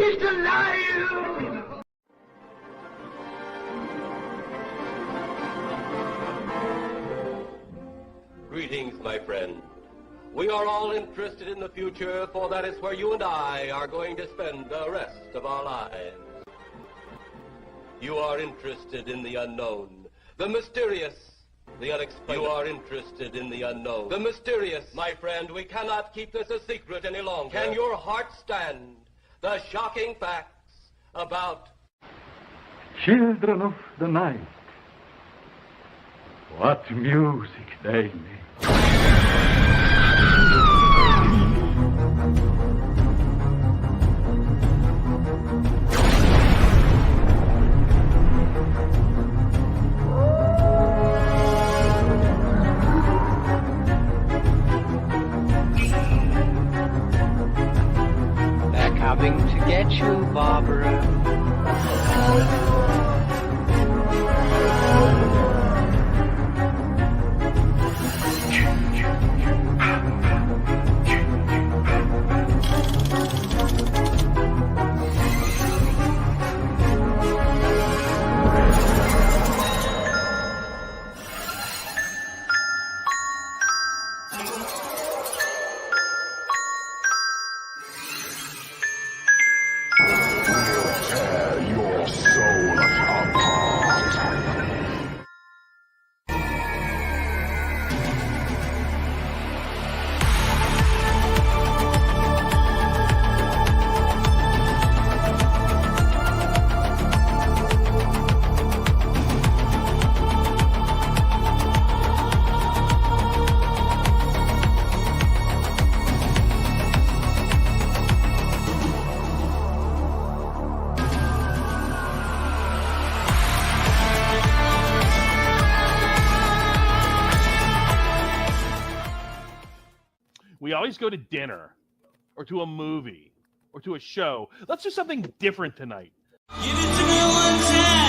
It's alive! Greetings, my friend. We are all interested in the future, for that is where you and I are going to spend the rest of our lives. You are interested in the unknown, the mysterious, the unexplained. You are interested in the unknown, the mysterious. My friend, we cannot keep this a secret any longer. Can your heart stand the shocking facts about Children of the night? What music they make. They're coming to get you, Barbara. We always go to dinner or to a movie or to a show. Let's do something different tonight. Give it to me one time.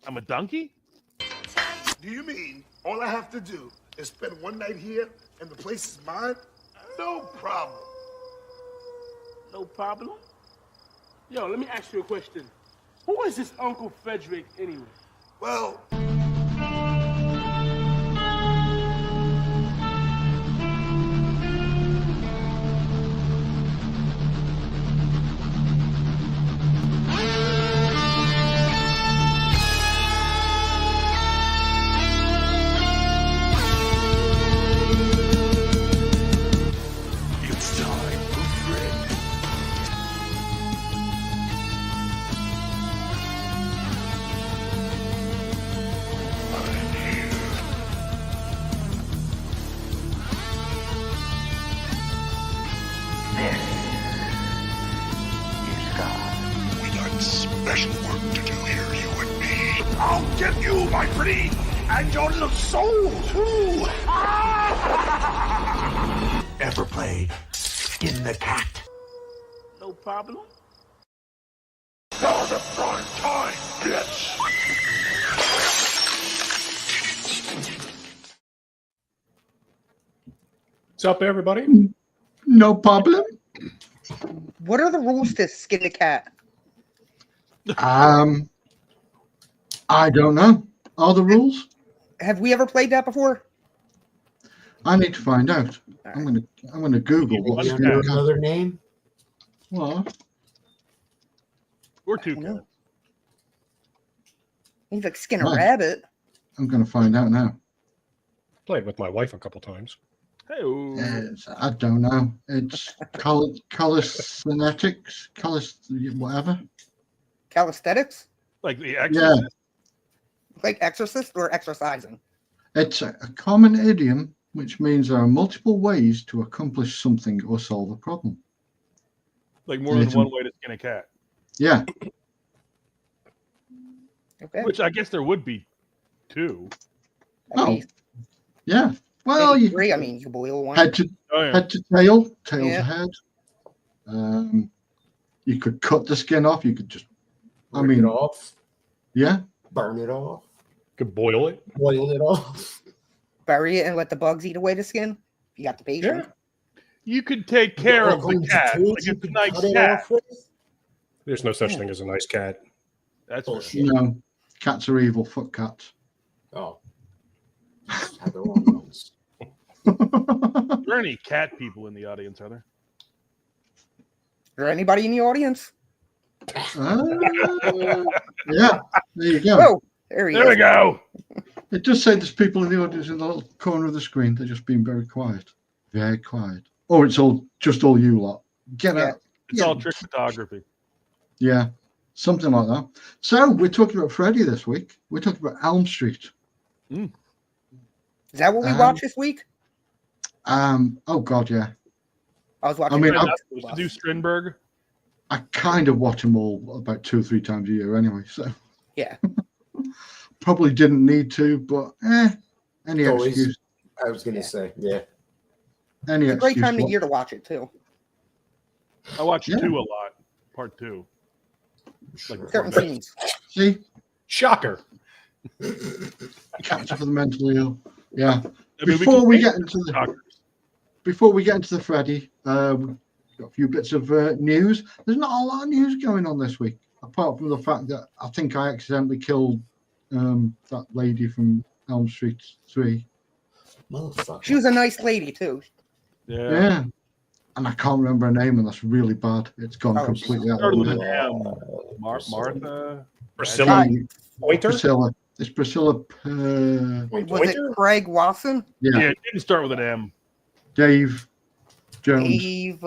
I'm a donkey? Do you mean all I have to do is spend one night here and the place is mine? No problem. No problem? Yo, let me ask you a question. Who is this Uncle Frederick anyway? Well... Special work to do here, you and me. I'll get you, my pretty, and your little soul, too. Ever play Skin the Cat? No problem? Now's a prime time, bitch. What's up, everybody? No problem. What are the rules to Skin the Cat? I don't know. Are the rules? Have we ever played that before? I need to find out. Right. I'm gonna Google what's another name. What? Or two. He's like skin a rabbit. I'm gonna find out now. Played with my wife a couple times. Hey, I don't know. It's calisthenics, whatever. Calisthenics? like the Yeah, Exorcist? Like exorcist or exercising? it's a common idiom which means there are multiple ways to accomplish something or solve a problem. Like more than one way to skin a cat. Yeah. Okay. Which I guess there would be two. Oh, yeah. Well, Maybe you three. I mean, you boil one. head to tail, tail to head. You could cut the skin off. You could just, Rip it off. Yeah. Burn it off. Could boil it. Boil it off. Bury it and let the bugs eat away the skin. If you got the patience. You could take care of the cat. Like it's a nice cat. There's no such thing as a nice cat. That's bullshit. No, cats are evil. Fuck cats. Oh. Have their own ones. Are there any cat people in the audience, are there? Is there anybody in the audience? Yeah, there you go. Oh, there we go. It does say there's people in the audience in the little corner of the screen. They're just being very quiet. Very quiet. Or it's just all you lot. Get out. It's all trick photography. Yeah, something like that. So we're talking about Freddy this week. We're talking about Elm Street. Is that what we watched this week? Oh God, yeah. I was watching. I mean, to do Strindberg. I kind of watch them all about 2 or 3 times a year anyway. So yeah, probably didn't need to, but any excuse. I was gonna say, yeah. Any it's a great excuse time of year to watch it too. I watch 2 a lot. Part 2. Like certain scenes. See, shocker. Capture for the mentally ill. Yeah. I mean, Before we get into the Freddy, we've got a few bits of news. There's not a lot of news going on this week, apart from the fact that I think I accidentally killed that lady from Elm Street 3. Motherfucker. She was a nice lady too. Yeah. And I can't remember her name, and that's really bad. It's gone completely out of my head. Martha? Priscilla Pointer? Priscilla. It's Priscilla. Was it Craig Watson? Yeah. It didn't start with an M. Dave Jones. Dave.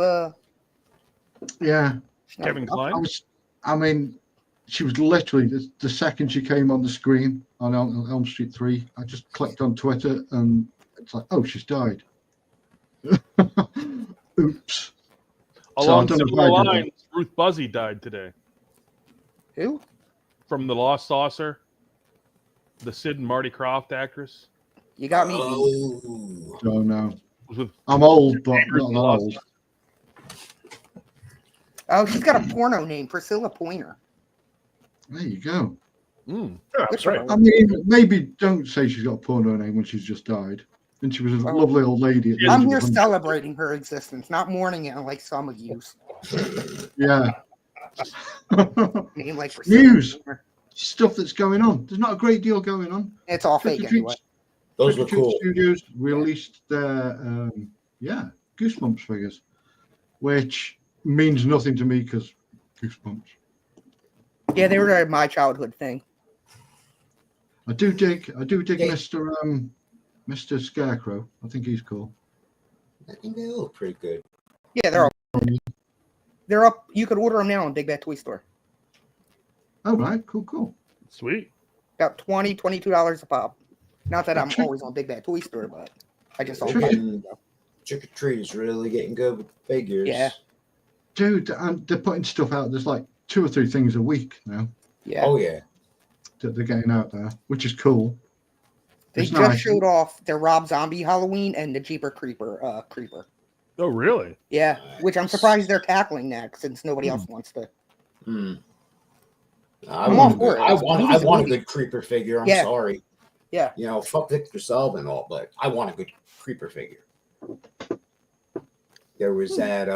Yeah. Kevin Kline. I mean, she was literally the second she came on the screen on Elm Street 3. I just clicked on Twitter, and it's like, oh, she's died. Oops. Along similar lines, Ruth Buzzy died today. Who? From The Lost Saucer. The Sid and Marty Krofft actress. You got me. Oh no. I'm old, but not that old. Oh, she's got a porno name, Priscilla Pointer. There you go. That's right. I mean, maybe don't say she's got a porno name when she's just died. And she was a lovely old lady. I'm here celebrating her existence, not mourning it like some of you. Yeah. Name like News. Stuff that's going on. There's not a great deal going on. It's all fake anyway. Those were cool. Studios released their Goosebumps figures, which means nothing to me because Goosebumps. Yeah, they were my childhood thing. I do dig Mr. Scarecrow. I think he's cool. I think they look pretty good. Yeah, they're up. You could order them now on Big Bad Toy Store. Oh, right. Cool. Sweet. About $22 a pop. Not that I'm always on Big Bad Toy Store, but I just saw Trick or Treat is really getting good with figures. Yeah. Dude, they're putting stuff out. There's like 2 or 3 things a week now. Yeah. Oh, yeah. That they're getting out there, which is cool. They just showed off their Rob Zombie Halloween and the Jeeper Creeper. Oh, really? Yeah, which I'm surprised they're tackling that since nobody else wants to. I want a good creeper figure. I'm sorry. Yeah. You know, fuck Victor Salva and all, but I want a good creeper figure. There was that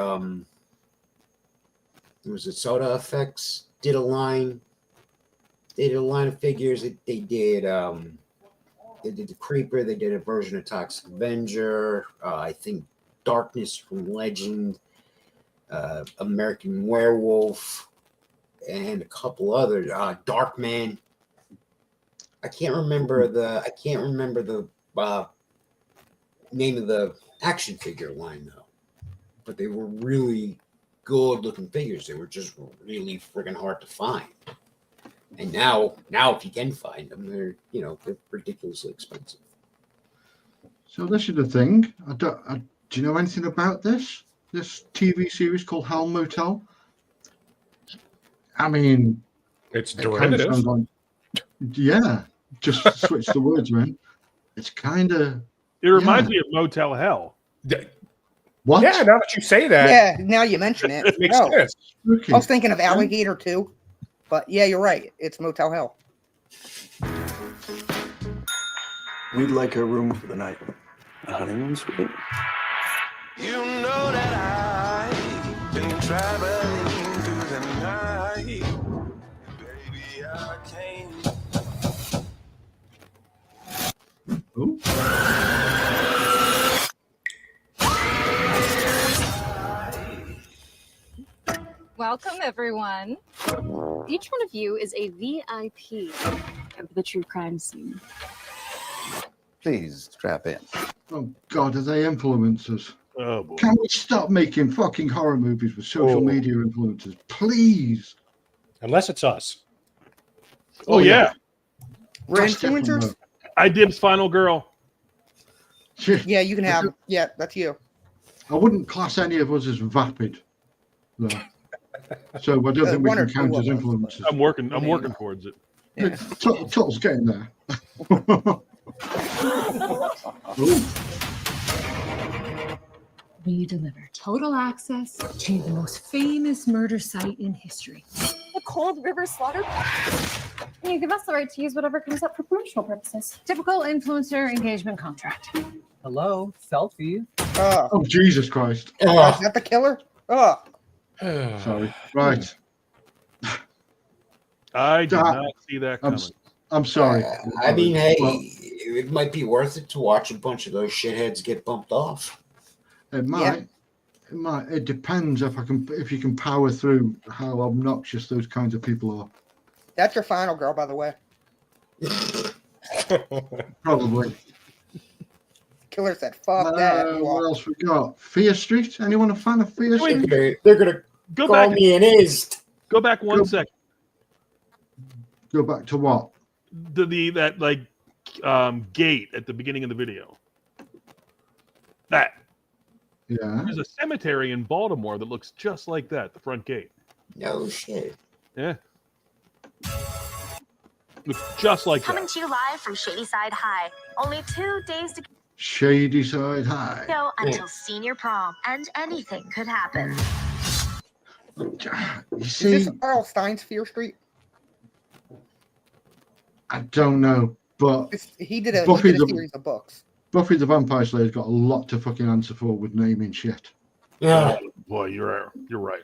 there was a Soda Effects did a line of figures. They did the Creeper, they did a version of Toxic Avenger, I think Darkness from Legend, American Werewolf, and a couple others. Darkman. I can't remember the name of the action figure line though, but they were really good looking figures. They were just really freaking hard to find. And now if you can find them, they're ridiculously expensive. So this is the thing. Do you know anything about this TV series called Hell Motel? I mean, it's it kind of derivative. sounds like, yeah, just switch the words around. It's kind of. It reminds me of Motel Hell. What? Yeah, now that you say that. Yeah, now you mention it. It makes No. sense. Okay. I was thinking of Alligator too, but yeah, you're right. It's Motel Hell. We'd like a room for the night. A honeymoon suite. You know that I've been traveling through the night. Baby, I can't. Ooh. Welcome, everyone. Each one of you is a VIP of the true crime scene. Please strap in. Oh God, are they influencers? Oh boy. Can we stop making fucking horror movies with social media influencers, please? Unless it's us. Oh yeah. We're influencers? I dibs Final Girl. Yeah, you can have. Yeah, that's you. I wouldn't class any of us as vapid, though. So I don't think we can count as influencers. I'm working towards it. Yeah. Tuttle's getting there. We deliver total access to the most famous murder site in history. The Cold River Slaughter. And you give us the right to use whatever comes up for promotional purposes. Typical influencer engagement contract. Hello, selfie. Oh, Jesus Christ. Is that the killer? Oh. Sorry. Right. I did not see that coming. I'm sorry. I mean, hey, it might be worth it to watch a bunch of those shitheads get bumped off. It might. Yeah. It might. It depends if you can power through how obnoxious those kinds of people are. That's your final girl, by the way. Probably. Killer said, "Fuck that." What else we got? Fear Street. Anyone a fan of Fear Street? They're gonna Go call back. me an ist. Go back one second. Go back to what? That gate at the beginning of the video. That. Yeah. There's a cemetery in Baltimore that looks just like that. The front gate. No shit. Yeah. Looks just like Coming that. to you live from Shady Side High. Only 2 days to Shady Side High. go until senior prom, and anything could happen. You Is see, this Earl Stein's Fear Street? I don't know, but He did a Buffy series of books. Buffy the Vampire Slayer's got a lot to fucking answer for with naming shit. Yeah. Boy, you're right.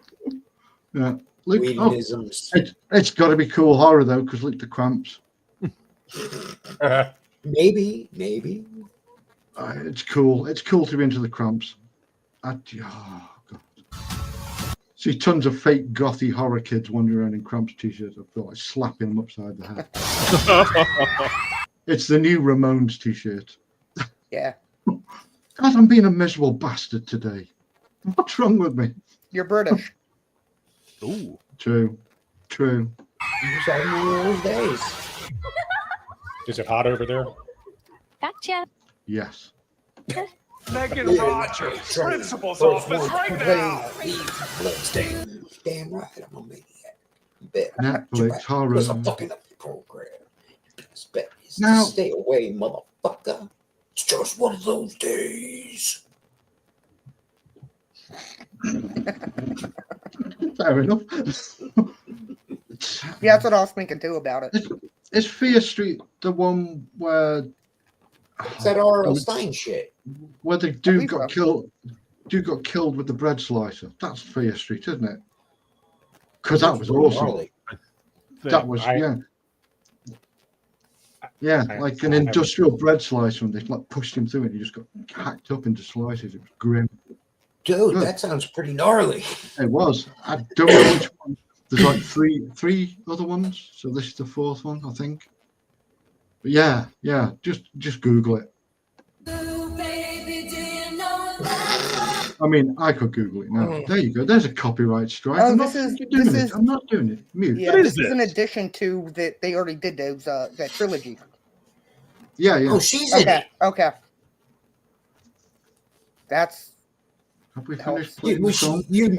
Yeah. Look, Whedonisms. it's got to be cool horror though, because look, the Cramps. Maybe. It's cool. It's cool to be into the Cramps. God. See tons of fake gothy horror kids wandering around in Cramps t-shirts. I feel like slapping them upside the head. It's the new Ramones t-shirt. Yeah. God, I'm being a miserable bastard today. What's wrong with me? You're British. Ooh. True. You're just having one of those days. Is it hot over there? Gotcha. Yes. Megan Rogers, principal's office right now. Bloodstain. Damn right, I'm a maniac. You bet. Netflix horror. Because I'm fucking up the program. Expect me Now- to stay away, motherfucker. It's just one of those days. Fair enough. Yeah, that's what I was thinking too about it. Is Fear Street the one where It's that R.L. Stein shit. where the dude got killed? Dude got killed with the bread slicer. That's Fear Street, isn't it? Because that was awesome. That was yeah, like an industrial bread slicer, and they like pushed him through it. And he just got hacked up into slices. It was grim. Dude, that sounds pretty gnarly. It was. I don't know which one. There's like three other ones. So this is the fourth one, I think. But yeah. Just Google it. I mean, I could Google it now. There you go. There's a copyright strike. Oh, I'm this not is doing this it. is I'm not doing it. Mute. yeah. This is an addition to that they already did those that trilogy. Yeah, yeah. Oh, she's in Okay, it. okay. That's Have we helps. finished? You,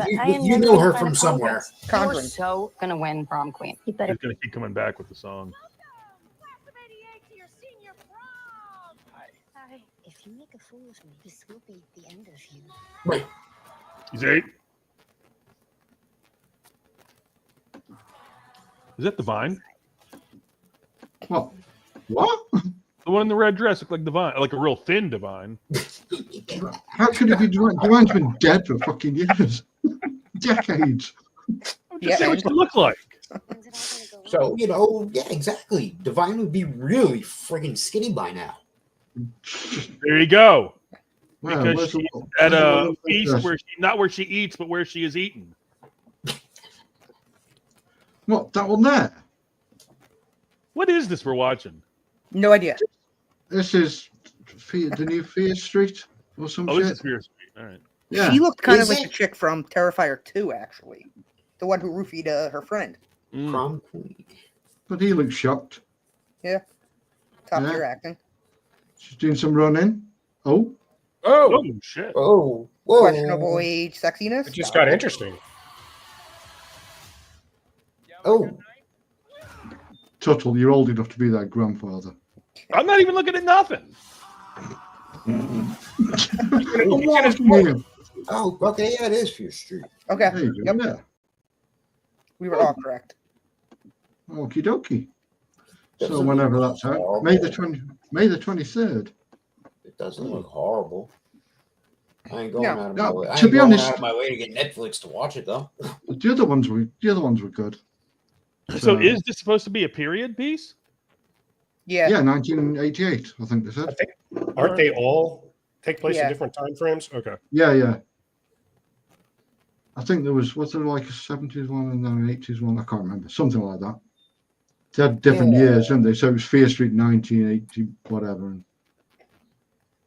you know her from somewhere. Conjuring. You're so gonna win prom queen. You better He's gonna keep coming back with the song. If you make a fool of me, this will be the end of you. Right. He's 8. Is that Divine? What? What? The one in the red dress looked like Divine, like a real thin Divine. How could it be Divine? Divine's been dead for fucking years, decades. Just see what she looked like. So, you know, yeah, exactly. Divine would be really friggin' skinny by now. There you go. Wow, Because where's she's the- at where's a the- feast where she, not where she eats, but where she is eaten. What, that one there? What is this we're watching? No idea. This is the new Fear Street or some Oh, shit. this is Fear Street. All right. Yeah. She looked kind of Is like it? the chick from Terrifier 2, actually. The one who roofied her friend. Prom queen. But he looks shocked. Yeah. Top Yeah. tier acting. She's doing some running. Oh. Oh, Oh, shit. Oh. Whoa. Questionable age, sexiness. it just got interesting. Oh. Tuttle, you're old enough to be that grandfather. I'm not even looking at nothing. Yeah. Oh, okay, yeah, it is Fear Street. Okay. There you go. Yeah. We were all correct. Okie dokie. So Doesn't whenever look that's out, horrible. May the 23rd. It doesn't look horrible. I ain't going No. out of No, my way. I to ain't be going honest- out of my way to get Netflix to watch it though. The other ones were good. So is this supposed to be a period piece? Yeah. Yeah, 1988, I think they said. I think aren't they all take place Yeah. in different time frames? Okay. Yeah, yeah. I think there was there like a 70s one and then an 80s one? I can't remember. Something like that. They had different Yeah. years, didn't they? So it was Fear Street 1980, whatever. And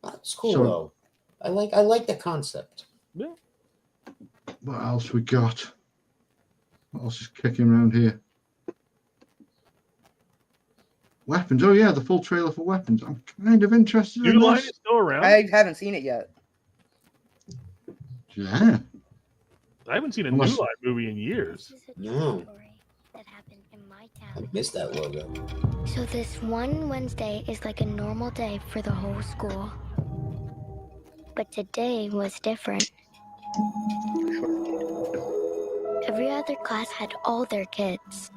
That's cool So- though. I like the concept. Yeah. what else we got? What else is kicking around here? Weapons. Oh yeah, the full trailer for Weapons. I'm kind of interested in New Line this. is still around. I haven't seen it yet. Yeah. I haven't seen a Unless- New Line movie in years. No. That happened in my I town. missed that logo. So this one Wednesday is like a normal day for the whole school. But today was different. Every other class had all their kids.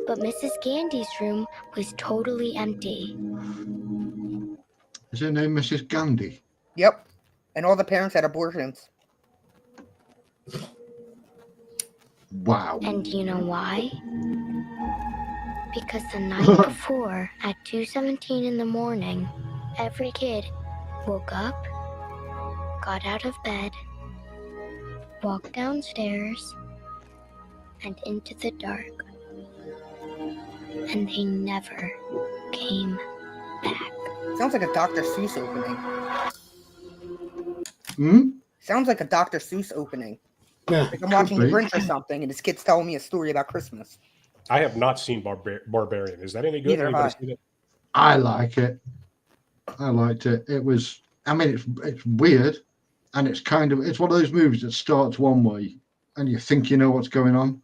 But Mrs. Gandy's room was totally empty. Is her name Mrs. Gandhi? Yep. And all the parents had abortions. Wow. And do you know why? Because the night before, at 2:17 in the morning, every kid woke up, got out of bed, walked downstairs, and into the dark. And they never came back. Sounds like a Dr. Seuss opening. Hmm? Sounds like a Dr. Seuss opening. Yeah. Like I'm watching Could The be. Grinch or something, and this kid's telling me a story about Christmas. I have not seen Barbarian. Is that any good? Neither have Anybody I. seen it? I like it. I liked it. It was. I mean, it's weird, and it's one of those movies that starts one way, and you think you know what's going on,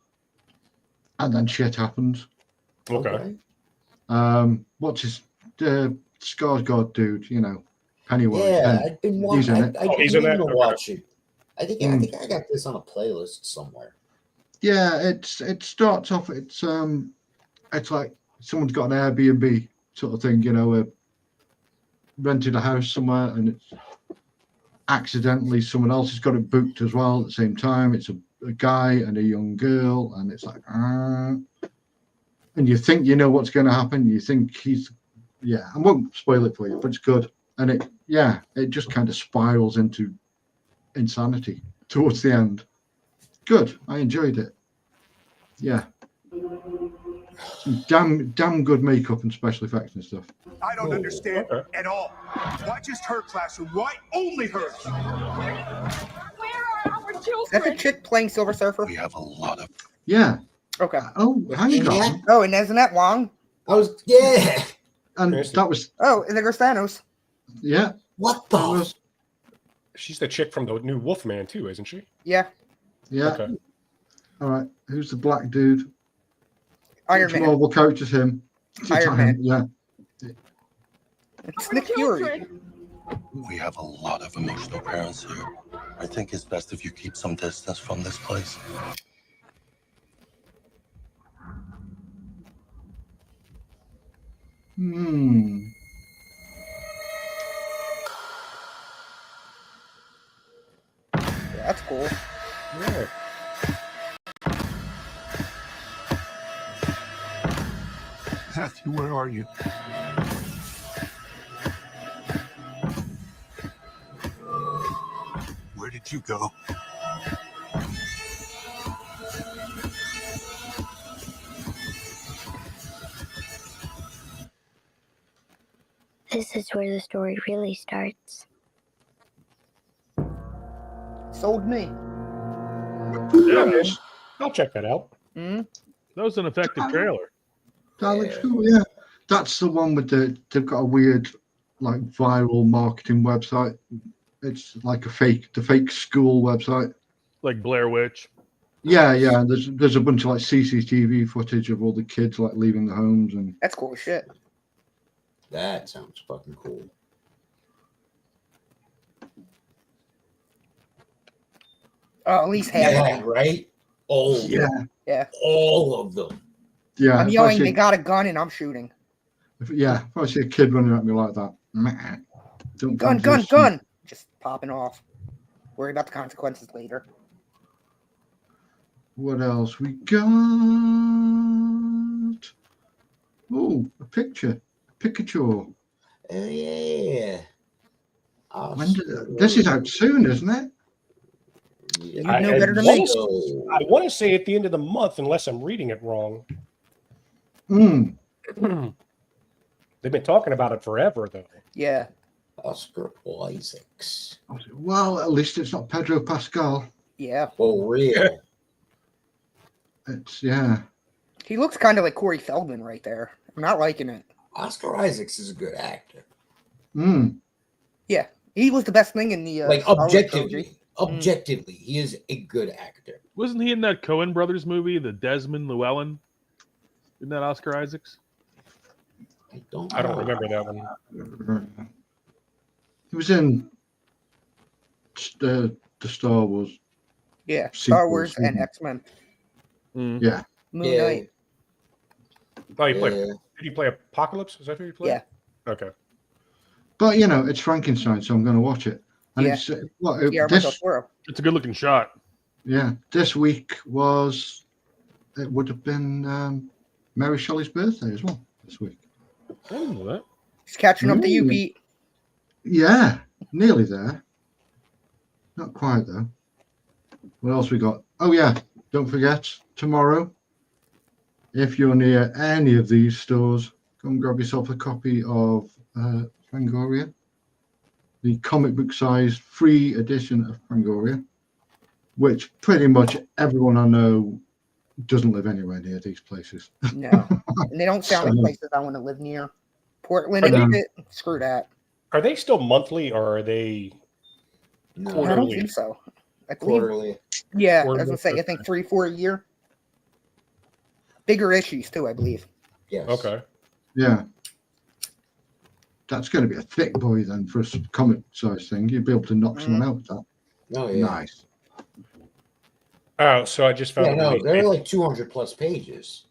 and then shit happens. Okay. What's his Skarsgård dude? You know, Pennywise. Yeah, and I've been he's wanting. in it. I've he's been in that? meaning to Okay. watch it. I think I got this on a playlist somewhere. Yeah, it starts off. It's like someone's got an Airbnb sort of thing. You know, rented a house somewhere, and it's accidentally someone else has got it booked as well at the same time. It's a guy and a young girl, and it's like, and you think you know what's going to happen. You think I won't spoil it for you, but it's good, and it just kind of spirals into insanity towards the end. Good, I enjoyed it. Yeah. Some damn good makeup and special effects and stuff. I don't understand at all. Why just her classroom? Why only hers? Is that the chick playing Silver Surfer? We have a lot of. Yeah. Okay. Oh, hang on. Oh, and isn't that Wong? And that was. Oh, and there goes Thanos. Yeah. What the? She's the chick from the new Wolfman too, isn't she? Yeah. Yeah. Okay. All right. Who's the black dude? Iron Which Man. Marvel character's him? Iron Man. Yeah. It's Nick Fury. We have a lot of emotional parents here. I think it's best if you keep some distance from this place. That's cool. Yeah. Matthew, where are you? Where did you go? This is where the story really starts. Sold me. Yeah, I'll check that out. that was an effective trailer. That looks cool. Yeah. That's the one with they've got a weird, like, viral marketing website. It's like the fake school website. Like Blair Witch. Yeah, yeah. There's a bunch of like CCTV footage of all the kids like leaving the homes and. That's cool as shit. That sounds fucking cool. Oh, at least half of Yeah, them. right? All Yeah. all of them. Yeah. I'm if I yelling, see- they got a gun and I'm shooting. If I see a kid running at me like that, meh, don't Gun, fancy this. gun! Just popping off. Worry about the consequences later. What else we got? Oh, a picture. Pikachu. Oh yeah. This is out soon, isn't it? You know better than me. I want to say at the end of the month, unless I'm reading it wrong. They've been talking about it forever, though. Yeah. Oscar Isaacs. Well, at least it's not Pedro Pascal. Yeah. For real. It's yeah. He looks kind of like Corey Feldman right there. I'm not liking it. Oscar Isaacs is a good actor. Yeah. He was the best thing in the Like Star Wars objectively. trilogy. Objectively, he is a good actor. Wasn't he in that Coen Brothers movie, the Desmond Llewellyn? Isn't that Oscar Isaacs? I don't remember that one. He was in the Star Wars. Yeah. Star sequels, Wars and mhm. X-Men. Yeah. Moon Knight. Oh, you played. Did you play Apocalypse? Is that who you played? Yeah. Okay. But you know, it's Frankenstein, so I'm going to watch it. And Yeah. it's It's a good looking shot. Yeah, this week it would have been Mary Shelley's birthday as well this week. I didn't know that. He's catching up to you, Ooh. Pete. Yeah, nearly there. Not quite though. What else we got? Oh yeah, don't forget tomorrow. If you're near any of these stores, come grab yourself a copy of Fangoria, the comic book sized free edition of Fangoria, which pretty much everyone I know doesn't live anywhere near these places. No. And they don't sound like places I want to live near. Portland and shit. Screw that. Are they still monthly or are they quarterly? I don't think so. I believe, Quarterly. Yeah, Quarterly. I was gonna say, I think 3-4 a year. Bigger issues too, I believe. Yes. Okay. Yeah. That's going to be a thick boy then for a comic size thing. You'd be able to knock someone out with that. Oh yeah. Nice. Oh, so I just found. Yeah, no, they're like 200 plus pages.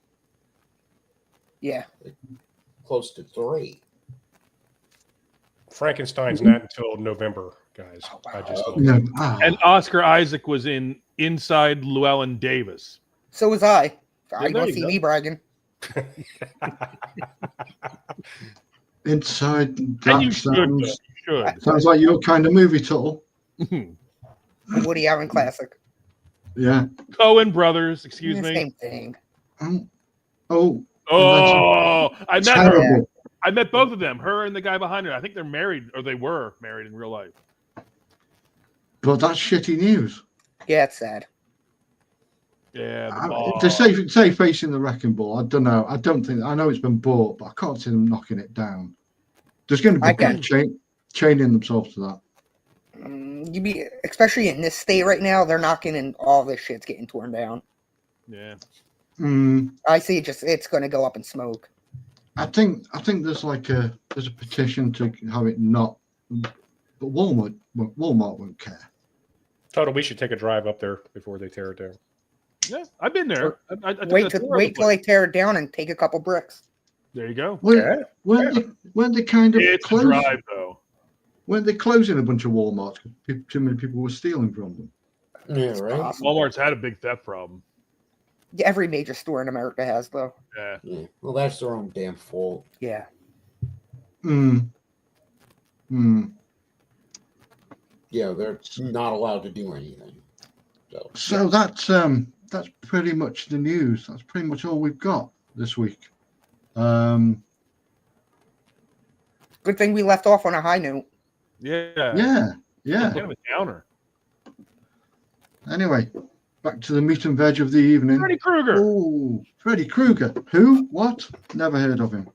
Yeah. Close to 3. Frankenstein's not until November, guys. I just No. And Oscar Isaac was in Inside Llewellyn Davis. So was I. Yeah, I there don't you see go. me bragging. Inside And that you should, though. sounds, You should. sounds like your kind of movie, Tuttle. Woody Allen classic. Yeah. Coen Brothers, excuse me. Same thing. Oh, Oh, I met her. Terrible. I met both of them, her and the guy behind her. I think they're married, or they were married in real life. But that's shitty news. Yeah, it's sad. Yeah, They say facing the wrecking ball. I don't know. I don't think. I know it's been bought, but I can't see them knocking it down. There's going to be people chaining themselves to that. You be especially in this state right now. They're knocking and all this shit's getting torn down. Yeah. I see. It's going to go up in smoke. I think there's a petition to have it not, but Walmart won't care. Total, we should take a drive up there before they tear it down. Yeah, I've been there. I took Wait a tour of the till they tear it down and take a couple bricks. There you go. Weren't they kind of it's closing? a drive though. Weren't they closing a bunch of Walmarts because too many people were stealing from them? Yeah, right. Walmart's had a big theft problem. Yeah, every major store in America has though. Yeah. Well, that's their own damn fault. Yeah. Yeah, they're not allowed to do anything. So that's pretty much the news. That's pretty much all we've got this week. Good thing we left off on a high note. Yeah. Yeah. Kind of a downer. Anyway, back to the meat and veg of the evening. Freddy Krueger. Oh, Freddy Krueger. Who? What? Never heard of him.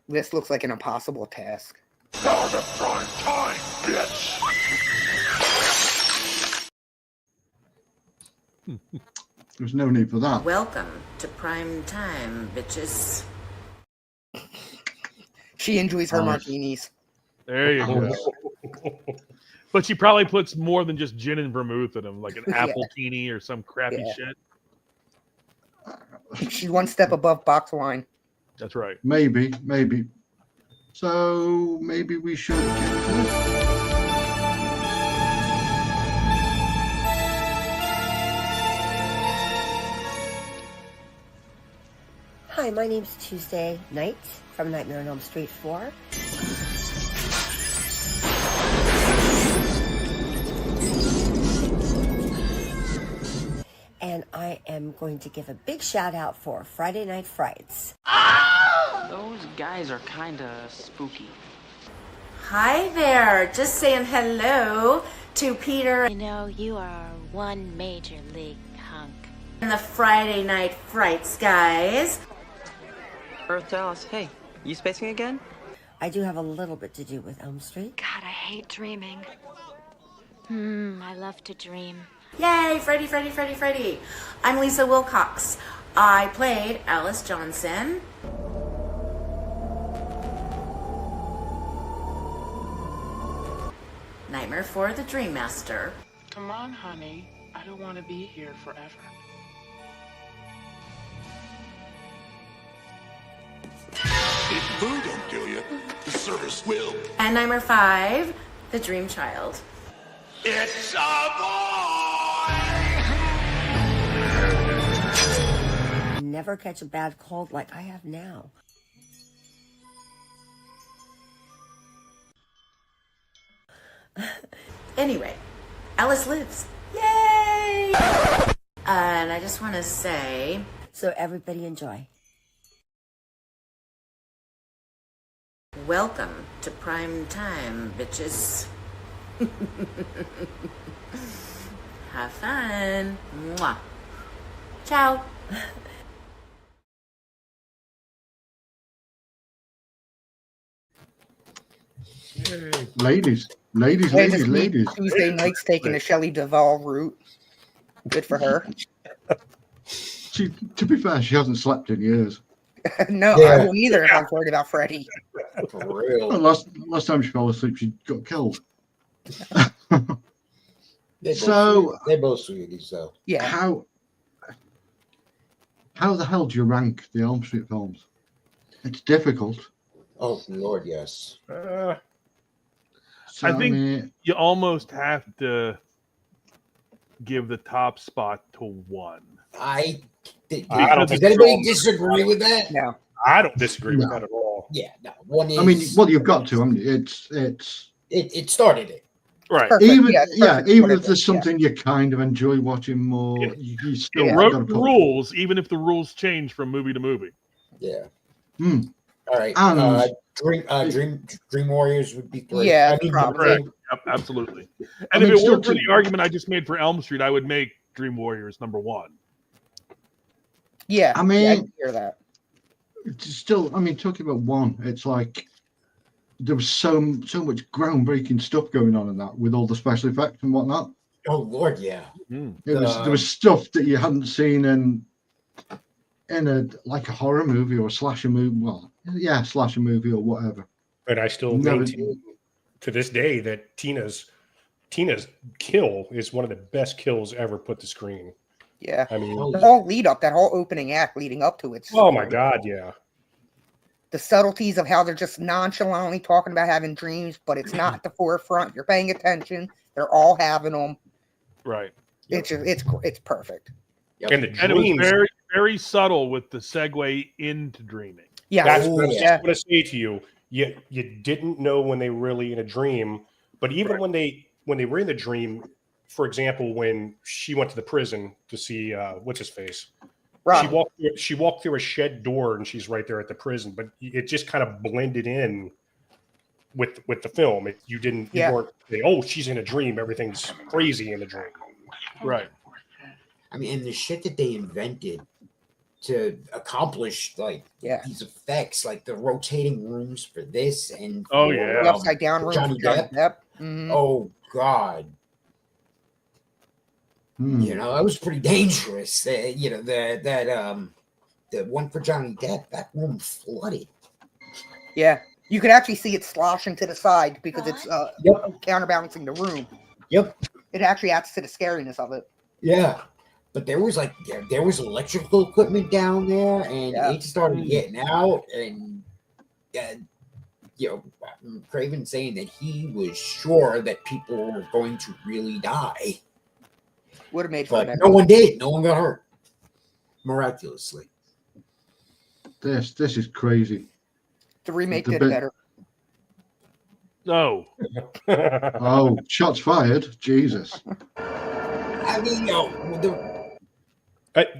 This looks like an impossible task. Now the prime time, bitch! There's no need for that. Welcome to prime time, bitches. She enjoys her martinis. There you go. But she probably puts more than just gin and vermouth in them, like an apple teeny or some crappy shit. She's one step above box wine. That's right. Maybe. So maybe we should get to it. Hi, my name's Tuesday Night from Nightmare on Elm Street 4. And I am going to give a big shout out for Friday Night Frights. Those guys are kinda spooky. Hi there, just saying hello to Peter. You know, you are one major league hunk. And the Friday Night Frights guys. Earth Dallas, hey, you spacing again? I do have a little bit to do with Elm Street. God, I hate dreaming. I love to dream. Yay, Freddy. I'm Lisa Wilcox. I played Alice Johnson. Nightmare for the Dream Master. Come on, honey. I don't want to be here forever. If food don't kill you, the service will. And Nightmare 5, the Dream Child. It's a boy! Never catch a bad cold like I have now. Anyway, Alice lives. Yay! And I just want to say... So everybody enjoy. Welcome to prime time, bitches. Have fun. Mwah. Ciao. Ladies. Tuesday Night's taking the Shelley Duvall route. Good for her. To be fair, she hasn't slept in years. No, I won't either if I'm worried about Freddy. For real. Well, last time she fell asleep, she got killed. They're both sweeties, though. Yeah. How the hell do you rank the Elm Street films? It's difficult. Oh Lord, yes. I think you almost have to give the top spot to one. I don't Does anybody disagree with that? No. I don't disagree with that at all. Yeah, no. One is. I mean, well, you've got to. I mean, it started it. Right. Perfect. Even Yeah, it's perfect even what if it there's is, yeah. something you kind of enjoy watching more, you still It got wrote to the put. rules, even if the rules change from movie to movie. Yeah. Hmm. All right. And Dream Warriors would be great. Yeah, I mean, probably. Correct. Yep, absolutely. And mean, if it still weren't for to- the argument I just made for Elm Street, I would make Dream Warriors number 1. Yeah, I yeah, I mean, can hear that. it's still. I mean, talking about one, it's like there was so much groundbreaking stuff going on in that with all the special effects and whatnot. Oh Lord, yeah. There was stuff that you hadn't seen in a like a horror movie or a slasher movie. Well, yeah, slasher movie or whatever. But I still Never- maintain to this day that Tina's kill is one of the best kills ever put to screen. Yeah. I mean, The whole lead up, that whole opening act leading up to it. oh my God, yeah. The subtleties of how they're just nonchalantly talking about having dreams, but it's not at the forefront. You're paying attention. They're all having them. Right. It's perfect. And the And it was dreams. very, very subtle with the segue into dreaming. Yeah. That's what I was just going to say to you. You didn't know when they were really in a dream, but even when they were in the dream, for example, when she went to the prison to see what's his face, Rob. she walked through a shed door and she's right there at the prison, but it just kind of blended in with the film. You weren't saying, oh, she's in a dream. Everything's crazy in the dream. Right. I mean, and the shit that they invented to accomplish like these effects, like the rotating rooms for this and The upside down room Johnny for Johnny Depp. Depp. Mhm. Oh God. You know, that was pretty dangerous. You know, the one for Johnny Depp, that room flooded. Yeah. You could actually see it sloshing to the side because it's counterbalancing the room. Yep. It actually adds to the scariness of it. Yeah. But there was there was electrical equipment down there, and it started getting out, and you know, Craven saying that he was sure that people were going to really die. Would have made for But no one did. No one got hurt. Miraculously. This is crazy. The remake The did bit- better. No. Oh, shots fired! Jesus. I mean,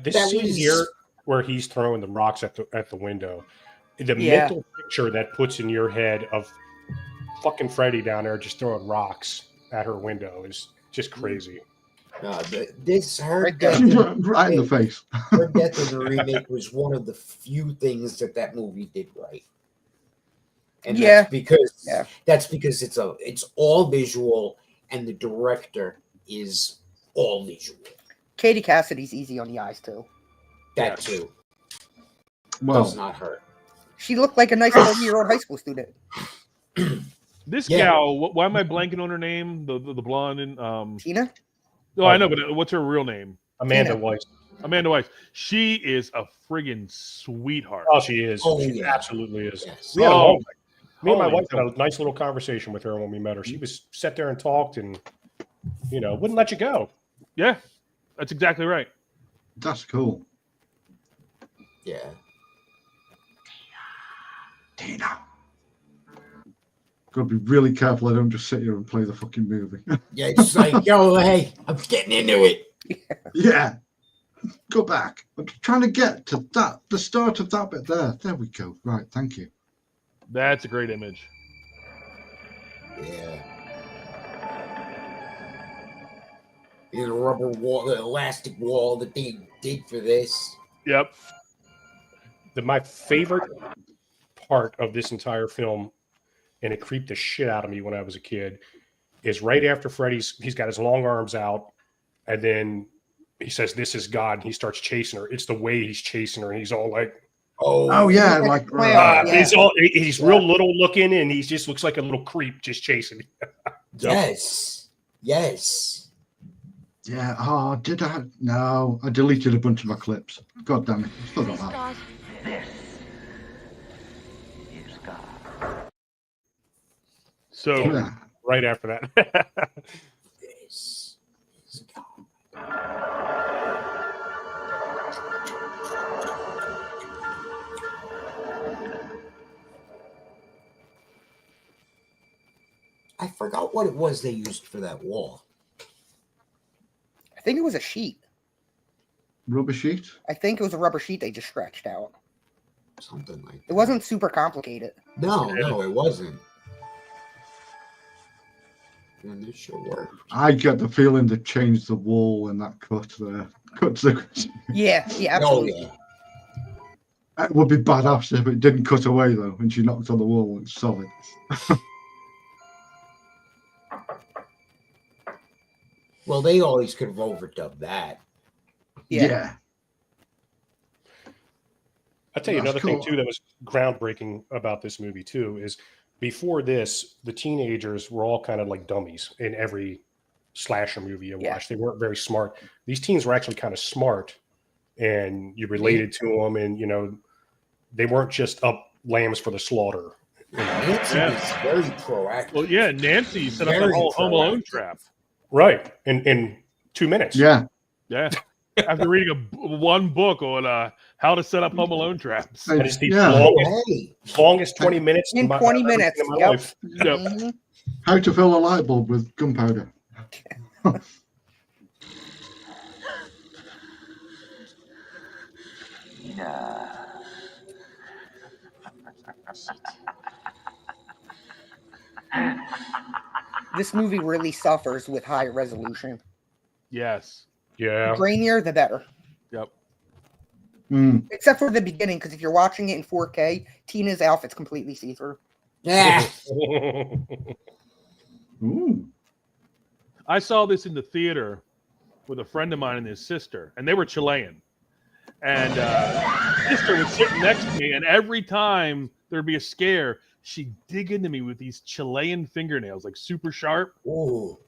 This that scene was- here where he's throwing the rocks at the window, the Yeah. mental picture that puts in your head of fucking Freddy down there just throwing rocks at her window is just crazy. This her Right death, Right in the face. her death in the remake was one of the few things that movie did right. And that's because it's all visual, and the director is all visual. Katie Cassidy's easy on the eyes too. That too Well, does not hurt. She looked like a nice 30-year-old high school student. This gal, why am I blanking on her name? The blonde and Tina? No, I know, but what's her real name? Amanda Tina. Weiss. Amanda Weiss. She is a friggin' sweetheart. Oh, she is. Oh, she yeah. absolutely is. Yes. We had a Oh, moment. Me and my holy wife had a nice little conversation with her when we met her. She was sat there and talked, and wouldn't let you go. Yeah, that's exactly right. that's cool. Yeah. Tina. Got to be really careful. I don't just sit here and play the fucking movie. Yeah, it's like, yo, hey, I'm getting into it. Yeah. Go back. I'm trying to get to the start of that bit there. There we go. Right. Thank you. That's a great image. Yeah. The rubber wall, the elastic wall that they did for this. Yep. My favorite part of this entire film, and it creeped the shit out of me when I was a kid, is right after he's got his long arms out, and then he says, "This is God," and he starts chasing her. It's the way he's chasing her, and he's all like, Oh yeah, like he's real little looking, and he just looks like a little creep just chasing. Yes. Yes. yeah. Oh, did I? No, I deleted a bunch of my clips. God damn it! Still got that. So Yeah. Right after that. This is God. I forgot forgot what it was they used for that wall. I think it was a sheet. Rubber sheet? I think it was a rubber sheet they just stretched out. Something like that. It wasn't super complicated. No, it wasn't. And this sure worked. I get the feeling they changed the wall in that cut there. Cut to the... Yeah, absolutely. It would be badass if it didn't cut away, though, and she knocked on the wall and it's solid. Well, they always could have overdubbed that. Yeah. I'll tell you That's another thing, cool. too, that was groundbreaking about this movie, too, is before this, the teenagers were all kind of like dummies in every slasher movie you watch. They weren't very smart. These teens were actually kind of smart, and you related to them, and, you know, they weren't just up lambs for the slaughter. You know? Nancy was very proactive. Well, yeah, Nancy set up the whole Home Alone trap. Right. In 2 minutes. Yeah. Yeah. After reading one book on how to set up Home Alone traps. And it's the longest 20 minutes in 20 minutes. of my Yep. life. Mhm. How to fill a light bulb with gunpowder. This movie really suffers with high resolution. Yes. Yeah. The grainier, the better. Yep. Except for the beginning, because if you're watching it in 4K, Tina's outfit's completely see-through. Yeah. I saw this in the theater with a friend of mine and his sister, and they were Chilean. And sister was sitting next to me, and every time there'd be a scare, she'd dig into me with these Chilean fingernails, like super sharp. Ooh.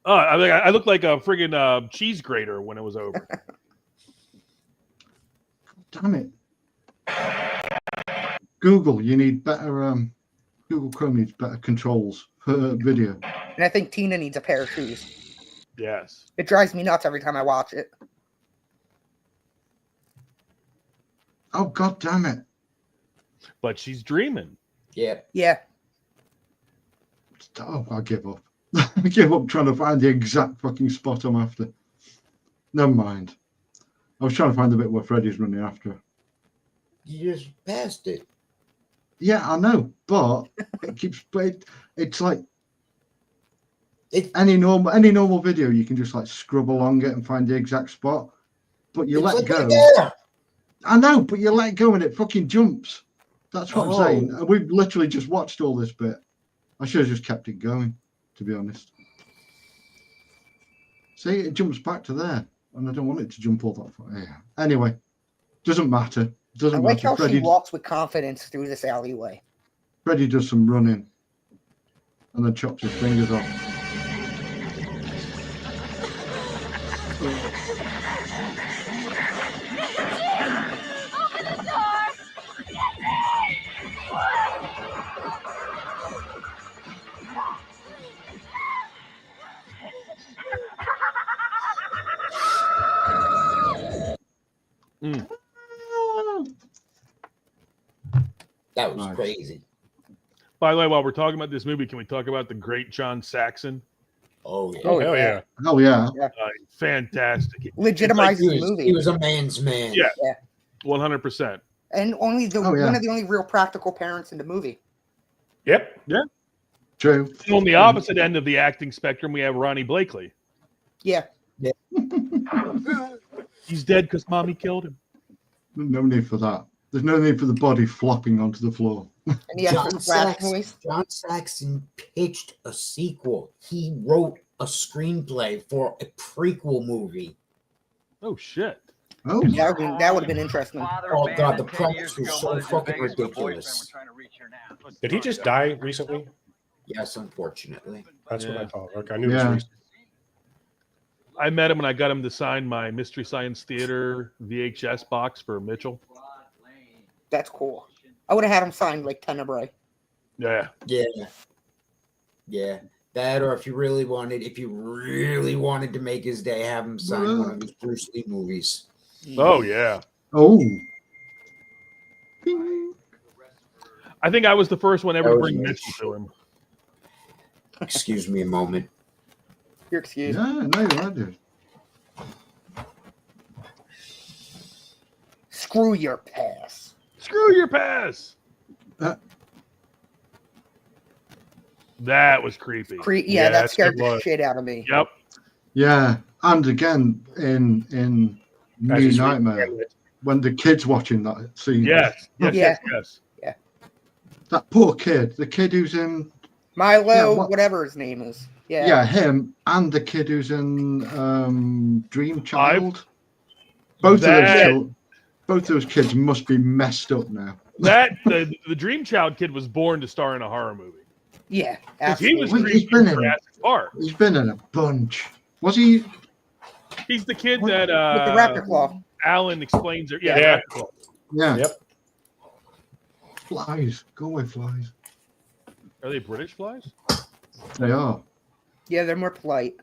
Oh, I looked like a friggin' cheese grater when it was over. Damn it. Google, you need better, Google Chrome needs better controls for video. And I think Tina needs a pair of shoes. Yes. It drives me nuts every time I watch it. Oh, God damn it. But she's dreaming. Yeah. Yeah. Oh, I give up. I give up trying to find the exact fucking spot I'm after. Never mind. I was trying to find the bit where Freddy's running after her. You just passed it. Yeah, I know, but it keeps playing. It's like any normal video, you can just like scrub along it and find the exact spot. But you let go. I know, but you let go and it fucking jumps. That's what I'm saying. And we've literally just watched all this bit. I should have just kept it going, to be honest. See, it jumps back to there, and I don't want it to jump all that far. Yeah. Anyway, doesn't matter. Doesn't I like matter. how she walks with confidence through this alleyway. Freddy does some running, and then chops his fingers off. That was crazy. By the way, while we're talking about this movie, can we talk about the great John Saxon? Oh, yeah. Oh, hell yeah. Oh, yeah. Fantastic. Legitimizes the movie. He was a man's man. Yeah. 100%. And only one of the only real practical parents in the movie. Yep. Yeah. True. On the opposite end of the acting spectrum, we have Ronnie Blakely. Yeah. He's dead because mommy killed him. No need for that. There's no need for the body flopping onto the floor. And he has the flash voice. John Saxon pitched a sequel. He wrote a screenplay for a prequel movie. Oh, shit. Oh, that would have been interesting. Oh, God, the premise was so fucking ridiculous. Did he just die recently? Yes, unfortunately. That's what I thought. Okay, I knew it was recent. I met him and I got him to sign my Mystery Science Theater VHS box for Mitchell. That's cool. I would have had him sign like Tenebrae. Yeah. Yeah. That, or if you really wanted to make his day, have him sign one of his Bruce Lee movies. Oh, yeah. Oh. I think I was the first one ever to bring Mitchell to him. Excuse me a moment. You're excused. Yeah, no, you're right, dude. Screw your pass. Screw your pass. That was creepy. Yeah, that scared the shit out of me. Yep. Yeah, and again in New Nightmare, when the kid's watching that scene. Yes. Yeah. That poor kid, the kid who's in Milo, whatever his name is. Yeah. Yeah, him and the kid who's in Dream Child. Both of those kids must be messed up now. The Dream Child kid was born to star in a horror movie. Yeah, he was he's been in Jurassic Park. He's been in a bunch. Was he? He's the kid that with the raptor claw. Alan explains it. Yeah. Yeah. Raptor claw. Yeah. Yep. Flies. Go away, flies. Are they British flies? They are. Yeah, they're more polite.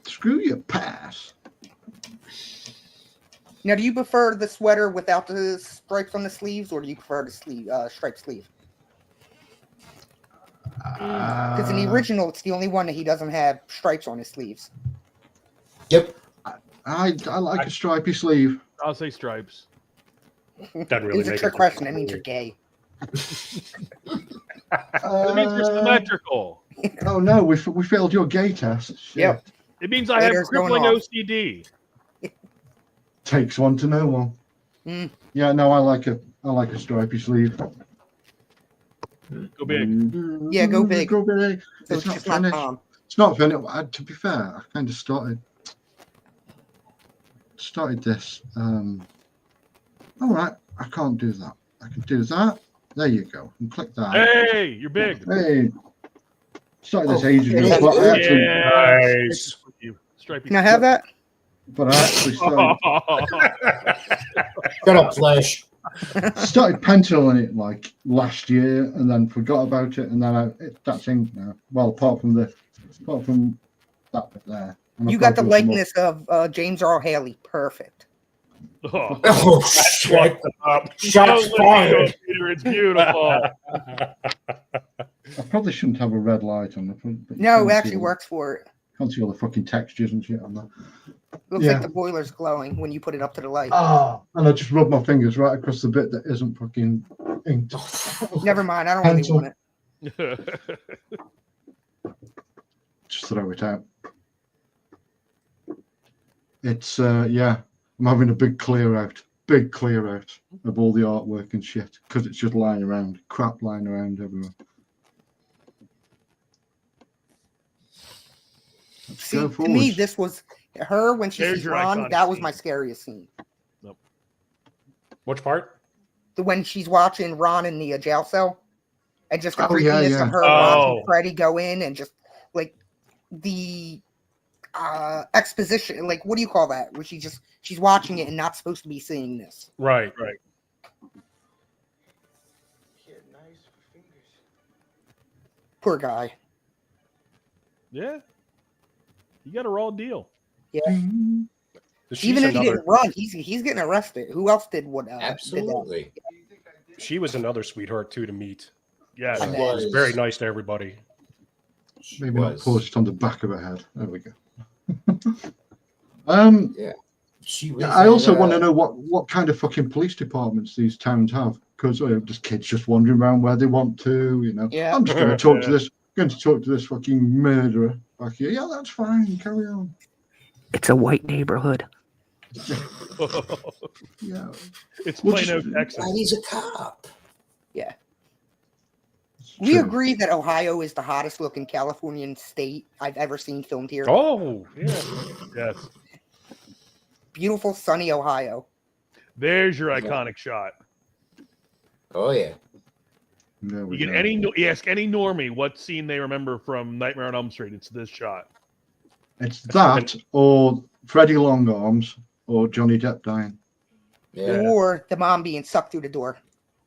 Screw your pass. Now, do you prefer the sweater without the stripes on the sleeves, or do you prefer the striped sleeve? Because in the original, it's the only one that he doesn't have stripes on his sleeves. Yep. I like a stripy sleeve. I'll say stripes. Doesn't really It was a make trick question. That means you're gay. It means you're symmetrical. Oh no, we failed your gay test. Shit. Yep. It means I have Later's going crippling off. OCD. Takes one to know one. Mm. Yeah, no, I like a stripy sleeve. Go big. Yeah, go big. Go big. So It's not just not finished. Tom. It's not finished. To be fair, I kind of started this. All right, I can't do that. I can do that. There you go. And click that. Hey, you're big. Hey. Started this Oh, ages ago, but I actually, Nice. Stripey. Can I have that? but I actually started, Shut up, Flash. started penciling it like last year, and then forgot about it, and then that's ink now. Well, apart from that bit there. And You I've got the to do some more. likeness of James Earl Haley. Perfect. Oh, Oh shit! Shots Don't fired. look at it, Peter, it's beautiful. I probably shouldn't have a red light on it. but you No, can't it actually see all- works for it. Can't see all the fucking textures and shit on that. Looks Yeah. like the boiler's glowing when you put it up to the light. And I just rub my fingers right across the bit that isn't fucking inked. Never mind. I don't really Pencil. want it. Just throw it out. It's yeah, I'm having a big clear out of all the artwork and shit because it's just lying around, crap lying around everywhere. Let's See, go to me, forwards. this was her when she There's sees your Ron. iconic That was scene. my scariest scene. Which part? When she's watching Ron in the jail cell, and just the Oh, yeah, creepiness yeah. of her watching Freddy go in, and just like the exposition. Like, what do you call that? Where she's watching it and not supposed to be seeing this. Right. Poor guy. Yeah. You got a raw deal. Yeah. She's Even if he another- didn't run, he's getting arrested. Who else did what? Absolutely. She was another sweetheart too to meet. Yeah. She She was was. very nice to everybody. Maybe not was. post on the back of her head. There we go. Yeah. She was. I also want to know what kind of fucking police departments these towns have, because just kids just wandering around where they want to, you know. Yeah. I'm just going to talk to this fucking murderer back here. Yeah, that's fine. Carry on. It's a white neighborhood. Yeah. It's Well, Plano, just- Texas. And he's a cop. Yeah. We True. agree that Ohio is the hottest looking Californian state I've ever seen filmed here. Oh, yeah. Yes. Beautiful, sunny Ohio. There's your iconic shot. Oh yeah. There we You go. get you ask any normie what scene they remember from Nightmare on Elm Street. It's this shot. It's that or Freddie Longarms or Johnny Depp dying. Yeah. Or the mom being sucked through the door.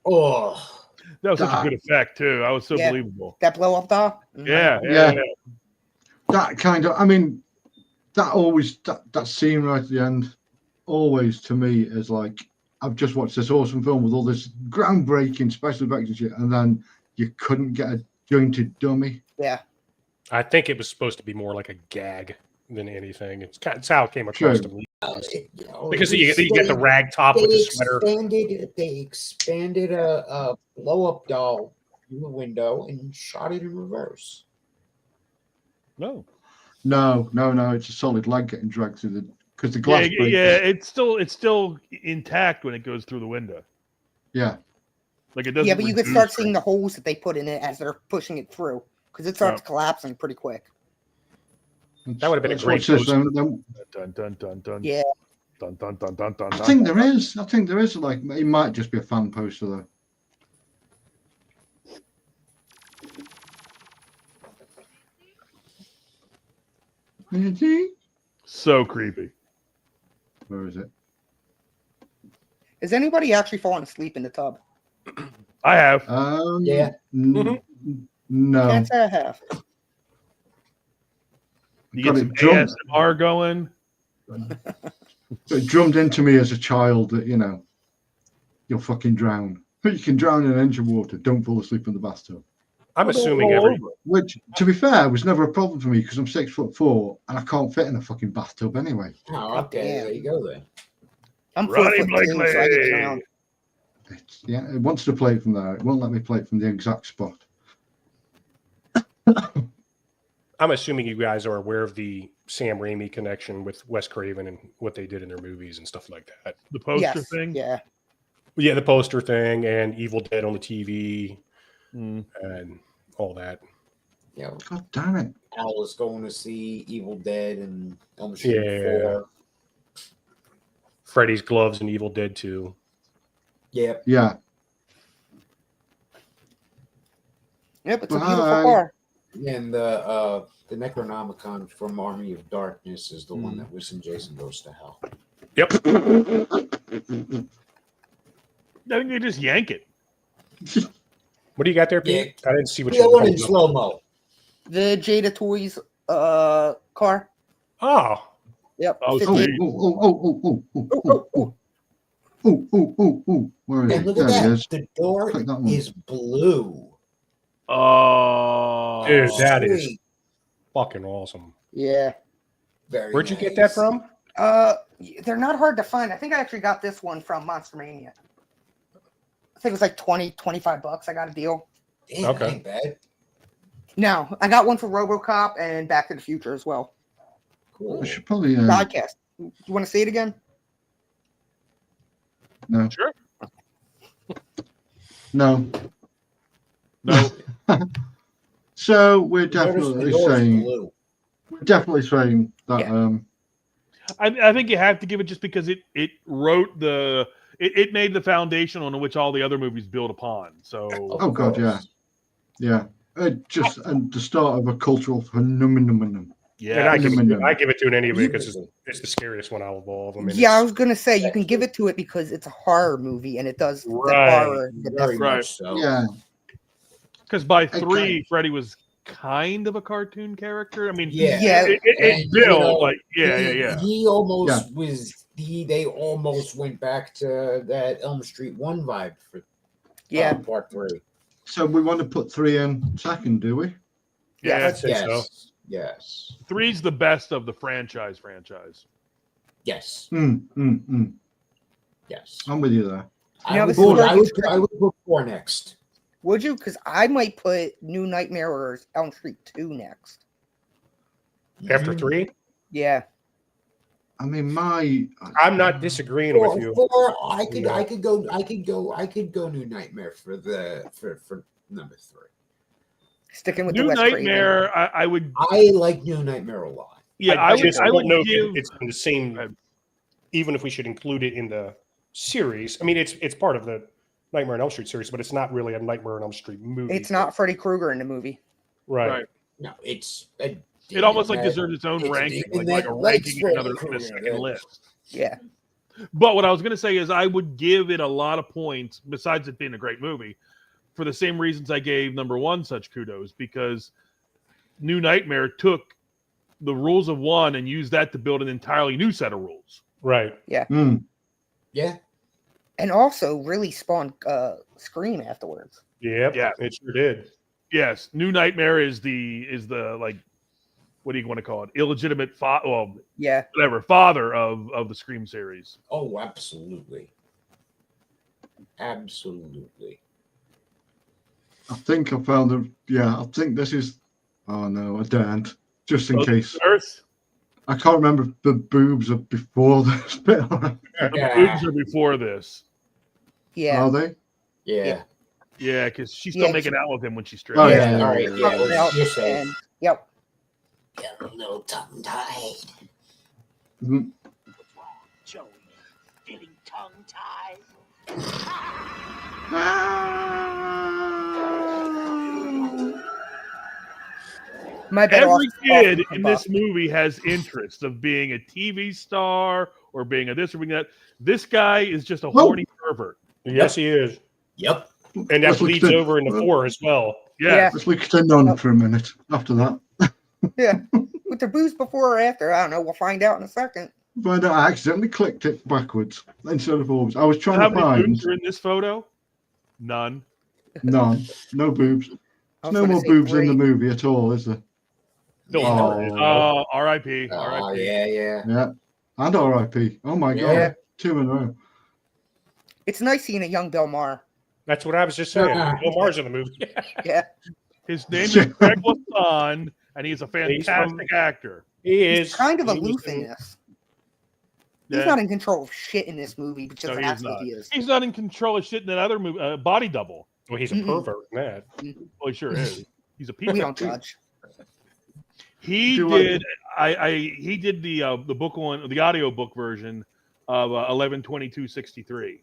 Oh. That was such a good effect too. I was so Yeah. believable. That blow up doll? Yeah, Yeah. That kind of, I mean, that always, that scene right at the end, always to me is like I've just watched this awesome film with all this groundbreaking special effects and shit, and then you couldn't get a jointed dummy. Yeah. I think it was supposed to be more like a gag than anything. It's how it came across to me. Because you get the rag top with the sweater. They expanded a blow-up doll in the window and shot it in reverse. No. No. It's a solid leg getting dragged through because the glass. Yeah. It's still intact when it goes through the window. Yeah. Like it doesn't. Yeah, but you can start seeing the holes that they put in it as they're pushing it through because it starts collapsing pretty quick. That would have been a great Dun dun dun dun. Yeah. Dun dun dun dun dun. I think there is. Like, it might just be a fan poster though. So creepy. Where is it? Has anybody actually fallen asleep in the tub? I have. Yeah. No. Can't say I have. You get some ASMR going. It drummed into me as a child that, you'll fucking drown. But you can drown in an inch of water. Don't fall asleep in the bathtub. I'm assuming Which, to be fair, was never a problem for me because I'm 6'4" and I can't fit in a fucking bathtub anyway. Oh, okay. There you go then. I'm Ronnie 4'2", so I get drowned. It wants to play it from there. It won't let me play it from the exact spot. I'm assuming you guys are aware of the Sam Raimi connection with Wes Craven and what they did in their movies and stuff like that. The poster thing? Yeah. Yeah, the poster thing and Evil Dead on the TV and all that. Yeah. God damn it. Al was going to see Evil Dead and Elm Street 4. Freddy's Gloves and Evil Dead 2. Yep. Yeah. Yep, it's a beautiful car. And the Necronomicon from Army of Darkness is the one that was in Jason Goes to Hell. Yep. I think you just yank it. What do you got there, Pete? I didn't see what you you one in slow-mo. The Jada Toys car. Oh. Yep. Oh. Where is And it? look There at it that. is. The door Click that one. is blue. Oh. Dude, that is Sweet. fucking awesome. Yeah. Very Where'd you nice. get that from? They're not hard to find. I think I actually got this one from Monster Mania. I think it was like $20-25. I got a deal. Damn, Okay. ain't bad. No, I got one for RoboCop and Back to the Future as well. Cool. I should probably. Podcast. You want to see it again? No. Sure. No. No. So we're Notice the definitely door's saying. blue. We're definitely saying that. Yeah. I think you have to give it just because it wrote it made the foundation on which all the other movies build upon. So Oh God, yeah, yeah. Just and the start of a cultural phenomenon. yeah, And I give it to it anyway because it's the scariest one out of all of them. And Yeah, I it's- was gonna say you can give it to it because it's a horror movie and it does the Right. horror. Very Right. much so. Yeah, because by Okay. 3, Freddy was kind of a cartoon character. I mean, Yeah. it And, built like yeah. He almost was. They almost went back to that Elm Street 1 vibe for part 3. so we want to put 3 in second, do we? Yeah, I'd say so. Yes. 3's the best of the franchise. Yes. Yes. I'm with you there. Yeah, I would this is where it gets I would put 4 next. Would you? Because I might put New Nightmare or Elm Street 2 next. After 3? Yeah. I mean, I'm not disagreeing with you. 4, I could go New Nightmare for number 3. Sticking with New the Wes Nightmare, I would. I like New Nightmare a lot. Yeah, I would know give. it's in the same. Even if we should include it in the series, I mean, it's part of the Nightmare on Elm Street series, but it's not really a Nightmare on Elm Street movie. It's not Freddy Krueger in the movie. Right. No, it's It almost like deserves its own ranking, like a ranking in a second list. Yeah. But what I was going to say is I would give it a lot of points, besides it being a great movie, for the same reasons I gave number 1 such kudos, because New Nightmare took the rules of 1 and used that to build an entirely new set of rules. Right. Yeah. Yeah. And also really spawned Scream afterwards. Yep, Yeah. it sure did. Yes, New Nightmare is the like, what do you want to call it? Illegitimate father of the Scream series. Oh, absolutely. Absolutely. I think I found them. Yeah, I think this is. Oh no, I don't. Just in case. Earth? I can't remember if the boobs are before this bit. The boobs are before this. Yeah. Are they? Yeah. Yeah, because she's still making out with him when she's stripped. Oh, yeah. All right. Yeah. Well, You're safe. and, yep. Get a little tongue tied. Mhm. Joey, feeling tongue tied. My bad. Every kid in this movie has interest of being a TV star or being a this or being that. This guy is just a horny pervert. Yes, he is. Yep. And that Let's look bleeds at- over into 4 as well. Yeah. Let's look at the nun for a minute after that. Yeah. With the boobs before or after, I don't know. We'll find out in a second. Find out I accidentally clicked it backwards instead of forwards. I was trying How to many find boobs are in this photo? None. none. No boobs. I There's was no gonna more say boobs in 3. the movie at all, is there? Oh, R.I.P. Oh, R.I.P. yeah. Yeah. And R.I.P. Oh my Yeah. god. 2 in a row. It's nice seeing a young Bill Maher. That's what I was just saying. Bill Maher's in the movie. Yeah. His name is Greg Lasson, and he's a fantastic actor. He He's is. kind of He was aloof in in- this. Yeah. He's not in control of shit in this movie, but just No, acts he's like not. he is. He's not in control of shit in that other movie, Body Double. Well, he's a pervert in that. Well, he sure is. He's a piece. We of don't judge. He Do you like did. He did the book one, the audio book version of 11/22/63.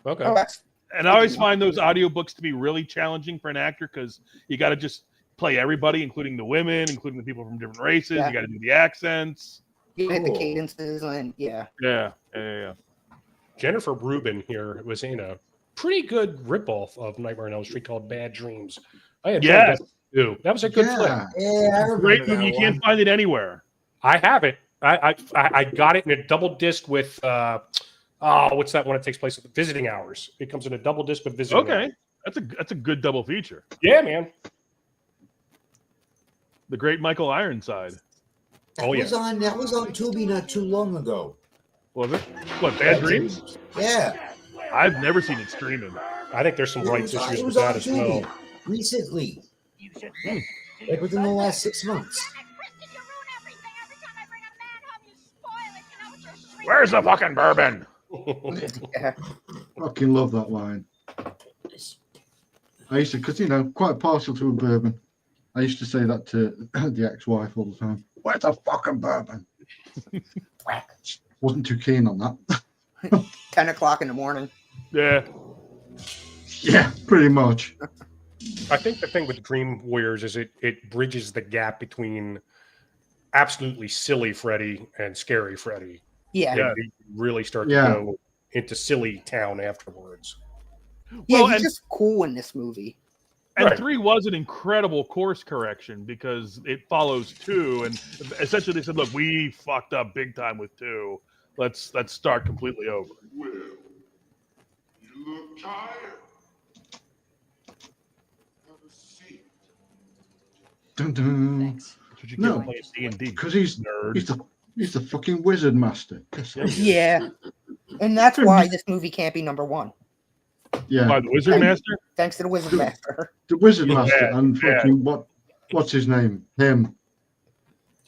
Okay. Oh, that's And I always find those audiobooks to be really challenging for an actor because you got to just play everybody, including the women, including the people from different races. Yeah. You got to do the accents. you hit the Cool. cadences and yeah. Yeah. Jennifer Rubin here was in a pretty good ripoff of Nightmare on Elm Street called Bad Dreams. I enjoyed Yes. that too. That was a good flick. Yeah. Yeah, I remember Great that movie. You one. can't find it anywhere. I have it. I got it in a double disc with what's that one that takes place at the Visiting Hours? It comes in a double disc with Visiting Okay, Hours. that's a good double feature. Yeah, man. The Great Michael Ironside. That Oh, yeah. was on Tubi not too long ago. Was it? What, Bad Dreams? Yeah. I've never seen it streaming. I think there's some rights It issues was with on that as well. Tubi recently. Like within the last 6 months. Where's the fucking bourbon? Yeah. Fucking love that line. I used to, because quite partial to a bourbon. I used to say that to the ex-wife all the time. Where's the fucking bourbon? Wasn't too keen on that. 10 o'clock in the morning. Yeah. Yeah, pretty much. I think the thing with Dream Warriors is it bridges the gap between absolutely silly Freddy and scary Freddy. Yeah. And you really start Yeah. to go into silly town afterwards. Yeah, Well, he's and- just cool in this movie. And Right. 3 was an incredible course correction because it follows 2, and essentially they said, "Look, we fucked up big time with 2. Let's start completely over." Well, you look tired. Have a seat. Dun, dun. That's what you get No, for playing D&D. because he's nerd. the fucking wizard master. Yeah. And that's why this movie can't be number 1. Yeah. By the Wizard Master. Thanks to the Wizard Master. The wizard Yeah, master and yeah. fucking what's his name? Him.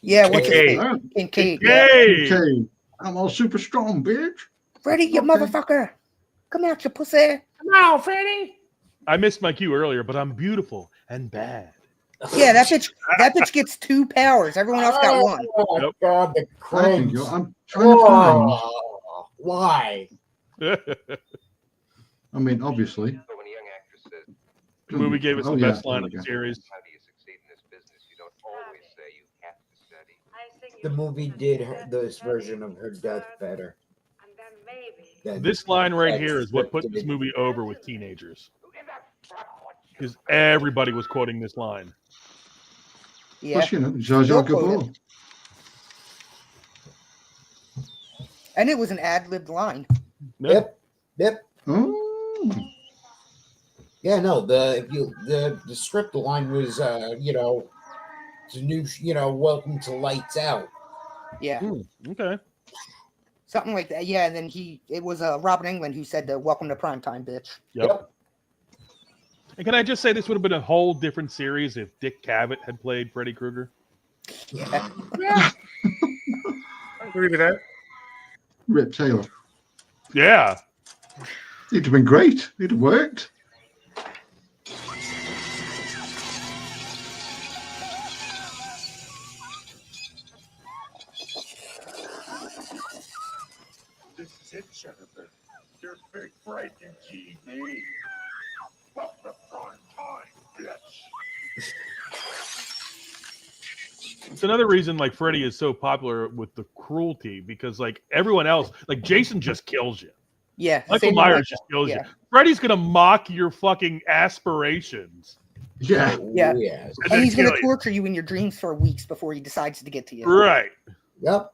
Yeah, what's his Kincaid. name? Kincaid. Yeah. Hey, Okay. I'm all super strong, bitch. Freddy, you Okay. motherfucker. Come out, you pussy. Come on, Freddy. I missed my cue earlier, but I'm beautiful and bad. Yeah, that bitch gets 2 powers. Everyone else got 1. Oh, Nope. God, the I think cringe. I'm trying to find. Oh, why? I mean, obviously. The movie gave us Oh, the yeah, best line there of we the go. series. The movie did this version of her death better. than- This line right here is what put than this it- movie over with teenagers. Because everybody was quoting this line. Yeah. Plus, Jar Jar Still quoted. Gabor. And it was an ad-libbed line. Yep. Oh. Yeah, no, the script line was the new welcome to Lights Out. Yeah. Okay. Something like that. Yeah, and then it was Robin Englund who said the welcome to primetime, bitch. Yep. And can I just say this would have been a whole different series if Dick Cavett had played Freddy Krueger? Yeah. I agree with that. Rip Taylor. Yeah. It'd have been great. It'd have worked. This is it, Jennifer. Your big break in TV. Welcome to prime time, bitch. It's another reason like Freddy is so popular with the cruelty because like everyone else, like Jason just kills you. Yeah. Michael same Myers like just that. kills Yeah. you. Freddy's gonna mock your fucking aspirations. Yeah. Yeah. Yeah. And he's going kill to you. torture you in your dreams for weeks before he decides to get to you. Right. Yep.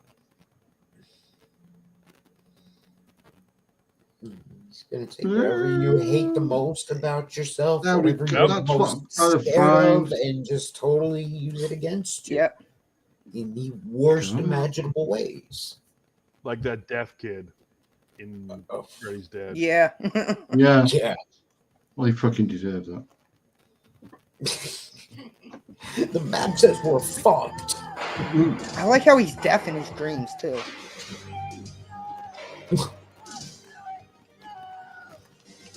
He's gonna take whatever you hate the most about yourself, There we whatever go. you're That's most what I'm scared trying of, and just totally use it against you. Yep. In the worst Okay. imaginable ways. Like that deaf kid in Freddy's Dead. Yeah. Yeah. Yeah. Well, he fucking deserves that. The map says we're fucked. I like how he's deaf in his dreams too.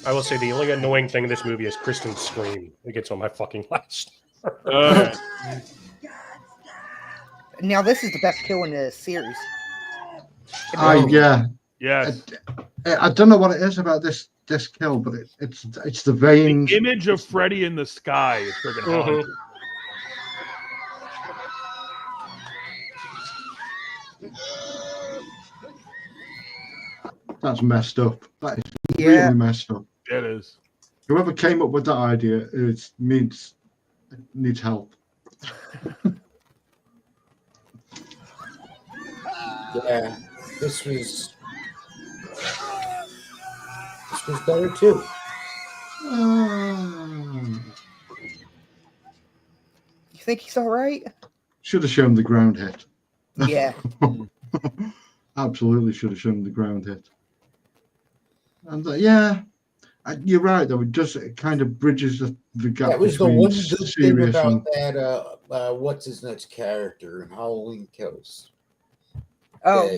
I will say the only annoying thing in this movie is Kristen's scream. It gets on my fucking last. Now this is the best kill in the series. Yeah. Yes. I don't know what it is about this kill, but it's the veins. The image of Freddy in the sky is friggin' haunting. That's messed up. That is Yeah. really messed up. It is. Whoever came up with that idea needs help. Yeah, this was better too. You think he's all right? Should have shown the ground hit. Yeah. Absolutely should have shown the ground hit. And you're right though. It kind of bridges the gap. That was the between one good thing serious about and that. What's his nuts character in Halloween Kills? Oh,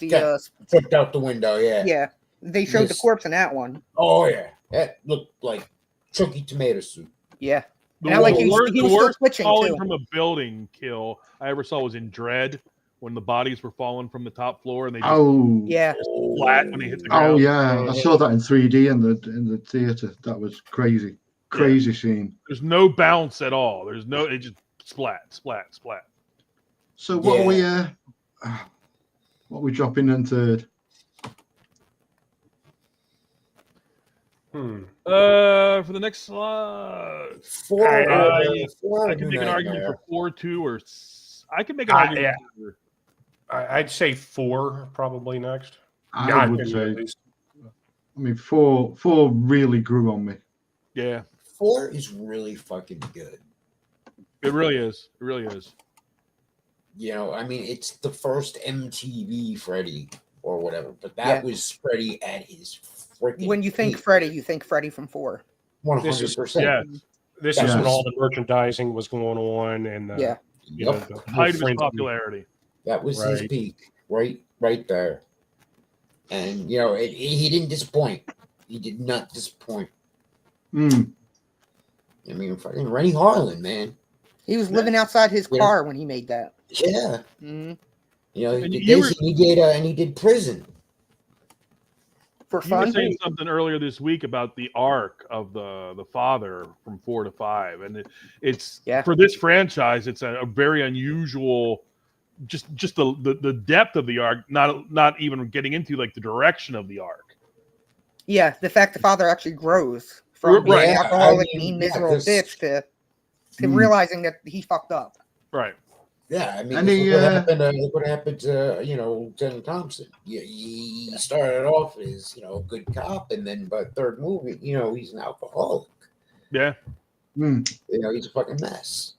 Got flipped out the window. Yeah. yeah. They showed the corpse in that one. Oh yeah, that looked like chunky tomato soup. Yeah. The, And I like the he was worst, still the worst twitching, falling too. from a building kill I ever saw was in Dread when the bodies were falling from the top floor and they just Yeah. flat when they hit the ground. Oh yeah, I saw that in 3D in the theater. That was crazy scene. There's no bounce at all. It just splat. So what are we dropping in third? For the next slide, I can make an argument for 4-2 or I can make an argument. For, I'd say 4 probably next. I would say. I mean, 4 really grew on me. Yeah, 4 is really fucking good. It really is. It really is. You know, I mean, it's the first MTV Freddy or whatever, but that was Freddy at his freaking. When you think Freddy, you think Freddy from 4. 100%. This is when all the merchandising was going on, and you know, the height of his frenzy. popularity. That was his peak, right there. And you know, he didn't disappoint. He did not disappoint. I mean, fucking Rennie Harlan, man. He was living outside his car when he made that. Yeah. Mm-hmm. You know, he did this, and he did prison. For You were fun. saying something earlier this week about the arc of the father from 4 to 5, and it's for this franchise, it's a very unusual. Just the depth of the arc, not even getting into like the direction of the arc. Yeah, the fact the father actually grows from being an alcoholic, mean, miserable bitch to realizing that he fucked up. Right. Yeah, I mean, Any, look what happened to Lieutenant Thompson. He started off as a good cop, and then by the third movie, he's an alcoholic. Yeah. He's a fucking mess.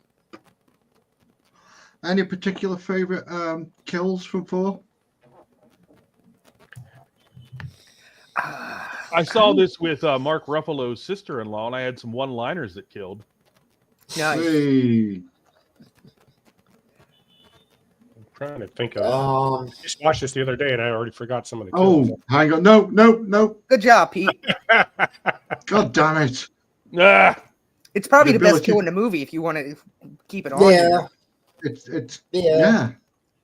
Any particular favorite kills from 4? I saw this with Mark Ruffalo's sister-in-law, and I had some one-liners that killed. Nice. Hey. I'm trying to think of. Just watched this the other day, and I already forgot some of the kills. Oh, hang on. No. Good job, Pete. God damn it. It's probably the best ability- kill in the movie if you want to keep it on. Yeah. It's yeah.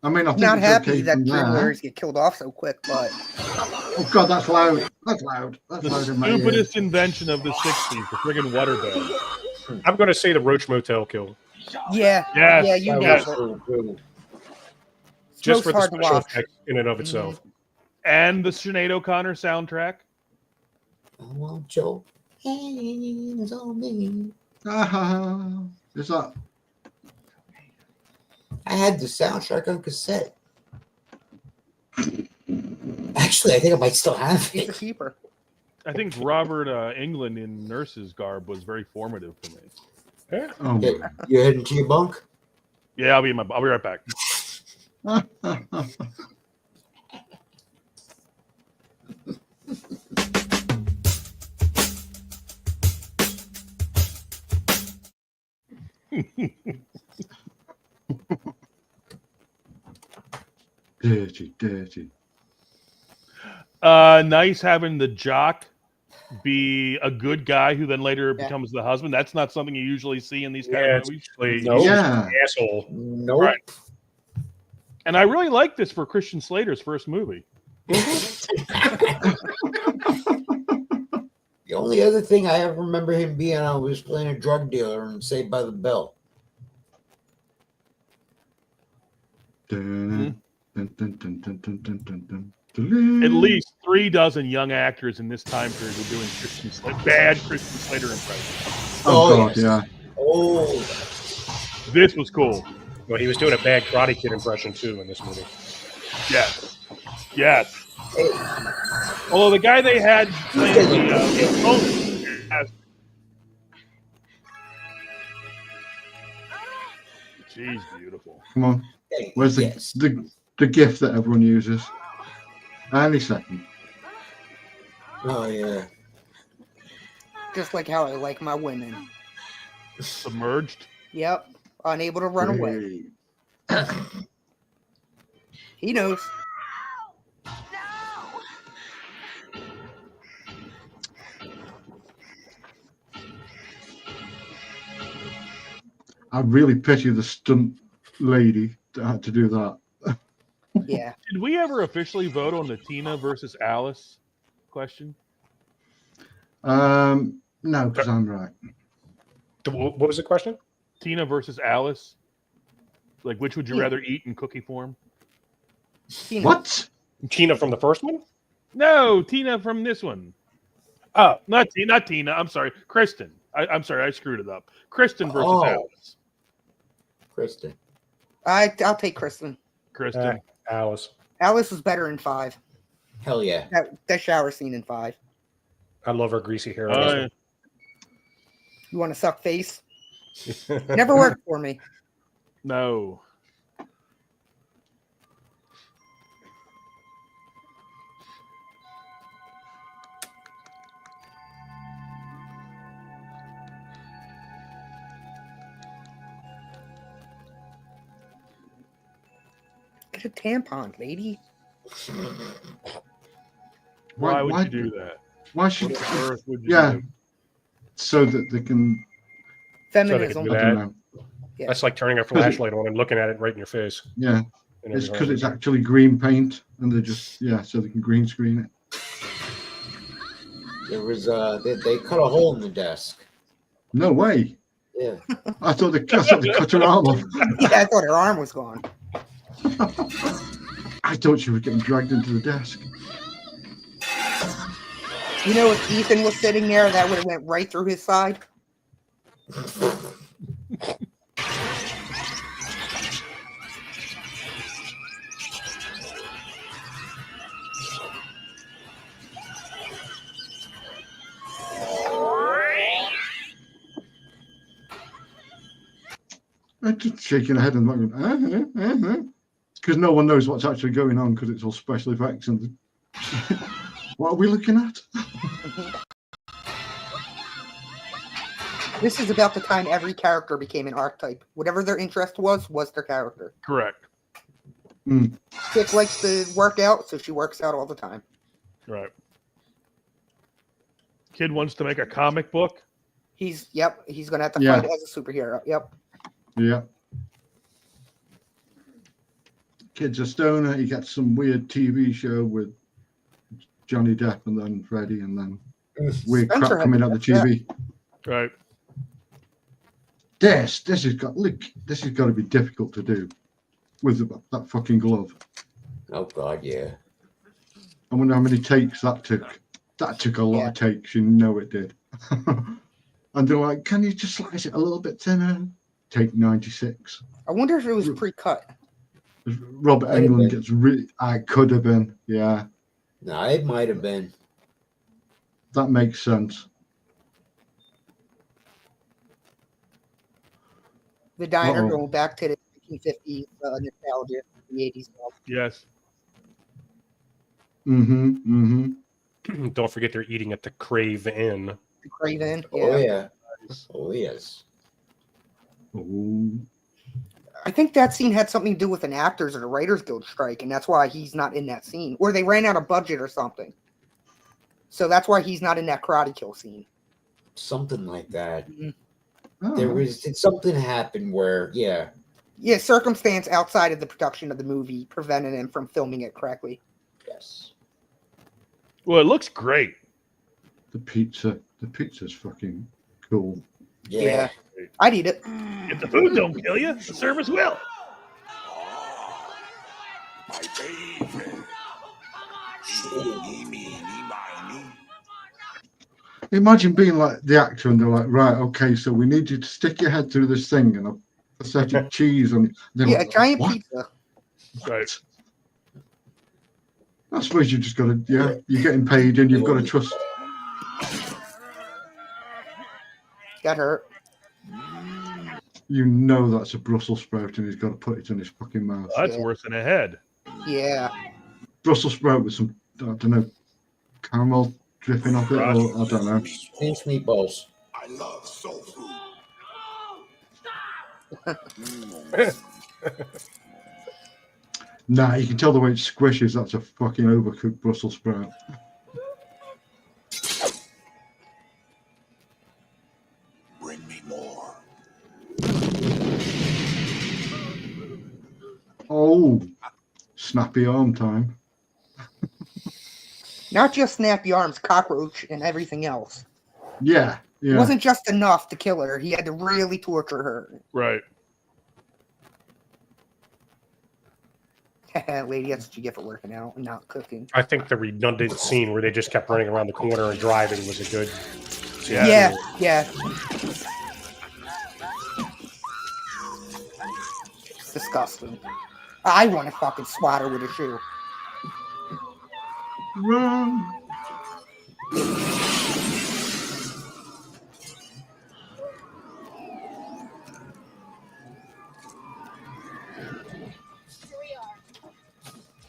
I mean, I think Not it's happy okay that from Dream there. Warriors get killed off so quick, but Oh God, that's loud. That's loud. That's The loud in my ear. stupidest invention of the 60s, the friggin' waterbed. I'm going to say the Roach Motel kill. yeah, Yes. yeah, you Yes. nailed it. Just for Most the hard to special watch. effects in and of itself. And the Sinead O'Connor soundtrack. I want your hands on me. Is that? I had the soundtrack on cassette. Actually, I think I might still have It's a it. keeper. I think Robert Englund in Nurse's Garb was very formative for me. Yeah. Oh, You heading to your bunk? Yeah, I'll be right back. dirty. Nice having the jock be a good guy who then later becomes the husband. That's not something you usually see in these kind of movies. Asshole. Nope. Right. And I really like this for Christian Slater's first movie. The only other thing I ever remember him being on was playing a drug dealer in Saved by the Bell. At least 36 young actors in this time period were doing bad Christian Slater impressions. Oh God, yeah. Oh, this was cool. Well, he was doing a bad Karate Kid impression too in this movie. Yes. Although the guy they had playing Jeez, beautiful. Come on. Where's the gift that everyone uses? Any second. Oh yeah. Just like how I like my women. Submerged? Yep. Unable to run away. He knows. I really pity the stunt lady that had to do that. Yeah. Did we ever officially vote on the Tina versus Alice question? No, because I'm right. What was the question? Tina versus Alice. Like, which would you rather eat in cookie form? Tina. What? Tina from the first one? No, Tina from this one. Oh, not Tina. I'm sorry, Kristen. I'm sorry, I screwed it up. Kristen versus Alice. Kristen. I'll take Kristen. Kristen. Alice. Alice is better in 5. Hell yeah. That shower scene in 5. I love her greasy hair. You want to suck face? Never worked for me. No. Get a tampon, lady. Why would you do that? Why should? What on earth would you Yeah. do? So that they can. Feminism. So I don't know. Yeah. That's like turning a flashlight on and looking at it right in your face. Yeah. And It's everything. because it's actually green paint, and they just so they can green screen it. There was they cut a hole in the desk. No way. Yeah. I thought they cut her arm off. Yeah, I thought her arm was gone. I thought she was getting dragged into the desk. You know, if Ethan was sitting there, that would have went right through his side. just shaking her head and going, because no one knows what's actually going on because it's all special effects and what are we looking at? This is about the time every character became an archetype. Whatever their interest was their character. Correct. Chick likes to work out, so she works out all the time. Right. Kid wants to make a comic book. He's gonna have to fight as a superhero. Yep. Yeah. Kid's a stoner. He gets some weird TV show with Johnny Depp and then Freddy and then weird Spencer crap coming out of the TV. Right. This has got to be difficult to do with that fucking glove. Oh God, yeah. I wonder how many takes that took. That took a lot of takes. You know it did. And they're like, "Can you just slice it a little bit thinner?" Take 96. I wonder if it was pre-cut. Robert Englund gets really. It could have been. Yeah. No, it might have been. That makes sense. The diner going back to the 1950s nostalgia, the 80s. Yes. Don't forget they're eating at the Crave Inn. The Crave Inn. Oh yeah. Oh yes. Oh. I think that scene had something to do with an Actors or the Writers Guild strike, and that's why he's not in that scene. Or they ran out of budget or something. So that's why he's not in that karate kill scene. Something like that. Oh. There was something happened where, yeah, circumstance outside of the production of the movie prevented him from filming it correctly. Yes. Well, it looks great. The pizza's fucking cool. Yeah. I'd eat it. If the food don't kill you, the service will. My favorite. Imagine being like the actor and they're like, right, okay, so we need you to stick your head through this thing and a set of cheese and a giant pizza. Right. I suppose you've just got to, you're getting paid and you've got to trust. Got hurt. You know that's a Brussels sprout and he's got to put it in his fucking mouth. That's worse than a head. Yeah. Brussels sprout with some, I don't know, caramel dripping off it, or I don't know. Pinch meatballs. I love soul food. Nah, you can tell the way it squishes. That's a fucking overcooked Brussels sprout. Bring me more. Oh, snappy arm time. Not just snappy arms, cockroach, and everything else. Yeah. It wasn't just enough to kill her. He had to really torture her. Right. Lady, that's what you get for working out and not cooking. I think the redundant scene where they just kept running around the corner and driving was a good. Yeah. It's disgusting. I want to fucking swat her with a shoe. Run.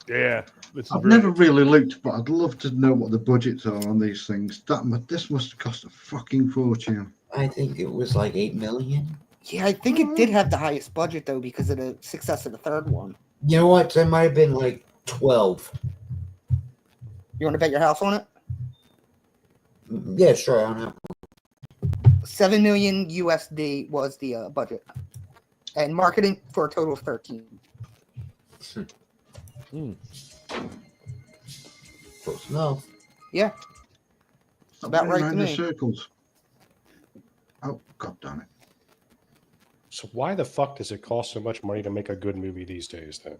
Yeah. I've never really looked, but I'd love to know what the budgets are on these things. This must have cost a fucking fortune. I think it was like 8 million. Yeah, I think it did have the highest budget though because of the success of the third one. You know what? There might have been like 12. You want to bet your house on it? Yeah, sure. I don't know. 7 million USD was the budget, and marketing for a total of 13. Close enough. Yeah. About right to me. Circles. Oh, god damn it. So why the fuck does it cost so much money to make a good movie these days then?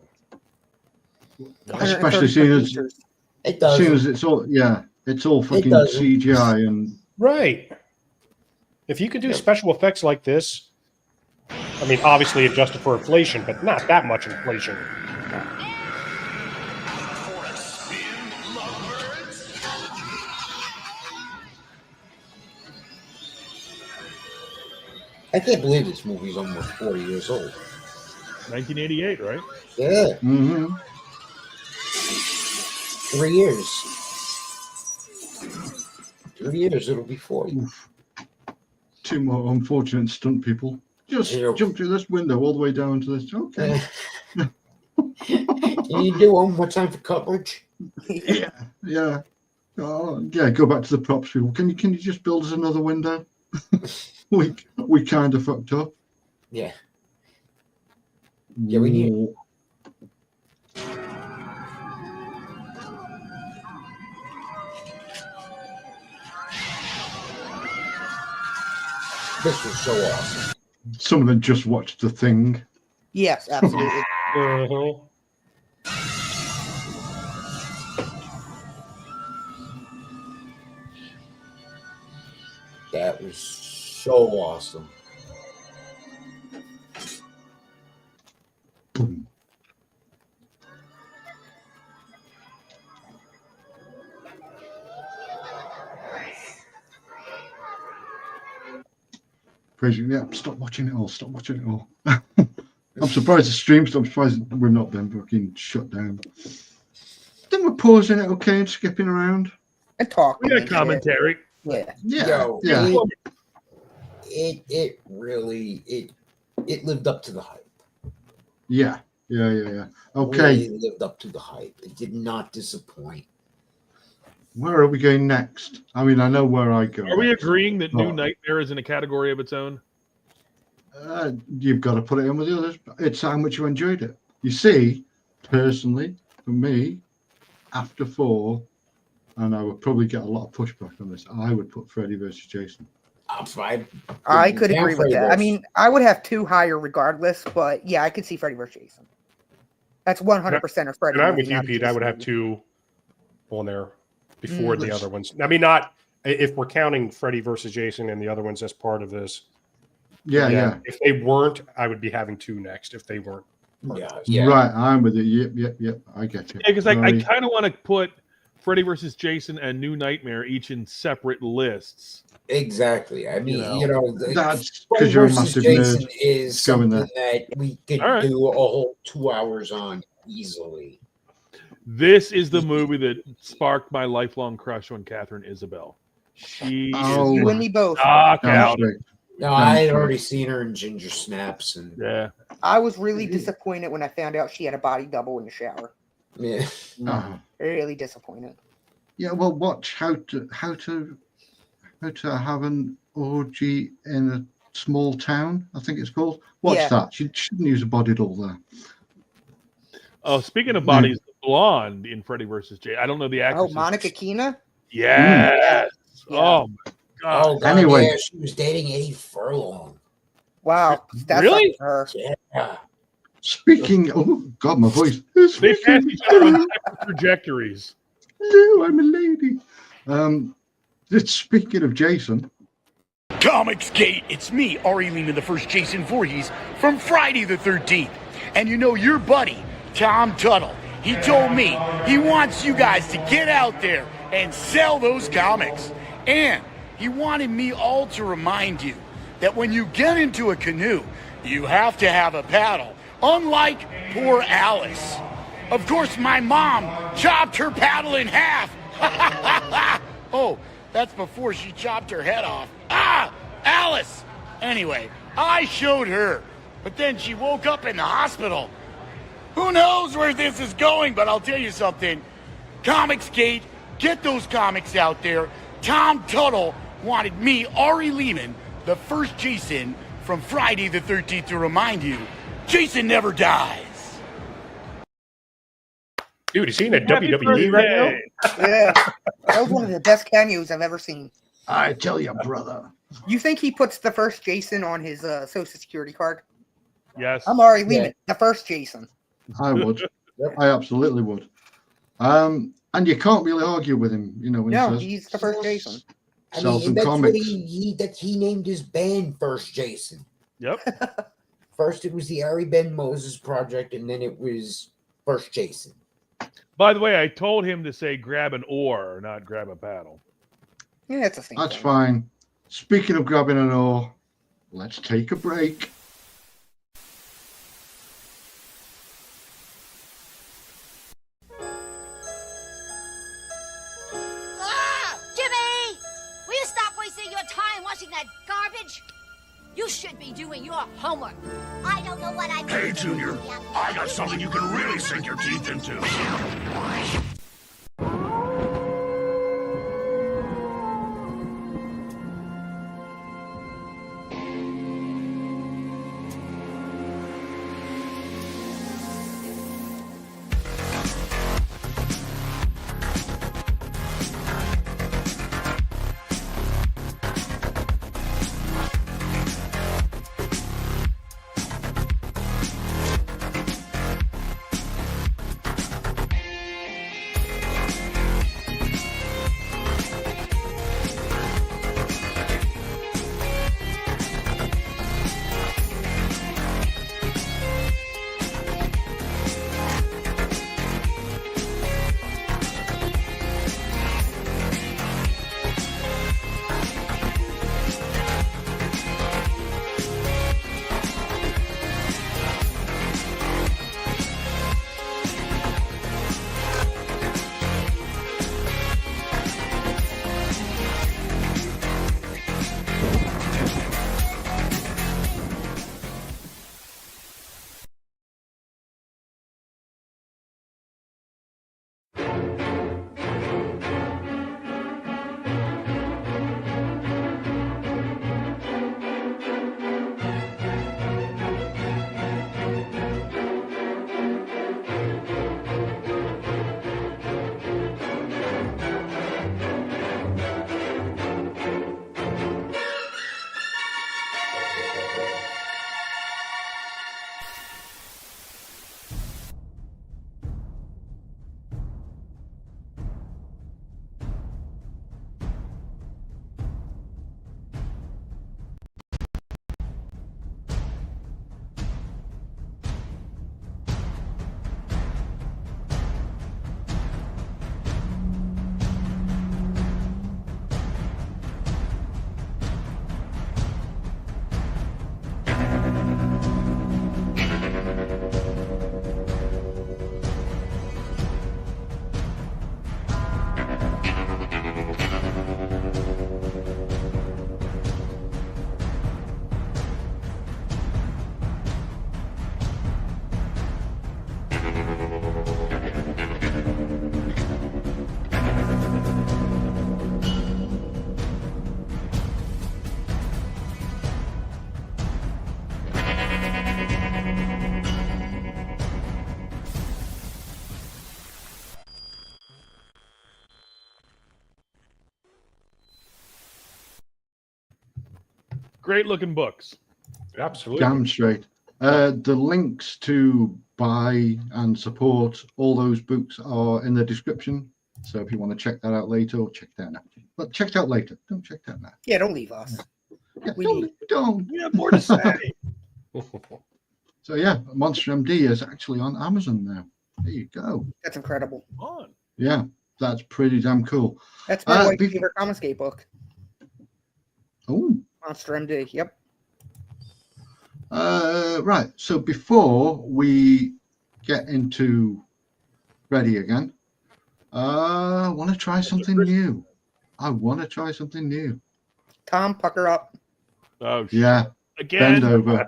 Especially seeing as it's all fucking CGI and right. If you could do special effects like this, I mean, obviously adjusted for inflation, but not that much inflation. I can't believe this movie's almost 40 years old. 1988, right? Yeah. Mm-hmm. 3 years. 3 years, it'll be 40. Two more unfortunate stunt people. Just jump through this window all the way down to this. Okay. Can you do one more time for coverage? Yeah. Yeah. Oh, yeah, go back to the props people. Can you just build us another window? we kind of fucked up. Yeah. Yeah, we need. This was so awesome. Some of them just watched The Thing. Yes, absolutely. That was so awesome. Boom. Crazy. Yeah, stop watching it all. Stop watching it all. I'm surprised the stream's. I'm surprised we've not been fucking shut down. Then we're pausing it, okay, and skipping around. And talking. We got commentary. Yeah. Yo, Yeah. It really it lived up to the hype. Yeah. Okay. Really lived up to the hype. It did not disappoint. Where are we going next? I mean, I know where I go. Are we agreeing that New Oh. Nightmare is in a category of its own? You've got to put it in with the others. It's how much you enjoyed it. You see, personally, for me, after 4, and I would probably get a lot of pushback on this, I would put Freddy versus Jason. I could agree with that. I mean, I would have 2 higher regardless, but yeah, I could see Freddy vs. Jason. That's 100% of Freddy. And I'm movie, with you, not Pete. Jason I would have movie. 2 on there before the Let's- other ones. I mean, not if we're counting Freddy versus Jason and the other ones as part of this. Yeah. If they weren't, I would be having 2 next. If they weren't, Right, I'm with you. Yep. I get you. Yeah, because I Right. kind of want to put Freddy versus Jason and New Nightmare each in separate lists. Exactly. I mean, That's Freddy because you're a versus massive Jason nerd. is Go in something there. that we could All right. do a whole 2 hours on easily. This is the movie that sparked my lifelong crush on Catherine Isabel. She Oh. is You and me both. knockout. No, I had already seen her in Ginger Snaps, and Yeah. I was really disappointed when I found out she had a body double in the shower. yeah. Uh-huh. Really disappointed. Yeah, well, watch how to have an orgy in a small town. I think it's called. Watch Yeah. that. She shouldn't use a body double there. Oh, speaking of bodies, the blonde in Freddy versus Jason. I don't know the actress. Oh, Monica Keena? Yes. Yeah. Oh my god. Oh, God, Anyway. yeah, she was dating Eddie Furlong. Wow. That's Really? Her. Yeah. Speaking, oh God, my voice. It's They pass fucking- each other on separate trajectories. No, I'm a lady. Speaking of Jason, Comicsgate, it's me, Ari Lehman, the first Jason Voorhees from Friday the 13th. And you know your buddy, Tom Tuttle, he told me he wants you guys to get out there and sell those comics. And he wanted me all to remind you that when you get into a canoe, you have to have a paddle, unlike poor Alice. Of course, my mom chopped her paddle in half. Oh, that's before she chopped her head off. Ah, Alice! Anyway, I showed her, but then she woke up in the hospital. Who knows where this is going, but I'll tell you something. Comicsgate, get those comics out there. Tom Tuttle wanted me, Ari Lehman, the first Jason from Friday the 13th, to remind you, Jason never dies. dude, is he in a Happy WWE right now? birthday. Yeah. That was one of the best cameos I've ever seen. I tell you, brother. You think he puts the first Jason on his Social Security card? Yes. I'm Ari Lehman, the first Jason. I would. I absolutely would. And you can't really argue with him, when No, he says he's the first Jason. I sell mean, some that's comics. what he named his band First Jason. Yep. First, it was the Ari Ben Moses Project, and then it was First Jason. By the way, I told him to say grab an oar, not grab a paddle. Yeah, it's the same That's thing. fine. Speaking of grabbing an oar, let's take a break. Jimmy! Will you stop wasting your time watching that garbage? You should be doing your homework. I don't know what I'm Hey, Junior, I got something you can really sink your teeth into. Great looking books. Absolutely. Damn straight. The links to buy and support all those books are in the description. So if you want to check that out later, or check that out. But check it out later. Don't check that now. Yeah, don't leave us. Yeah, We don't. We have more to say. So yeah, Monster MD is actually on Amazon now. There you go. That's incredible. Fun. Yeah, that's pretty damn cool. That's my wife's favorite comic skate book. Oh. Monster MD. Yep. Right. So before we get into Freddy again, I want to try something new. Tom, pucker up. Oh, Yeah. Again. Bend over.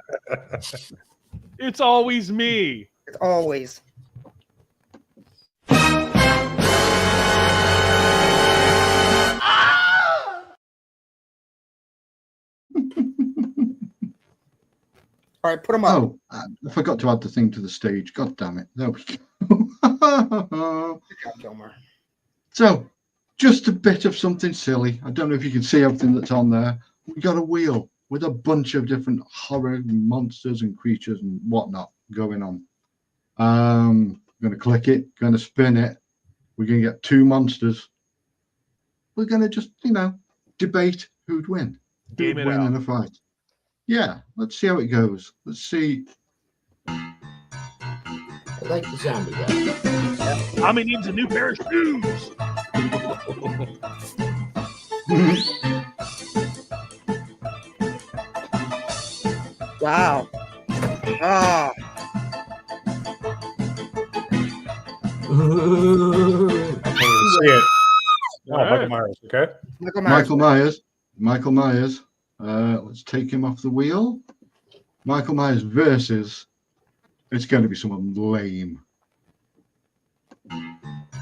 It's always me. It's always. All right, put them up. Oh, I forgot to add the thing to the stage. God damn it. There we go. Good job, Kilmer. So, just a bit of something silly. I don't know if you can see everything that's on there. We got a wheel with a bunch of different horror monsters and creatures and whatnot going on. I'm going to click it, going to spin it. We're going to get two monsters. We're going to just, debate who'd win. Game it win out. in a fight. Yeah, let's see how it goes. Let's see. I like the sound of that. Tommy needs a new pair of shoes. Wow. Ah. I can't even see it. Oh, All right. Michael Myers. Okay. Michael Myers. Let's take him off the wheel. Michael Myers versus. It's going to be someone lame.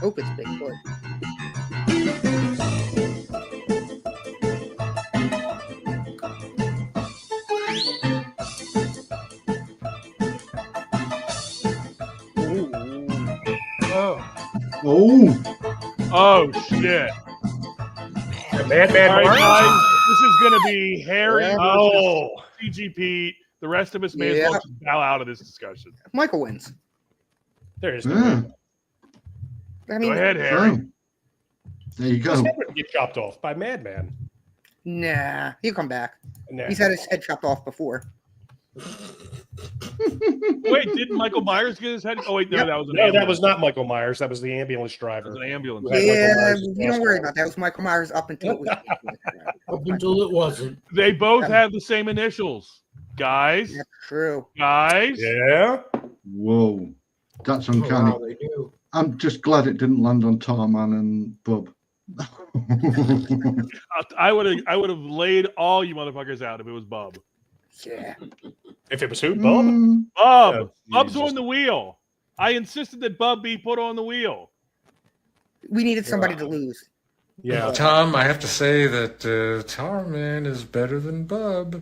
Hope it's Bigfoot. Oh shit! Madman All right, Myers? guys, this is going to be Harry Yeah. versus CG Pete. The rest of us may as well Yeah. just bow out of this discussion. Michael wins. There is no Yeah. way. I mean, Go ahead, Harry. There you His go. head would get chopped off by Madman. Nah, he'll come back. Nah. He's had his head chopped off before. Wait, didn't Michael Myers get his head? Oh wait, no, Yep. that was an No, that ambulance. was not Michael Myers. That was the ambulance That driver. was an ambulance. Who had Michael Yeah, Myers' you don't mask worry on. about that. It was Michael Myers up until it was. Up until it wasn't. They both have the same initials, guys. That's true. Guys. Yeah. Whoa. That's uncanny. Wow, they do. I'm just glad it didn't land on Tarman and Bub. I would have laid all you motherfuckers out if it was Bub. Yeah. If it was who? Bub? Bub. Oh, Bub's Jesus. on the wheel. I insisted that Bub be put on the wheel. We needed somebody to lose. Yeah. Tom, I have to say that Tarman is better than Bub.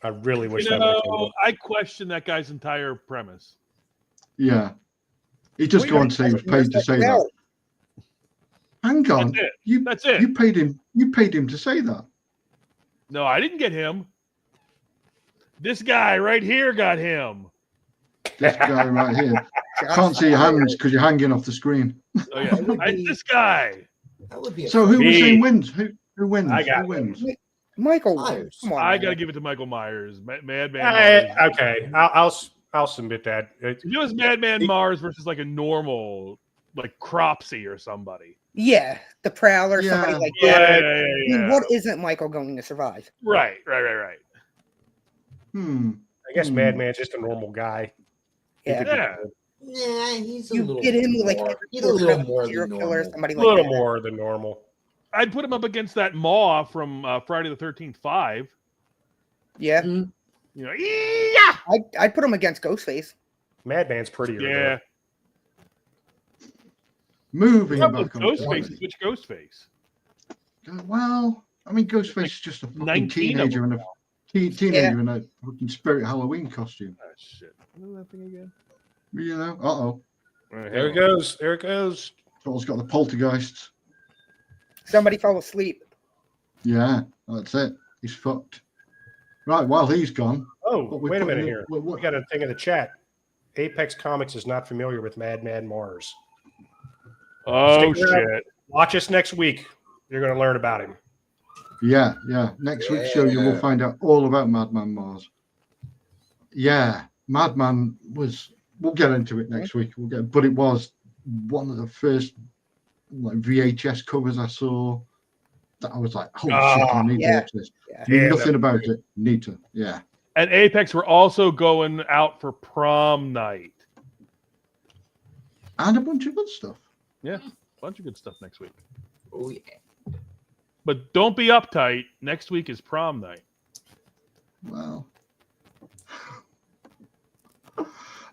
I really wish You that would have know, I question that guy's entire premise. Yeah. He just go on to say he was paid to say that. Hang on. That's it. You, That's it. You paid him to say that. No, I didn't get him. This guy right here got him. This guy right here. Can't see your hands because you're hanging off the screen. Oh yeah, this guy. That would be. So who was saying wins? Who wins? I got who wins? Michael Myers. Come on, I man. got to give it to Michael Myers. Madman Mars. Okay, I'll submit that. If it was Madman Mars versus like a normal, like Cropsy or somebody. Yeah, the Prowler, Yeah. somebody like Yeah, that. yeah, I yeah. mean, what isn't Michael going to survive? Right. I guess Madman's just a normal guy. He Yeah. could be- Yeah. Nah, he's a You little get him like more. He's a little more serial than killer, normal. somebody A like little that. more than normal. I'd put him up against that Maw from Friday the 13th 5. Yeah, You know, yeah. I'd put him against Ghostface. Madman's prettier. Yeah. Moving Couple of back on Ghostfaces. Which Ghostface? Well, I mean, Ghostface is just a fucking 19 of teenager in a teenager in a fucking Spirit Halloween costume. Oh shit! What was that thing again? You know? Uh-oh. There it goes. There it goes. Someone's got the poltergeists. Somebody fell asleep. Yeah, that's it. He's fucked. Right, while he's gone. Oh, what we wait a putting minute in- here. what- We got a thing in the chat. Apex Comics is not familiar with Madman Mars. Oh Stick around. shit! Watch us next week. You're going to learn about him. Yeah. Next week's show, you will find out all about Madman Mars. Yeah, Madman was. We'll get into it next week. But it was one of the first like VHS covers I saw. That I was like, holy shit, I need to watch this. Knew nothing about it. Need to. Yeah. And Apex were also going out for prom night. And a bunch of good stuff. Yeah, a bunch of good stuff next week. Oh yeah. But don't be uptight. Next week is prom night. Well.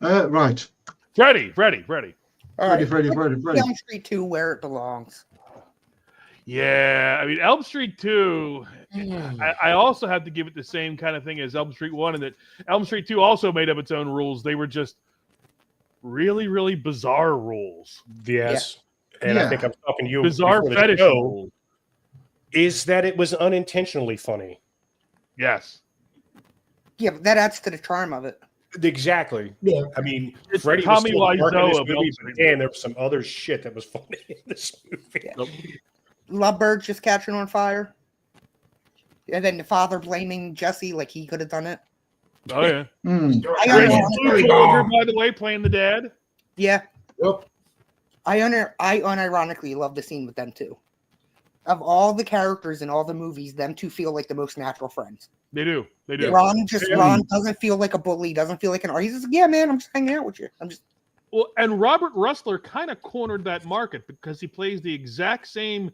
Right. Freddy. All right, Freddy. Elm Street 2 where it belongs. Yeah, I mean Elm Street 2. I also have to give it the same kind of thing as Elm Street 1, in that Elm Street 2 also made up its own rules. They were just really, really bizarre rules. Yes. And I think I'm talking to you. Bizarre before the fetish show, rules. is that it was unintentionally funny. Yes. Yeah, but that adds to the charm of it. Exactly. Yeah. I mean, It's Freddy Tommy was still dark in this Wiseau of movie, Elm but Street. again, there was some other shit that was funny in this movie. Lovebird just catching on fire. And then the father blaming Jesse like he could have done it. Oh yeah. I Freddy Krueger, by the way, playing the dad. Yeah. Yep. I unironically love the scene with them too. Of all the characters in all the movies, them two feel like the most natural friends. They do. They do. Ron doesn't feel like a bully, doesn't feel like an artist. He's just like, yeah, man, I'm just hanging out with you. I'm just. Well, and Robert Russler kind of cornered that market because he plays the exact same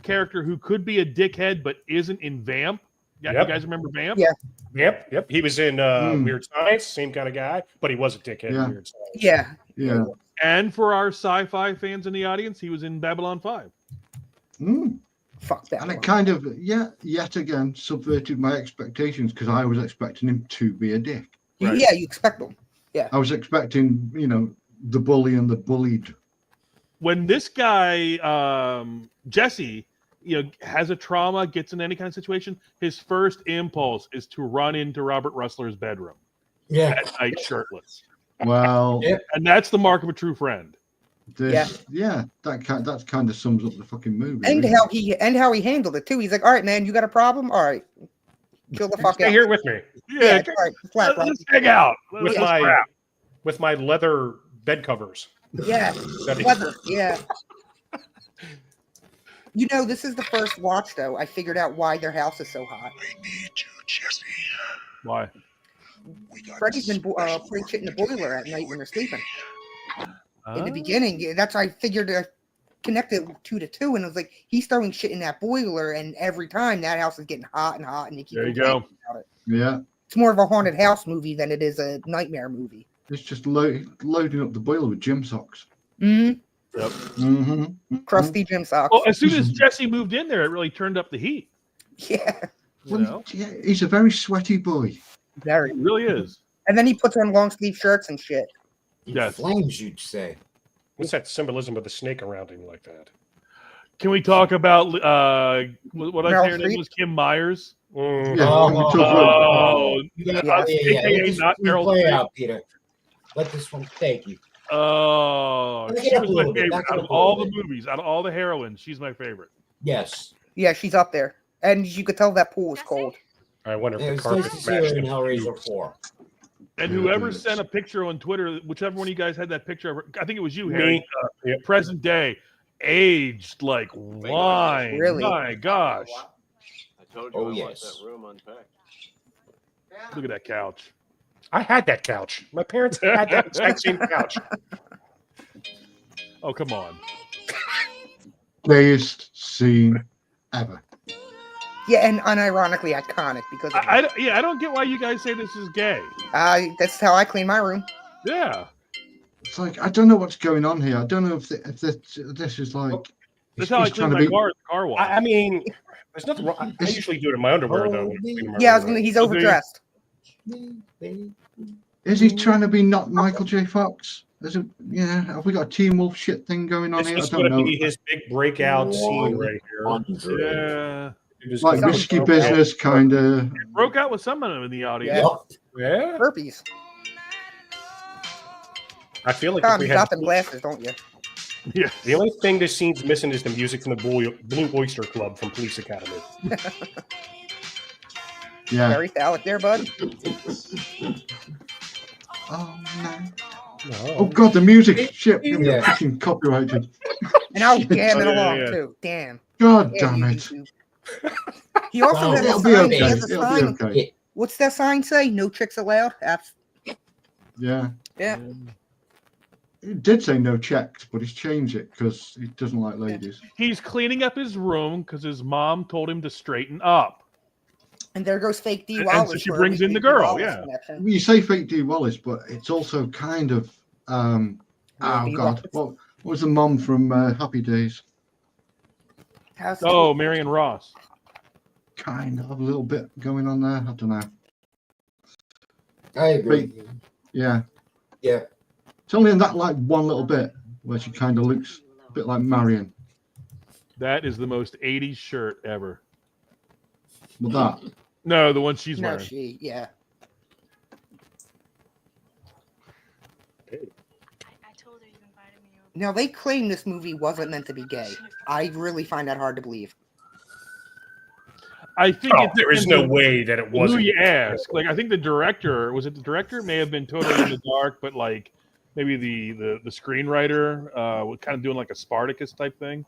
character who could be a dickhead but isn't in Vamp. Yeah, Yep. you guys remember Vamp? Yeah. Yep. He was in Weird Science, same kind of guy, but he was a dickhead in Weird Science. Yeah. Yeah. And for our sci-fi fans in the audience, he was in Babylon 5. Fuck that. And it kind of, yet again, subverted my expectations because I was expecting him to be a dick. Right. Yeah, you expect them. Yeah. I was expecting, the bully and the bullied. When this guy, Jesse, has a trauma, gets in any kind of situation, his first impulse is to run into Robert Russler's bedroom. Yeah. At night, shirtless. Well, And that's the mark of a true friend. That kind of sums up the fucking movie. And really. how he handled it too. He's like, all right, man, you got a problem? All right. Chill the fuck Stay out. here with me. Yeah, all right, let's hang out. With my leather bed covers. Yeah. Leather. Yeah. This is the first watch though. I figured out why their house is so hot. Why? Freddy's been putting shit in the boiler at night when they're sleeping. In the beginning, that's I figured I connected 2 to 2, and it was like he's throwing shit in that boiler, and every time that house is getting hot and hot, and they keep there you go. About it. Yeah. It's more of a haunted house movie than it is a nightmare movie. It's just loading up the boiler with gym socks. Mm-hmm. Yep. Mm-hmm. Crusty gym socks. Well, as soon as Jesse moved in there, it really turned up the heat. Yeah. He's a very sweaty boy. Very. He really is. And then he puts on long sleeve shirts and shit. Yes. Flames, you'd say. What's that symbolism of the snake around him like that? Can we talk about what I Meryl say her name was? Kim Myers. Yeah. Yeah. Not Meryl Play Streep. out, Peter. Let this one take you. Oh, Back it she up was a my little bit, favorite back it out up of a all little the movies. Out of all the heroines, she's my favorite. Yes. Yeah, she's up there. And you could tell that pool was cold. I wonder It if was the carpet nice to see her matched in them. Hellraiser 4. And whoever sent a picture on Twitter, whichever one of you guys had that picture of her, I think it was you, Me. Harry. Present day, aged like wine. Really? My gosh. I told you Oh, I want yes. that room unpacked. Look at that couch. I had that couch. My parents had that exact same couch. Oh, come on. Gayest scene ever. Yeah, and unironically iconic because of I don't get why you guys say this is gay. that's how I clean my room. Yeah. It's like I don't know what's going on here. I don't know if this is like. That's how I he's clean trying to my be- car at the car wash. I mean, there's nothing wrong. I usually do it in my underwear, though. when I'm cleaning my Yeah, room. he's overdressed. Is he trying to be not Michael J. Fox? Have we got a Teen Wolf shit thing going on This here? I is don't going to know. be his big breakout scene right here. Yeah. It was Like gonna be risky so business, kind of. Broke out with someone in the audience. Yeah. Herpes. I feel like Tom, if we you had got them glasses, don't you? Yeah. the only thing this scene's missing is the music from the Blue Oyster Club from Police Academy. Yeah. Very phallic there, bud. Oh no. Oh god, the music! Shit, Yeah. fucking copyrighted. And I'll jam it Oh, yeah, along yeah. too. Damn. God Yeah, damn it! YouTube. He also Well, has a It'll be sign. okay. He has a It'll be sign. okay. What's that sign say? No chicks allowed. Yeah. Yeah. It did say no checks, but he's changed it because he doesn't like ladies. He's cleaning up his room because his mom told him to straighten up. And there goes fake D And Wallace. so she for a brings in fake the D. girl, Wallace yeah. connection. You say fake D. Wallace, but it's also kind of oh D. god, what was the mom from Happy Days? How's Oh, Marion Ross. Kind of a little bit going on there. I don't know. I agree. Yeah. Yeah. It's only in that like one little bit where she kind of looks a bit like Marion. That is the most 80s shirt ever. With that. No, the one she's No, wearing. yeah. Now they claim this movie wasn't meant to be gay. I really find that hard to believe. I think Oh, there is no way that it who wasn't. you ask. Like, I think the director, was it the director? May have been totally in the dark, but like maybe the screenwriter was kind of doing like a Spartacus type thing.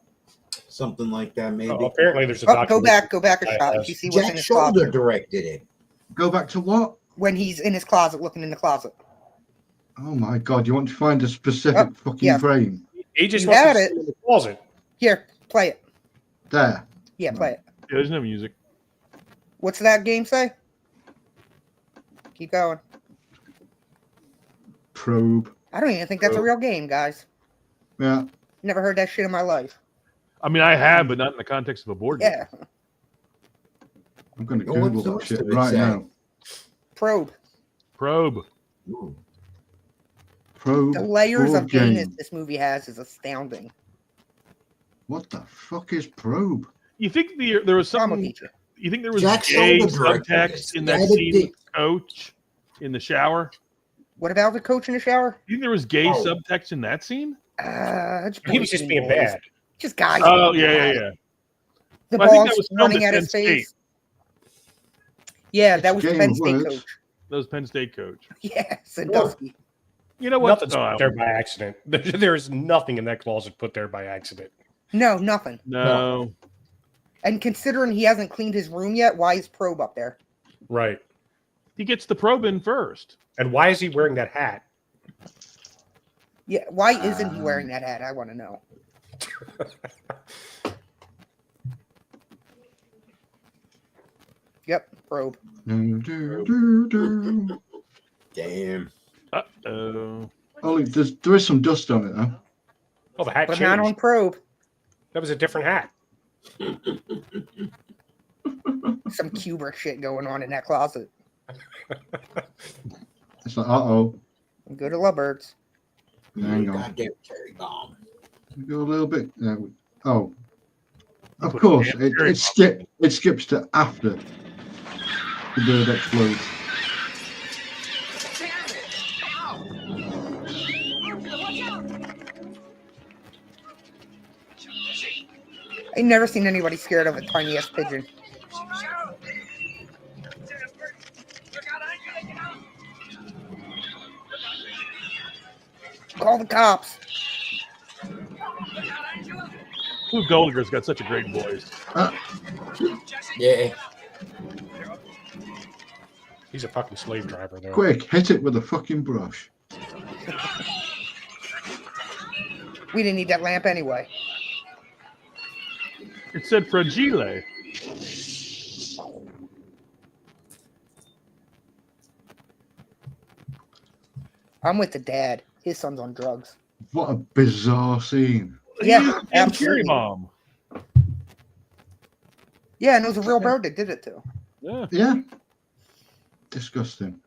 something like that, maybe. Oh, apparently, there's a Go back a shot. You see what's in Jack his Shoulder closet. directed it. Go back to what? When he's in his closet, looking in the closet. Oh my god! You want to find a specific fucking yeah. frame? He just You wants had to it. sit in the closet. Here, play it. There. Yeah, play it. Yeah, there's no music. What's that game say? Keep going. Probe. I don't even think that's a real game, guys. Yeah. Never heard that shit in my life. I mean, I have, but not in the context of a board game. Yeah. I'm going to Oh, what's Google the that rest shit of it right say? now. Probe. Probe. Probe. The layers board of gayness game. this movie has is astounding. What the fuck is Probe? You think there was something? You think there was Jack gay Shoulder directed subtext this. in Guy that that scene did- with Coach in the shower? What about the coach in the shower? You think there was gay Oh. subtext in that scene? He was just being bad. Just guys. Oh being yeah, bad. yeah. The Well, I think balls that was filmed running at at his Penn State. face. Yeah, that was the game Penn State words. coach. That was Penn State coach. Yeah, Sandusky. You know what? Nothing's No, put there by accident. There is nothing in that closet put there by accident. No, nothing. no. And considering he hasn't cleaned his room yet, why is Probe up there? Right. He gets the probe in first. And why is he wearing that hat? Yeah, why isn't he wearing that hat? I want to know. Yep, Probe. Damn. Uh-oh. Oh, there is some dust on it though. Oh, the hat But not on changed. Probe. That was a different hat. Some Kubrick shit going on in that closet. It's like, uh-oh. Go to Lovebirds. Hang on. Goddamn cherry bomb. Go a little bit. Oh. Of Put course, a damn cherry it skips to after the bird explodes. I've never seen anybody scared of a tiny ass pigeon. Call the cops. Lou Goldberg's got such a great voice. Yeah. He's a fucking slave driver, though. Quick, hit it with a fucking brush. We didn't need that lamp anyway. It said fragile. I'm with the dad. His son's on drugs. What a bizarre scene. Yeah, Cherry absolutely. bomb. Yeah, and it was a real bird that did it too. Yeah. Yeah. Disgusting.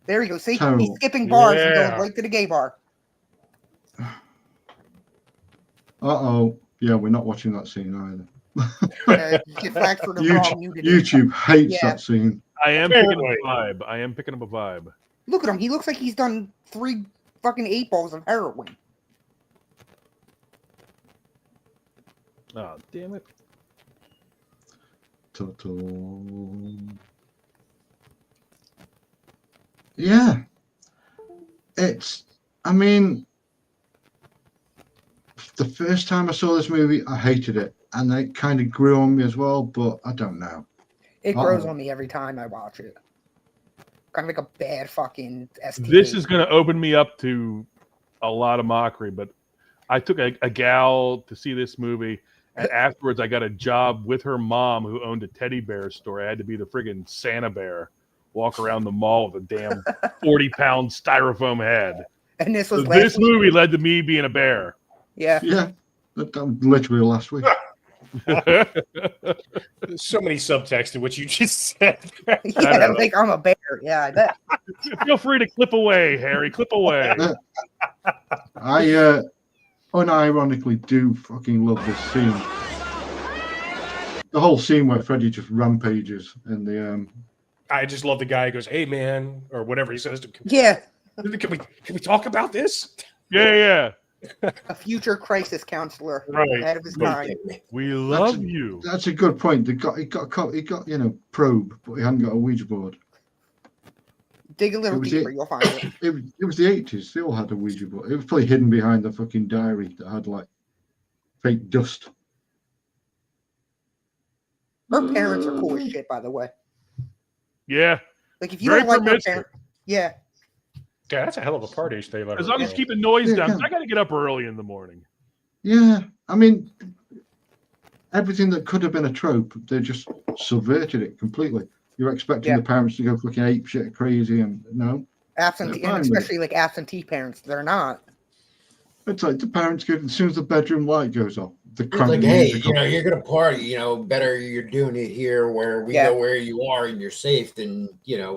There you go. See, Terrible. he's skipping bars and Yeah. going right to the gay bar. Uh-oh. Yeah, we're not watching that scene either. Get flagged for the wrong nudity. YouTube hates Yeah. that scene. I am picking up Apparently. a vibe. I am picking up a vibe. Look at him. He looks like he's done 3 fucking 8 balls of heroin. Oh, damn it. Yeah. I mean, the first time I saw this movie, I hated it. And it kind of grew on me as well, but I don't know. It grows Uh-oh. on me every time I watch it. Kind of like a bad fucking STD. This is going to open me up to a lot of mockery, but I took a gal to see this movie, and afterwards I got a job with her mom who owned a teddy bear store. I had to be the friggin' Santa bear, walk around the mall with a damn 40-pound styrofoam head. And this was So last this week. movie led to me being a bear. Yeah. Yeah. That was literally last week. There's so many subtext in what you just said. Yeah, like I'm a bear. Yeah, I bet. Feel free to clip away, Harry. Clip away. I unironically do fucking love this scene. The whole scene where Freddy just rampages in the I just love the guy who goes, "Hey, man," or whatever he says. Yeah. Can we talk about this? Yeah. A future crisis counselor. Right. Ahead of his time. We love you. That's a good point. He got probe, but he hadn't got a Ouija board. Dig a little It was deeper, it. you'll find it. It was the 80s. They all had a Ouija board. It was probably hidden behind the fucking diary that had like fake dust. Her parents are cool as shit, by the way. Yeah. Like if you Very don't like her permissive. parents, yeah. Yeah, that's a hell of a party if they let As her long as go. keeping noise Yeah, down. yeah. I got to get up early in the morning. Yeah, I mean, everything that could have been a trope, they just subverted it completely. You're expecting the parents to go fucking ape shit crazy, and no. Absentee, They're and fine with it. especially like absentee parents, they're not. It's like the parents go, as soon as the bedroom light goes off, the It's crank like, the hey, music you up. know, you're gonna party. You know, better you're doing it here where we know where you are and you're safe than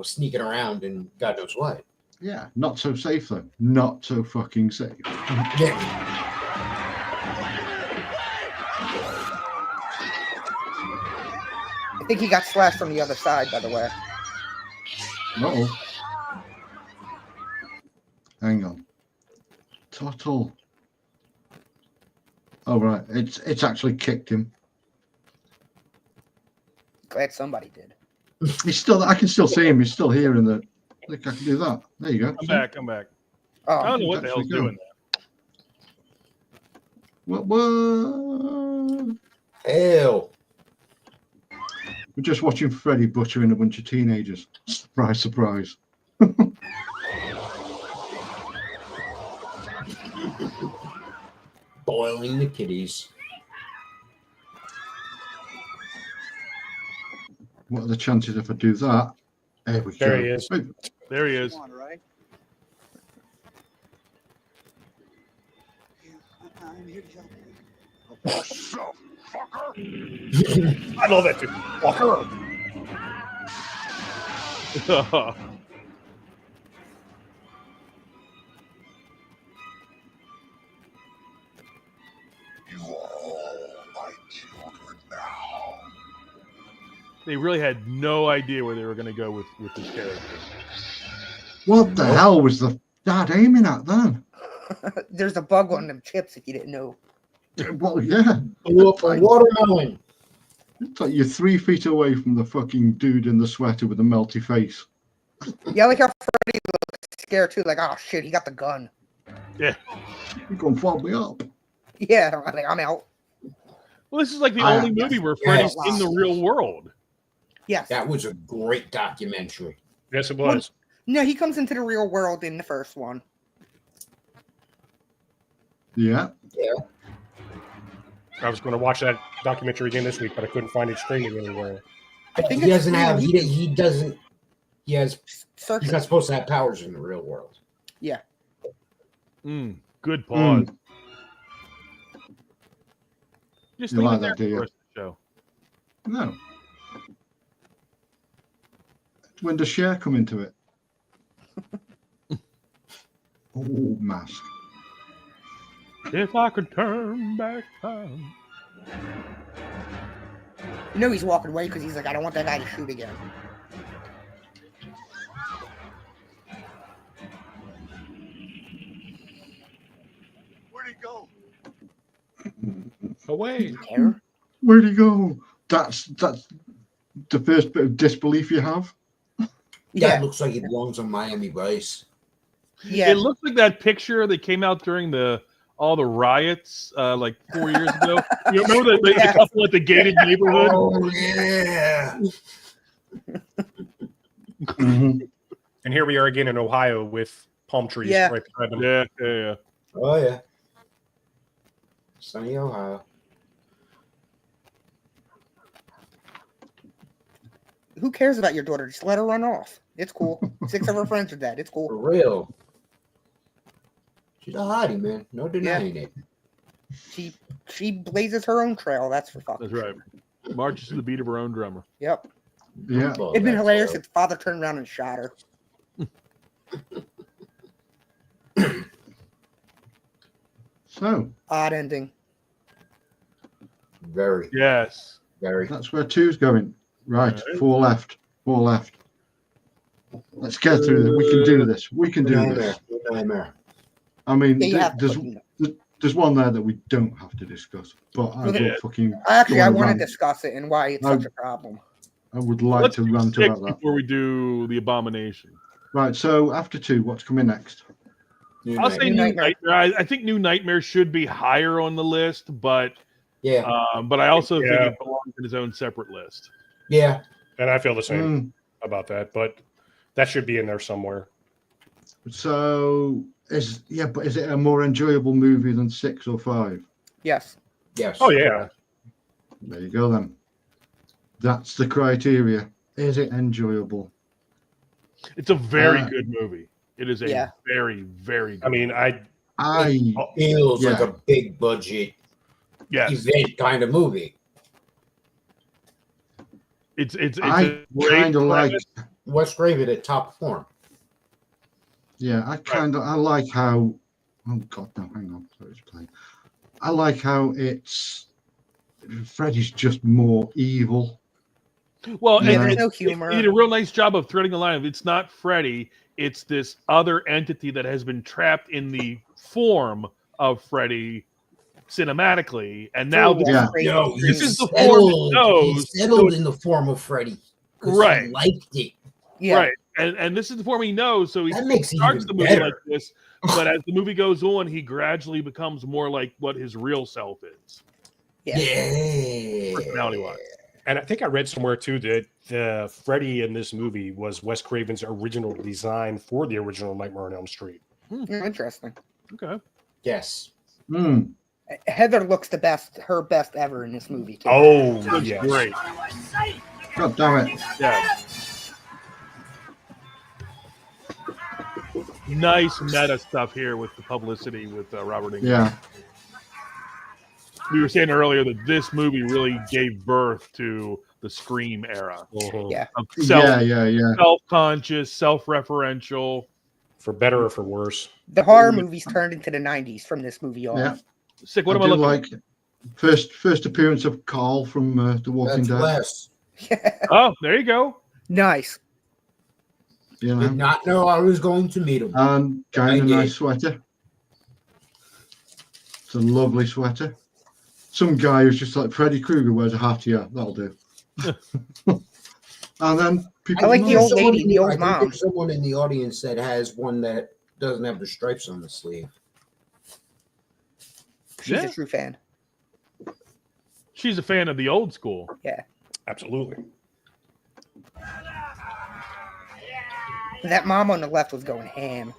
sneaking around and God knows what. Yeah, not so safe though. Not so fucking safe. Yeah. I think he got slashed from the other side, by the way. Uh-oh. Hang on. Tuttle. Oh right, it's actually kicked him. Glad somebody did. He's still. I can still see him. He's still here in the. I think I can do that. There you go. I'm back. I'm back. Oh, I don't know what the hell's doing that. What? Hell. We're just watching Freddy butchering a bunch of teenagers. Surprise, surprise. Boiling the kitties. What are the chances if I do that? There we go. There he is. There he is. I love that dude. Fucker. They really had no idea where they were going to go with this character. What the hell was the dad aiming at then? There's a bug on them chips if you didn't know. Well, yeah. Blew up a watermelon. It's like you're 3 feet away from the fucking dude in the sweater with the melty face. Yeah, I like how Freddy looks scared too. Like, oh shit, he got the gun. Yeah. You're going to fold me up. Yeah, I'm like, I'm out. Well, this is like the only movie where Freddy's in the real world. Yes. That was a great documentary. Yes, it was. No, he comes into the real world in the first one. Yeah. Yeah. I was going to watch that documentary again this week, but I couldn't find it streaming anywhere. I think He doesn't have. He doesn't. He has. Circuit. He's not supposed to have powers in the real world. Yeah. Good pause. Just You leave like it there that, do for you? the rest of the show. No. When does Cher come into it? Oh, mask. If I could turn back time. You know he's walking away because he's like, I don't want that guy to shoot again. Where'd he go? Away. Where'd he go? That's the first bit of disbelief you have. That looks like he belongs on Miami Vice. Yeah. It looks like that picture that came out during all the riots like 4 years ago. You remember the couple at the gated neighborhood? Oh yeah. Mm-hmm. And here we are again in Ohio with palm trees right beside them. Yeah. Oh yeah. Sunny Ohio. Who cares about your daughter? Just let her run off. It's cool. 6 of her friends are dead. It's cool. For real. She's a hottie, man. No denying it. She blazes her own trail. That's for fuck. That's right. Marches to the beat of her own drummer. Yep. Yeah. It'd been hilarious if the father turned around and shot her. So. Odd ending. Very. Yes. Very. That's where 2's going. Right. 4 left. 4 left. Let's get through this. We can do this. We can do this. I mean, there's one there that we don't have to discuss, but I will fucking. Actually, I want to discuss it and why it's such a problem. I would like to rant about that before we do the abomination. Right. So after 2, what's coming next? I'll say New Nightmare. I think New Nightmare should be higher on the list, but but I also think it belongs in its own separate list. Yeah, and I feel the same about that. But that should be in there somewhere. So is it a more enjoyable movie than 6 or 5? Yes. Yes. Oh yeah. There you go then. That's the criteria. Is it enjoyable? It's a very good movie. It is a very, very good movie. It feels like a big budget event kind of movie. It's I kind of like Wes Craven at top form. Yeah, I like how. Oh God, no, hang on. Sorry, it's playing. I like how Freddy's just more evil. Well, Yeah, and there's no humor. He did a real nice job of threading the line of it's not Freddy, it's this other entity that has been trapped in the form of Freddy cinematically, and now this is the form it knows. He settled in the form of Freddy. Right. He liked it. Right. And this is the form he knows, so he starts the movie like this, but as the movie goes on, he gradually becomes more like what his real self is. Yeah. Personality-wise. And I think I read somewhere too that Freddy in this movie was Wes Craven's original design for the original Nightmare on Elm Street. Interesting. Okay. Yes. Heather looks her best ever in this movie too. Oh, yes. Great. God damn it. Yeah. Nice meta stuff here with the publicity with Robert Englund. Yeah. We were saying earlier that this movie really gave birth to the Scream era. Yeah. Of Yeah. Self-conscious, self-referential. For better or for worse. The horror movies turned into the 90s from this movie on. Yeah. Sick. What I am I looking like first appearance of Carl from The Walking Dead. Wes. Oh, there you go. Nice. You know? Did not know I was going to meet him. And guy in a I nice did. sweater. It's a lovely sweater. Some guy who's just like Freddy Krueger wears a hat. Yeah, that'll do. And then people. I like the old Someone lady, in the old I think mom. there's someone in the audience that has one that doesn't have the stripes on the sleeve. She's a true fan. She's a fan of the old school. Yeah. Absolutely. That mom on the left was going ham.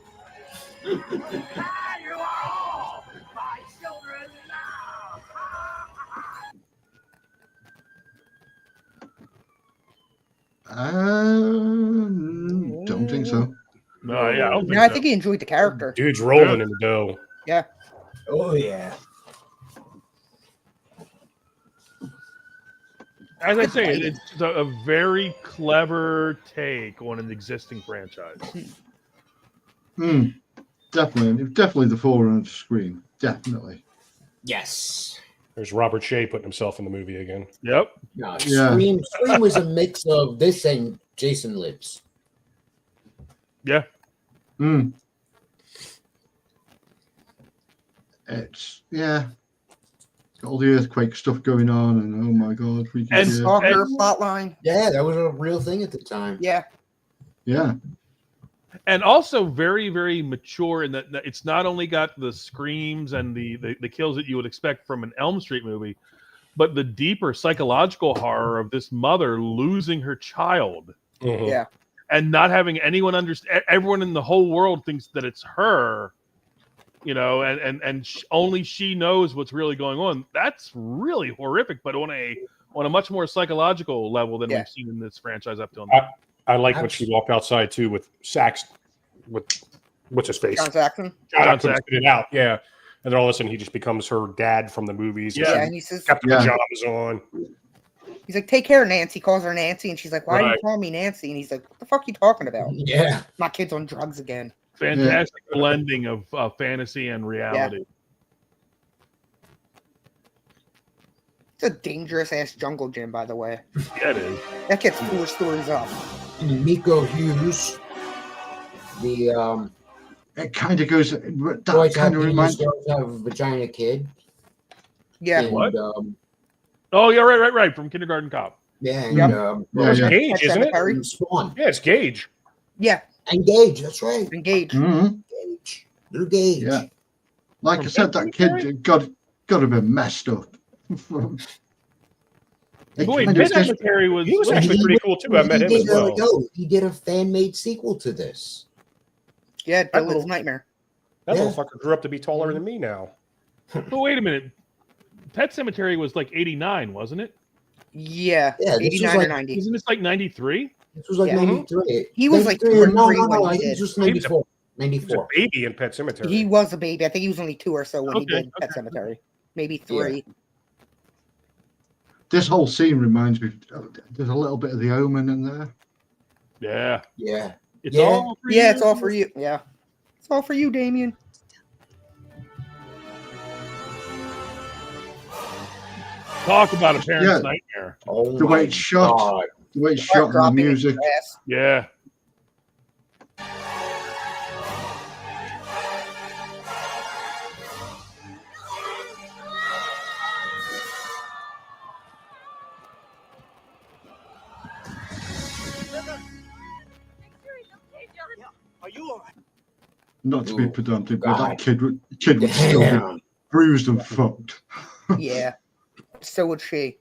Don't think so. No, yeah, I don't think I so. think he enjoyed the character. Dude's rolling in the dough. Yeah. Oh yeah. As I say, it's a very clever take on an existing franchise. Definitely the forerunner of Scream. Definitely. Yes. There's Robert Shea putting himself in the movie again. Yep. No, Yeah. Scream was a mix of this and Jason Lives. Yeah. It's got all the earthquake stuff going on, and oh my god, we can And hear- Stalker plotline. Yeah, that was a real thing at the time. Yeah. yeah. And also very, very mature in that it's not only got the screams and the kills that you would expect from an Elm Street movie, but the deeper psychological horror of this mother losing her child. Yeah. And not having anyone understand. Everyone in the whole world thinks that it's her, and only she knows what's really going on. That's really horrific, but on a much more psychological level than we've seen in this franchise up till now. I like when she walked outside too with what's his face? John Saxon. John Saxon it out, yeah. And then all of a sudden he just becomes her dad from the movies. Yeah, and he says, got the pajamas on. He's like, take care, Nancy. Calls her Nancy, and she's like, why do you Right. call me Nancy? And he's like, what the fuck are you talking about? Yeah. My kid's on drugs again. Fantastic blending of fantasy and reality. It's a dangerous ass jungle gym, by the way. Yeah, it is. That gets 4 stories up. Miko Hughes. The It kind of goes. boys That have kind of reminds. have a vagina kid. Yeah. And, What? Oh, yeah, right. From Kindergarten Cop. Yeah, and Yeah, It's yeah. Gage, isn't it? Cemetery. Spawn. Yeah, it's Gage. Yeah. Engage, that's right. Engage. Mhm. Engage. Luke Cage. Yeah. Like From I said, Pet that kid got to be messed up. Boy, Pet it's just- Cemetery was. He was And actually he- pretty cool too. I met him as well. He did a fan-made sequel to this. Yeah, That Dylan's little- Nightmare. That Yeah. motherfucker grew up to be taller than me now. But wait a minute. Pet Cemetery was like 89, wasn't it? Yeah, Yeah, this was 89 or like- 90. Isn't this like 93? This was like Yeah. 93. He was like 93 2 or no, 3 no, when no, he I think did. it was He was a- 94. He was a 94. baby in Pet Cemetery. He was a baby. I think he was only 2 or so when he Okay, did Pet Cemetery. Maybe Yeah. 3. This whole scene reminds me. There's a little bit of The Omen in there. Yeah. Yeah. It's Yeah. all for Yeah, you. it's all for you. Yeah. It's all for you, Damien. Talk about a parent's Yeah. nightmare. Oh The way my it's shot, God. the way it's shot, and the Dropping in music. grass. Yeah. Are you all right? Not to be Ooh, pedantic, but God. that kid was still be Damn. bruised and fucked. Yeah. So would she.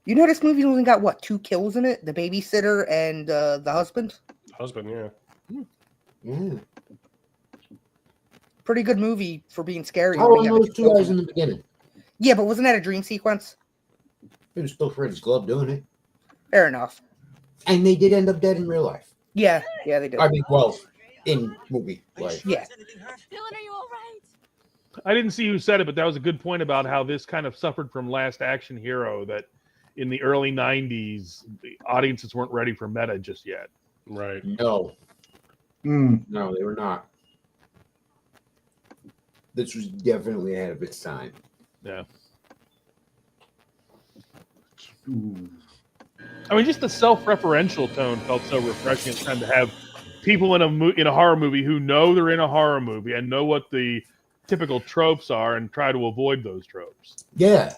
You know this movie only got what, 2 kills in it? The babysitter and the husband? Husband, yeah. Yeah. Pretty good movie for being scary. How when long you were have those to 2 kill guys them. in the beginning? Yeah, but wasn't that a dream sequence? It was still Freddy's glove doing it. Fair enough. And they did end up dead in real life. Yeah, yeah, they did. I mean, well, in movie life. Yeah. Dylan, are you all right? I didn't see who said it, but that was a good point about how this kind of suffered from Last Action Hero, that in the early 90s, the audiences weren't ready for meta just yet. Right. No. Mm. No, they were not. This was definitely ahead of its time. Yeah. Ooh. I mean, just the self-referential tone felt so refreshing at the time to have people in a horror movie who know they're in a horror movie and know what the typical tropes are and try to avoid those tropes. Yeah.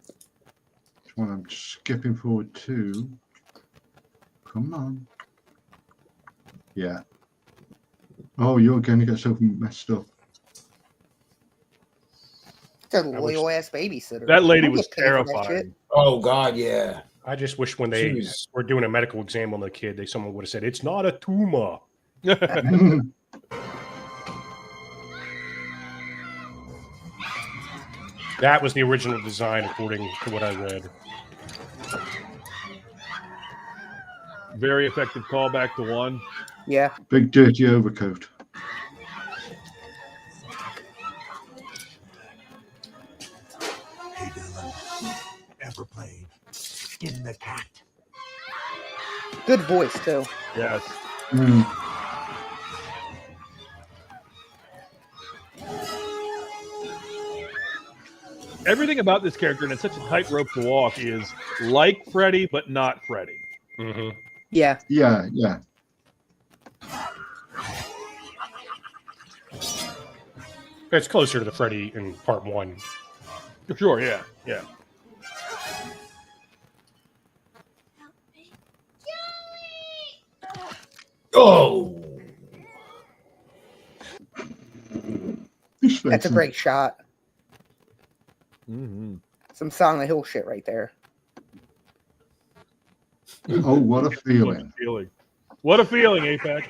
That's what I'm skipping forward to. Come on. Yeah. Oh, you're going to get so messed up. It's a loyal ass babysitter. That lady I was get paid for that shit. terrifying. Oh, God, yeah. I just wish when they Jeez. were doing a medical exam on the kid, someone would have said, "It's not a tumor." That was the original design, according to what I read. Very effective callback to 1. Yeah. Big dirty overcoat. Hey, Dylan. Ever played Skin the Cat? Good voice, too. Yes. Mm. Everything about this character, and it's such a tightrope to walk, is like Freddy, but not Freddy. Mm-hmm. Yeah. Yeah, yeah. It's closer to the Freddy in part 1. Sure, yeah, yeah. Oh! That's a great shot. Mm-hmm. Some Silent Hill shit right there. Oh, what a feeling. What a feeling, Apex.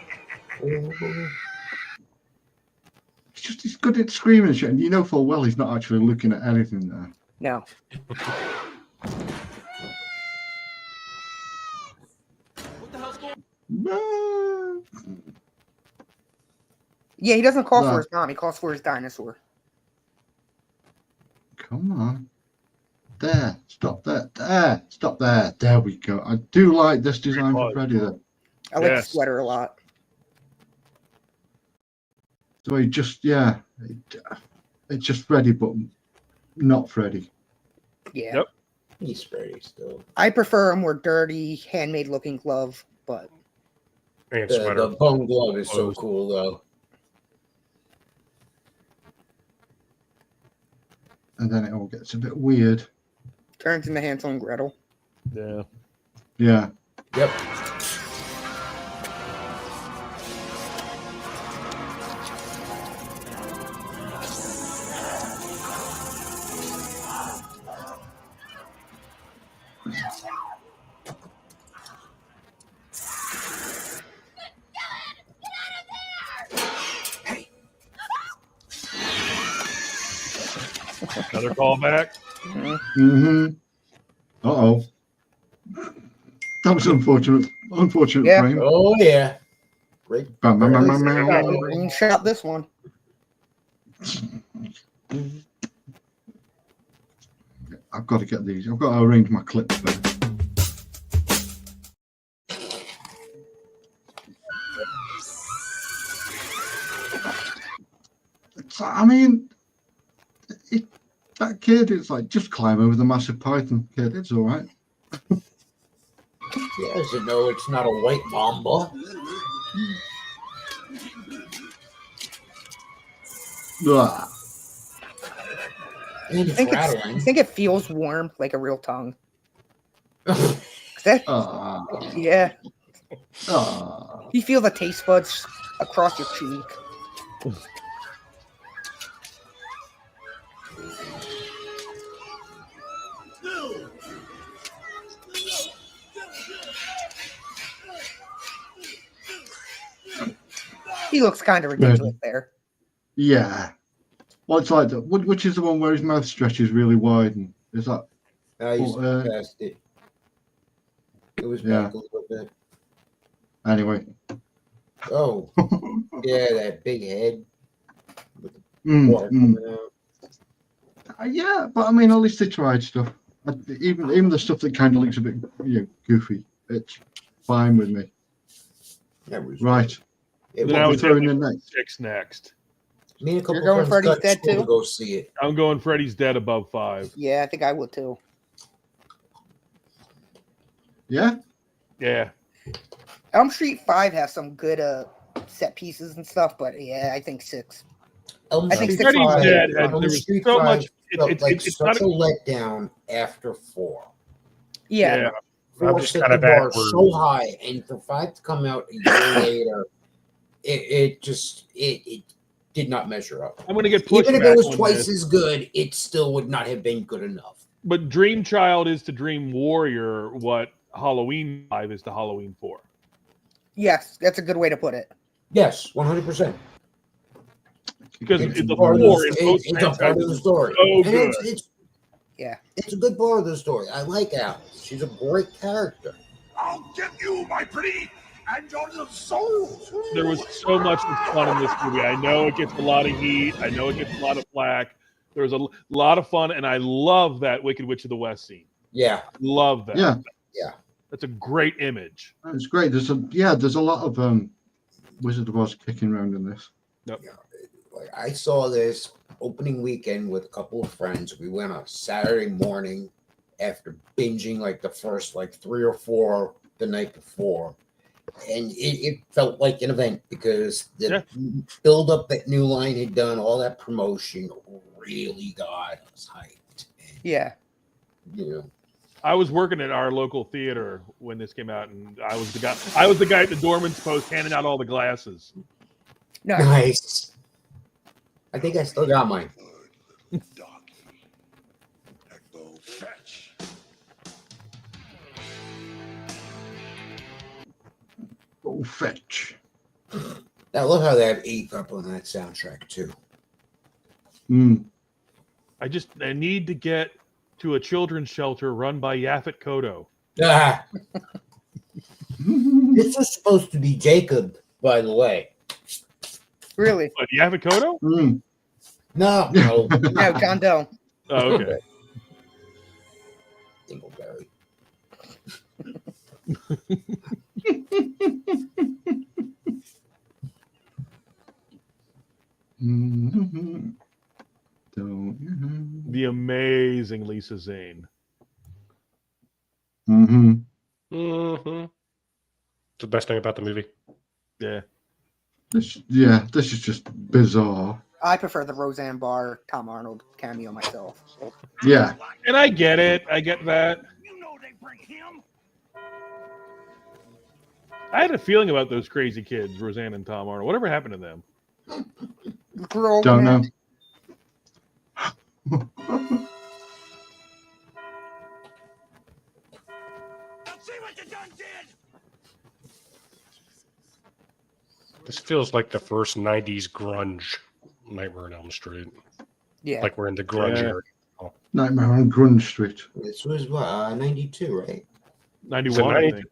He's good at screaming and shit, and you know full well he's not actually looking at anything there. No. Yeah, he doesn't call No. for his mom. He calls for his dinosaur. Come on. There. Stop there. There. Stop there. There we go. I do like this design for Freddy, though. I like the sweater a lot. So he just, yeah. It's just Freddy, but not Freddy. Yeah. Yep. He's Freddy still. I prefer a more dirty, handmade looking glove, but And The sweater. bone glove is so cool, though. And then it all gets a bit weird. turns into Hansel and Gretel. Yeah. Yeah. Yep. Another callback. Mm-hmm. Uh-oh. That was unfortunate. Unfortunate Yeah. frame. Oh, yeah. Great. Bam, bam, bam, bam, Yeah, bam. green shot this one. I've got to get these. I've got to arrange my clips better. I mean, that kid is like, just climb over the massive python, kid. It's all right. Yes, no, it's not a white mamba. Ugh. And it's rattling. I think it feels warm, like a real tongue. Yeah. You feel the taste buds across your cheek. He looks kind of ridiculous there. Yeah. Well, it's like that. Which is the one where his mouth stretches really wide? And is that? I used to past it. It was Yeah. back a little bit. Anyway. Oh, yeah, that big head. With the Mm, water coming out. Yeah, but I mean, at least they tried stuff. Even the stuff that kind of looks a bit, goofy. It's fine with me. That was right. Now What it's we're throwing in next? 6 next. Me and a couple You're going friends Freddy's got Dead school too? to go see it. I'm going Freddy's Dead above 5. Yeah, I think I would too. Yeah? Yeah. Elm Street 5 has some good set pieces and stuff, but yeah, I think 6. I think 6 Freddy's Dead had, Elm there was Street so 5 much. felt like It's such not a letdown after 4. Yeah. Four I'm just set kind of the bar backwards. so high, and for 5 to come out a year later, it did not measure up. I'm going to get Even if pushback it was on twice this. as good, it still would not have been good enough. But Dream Child is to Dream Warrior what Halloween 5 is to Halloween 4. Yes, that's a good way to put it. Yes, 100%. Because It's the part of 4 the- in both it's a part of the story. so And good. it's a good part of the story. I like Alice. She's a great character. I'll get you, my pretty, and your little soul. There was so much fun in this movie. I know it gets a lot of heat. I know it gets a lot of flack. There was a lot of fun, and I love that Wicked Witch of the West scene. Yeah. Love that. Yeah. Yeah. That's a great image. It's great. There's a lot of Wizard of Oz kicking around in this. Yep. Like I saw this opening weekend with a couple of friends. We went on Saturday morning after binging like the first 3 or 4 the night before. And it felt like an event because the build up that New Line had done, all that promotion really got us hyped. And, Yeah. you know, I was working at our local theater when this came out, and I was the guy at the doorman's post handing out all the glasses. nice. I think I still got mine. Go fetch. I love how they have Ape up on that soundtrack too. I need to get to a children's shelter run by Yaphet Kotto. Ah. This was supposed to be Jacob, by the way. Really? What, Yaphet Kotto? No. No, John Doe. Oh, okay. Dingleberry. The amazing Lisa Zane. Mm-hmm. Mm-hmm. The best thing about the movie. Yeah. This is just bizarre. I prefer the Roseanne Barr, Tom Arnold cameo myself. Yeah. And I get it. I get that. I had a feeling about those crazy kids, Roseanne and Tom Arnold. Whatever happened to them? Don't know. This feels like the first 90s grunge Nightmare on Elm Street. Yeah. Like we're in the grunge Yeah. era. Nightmare on Grunge Street. This was what, 92, right? 91, I think.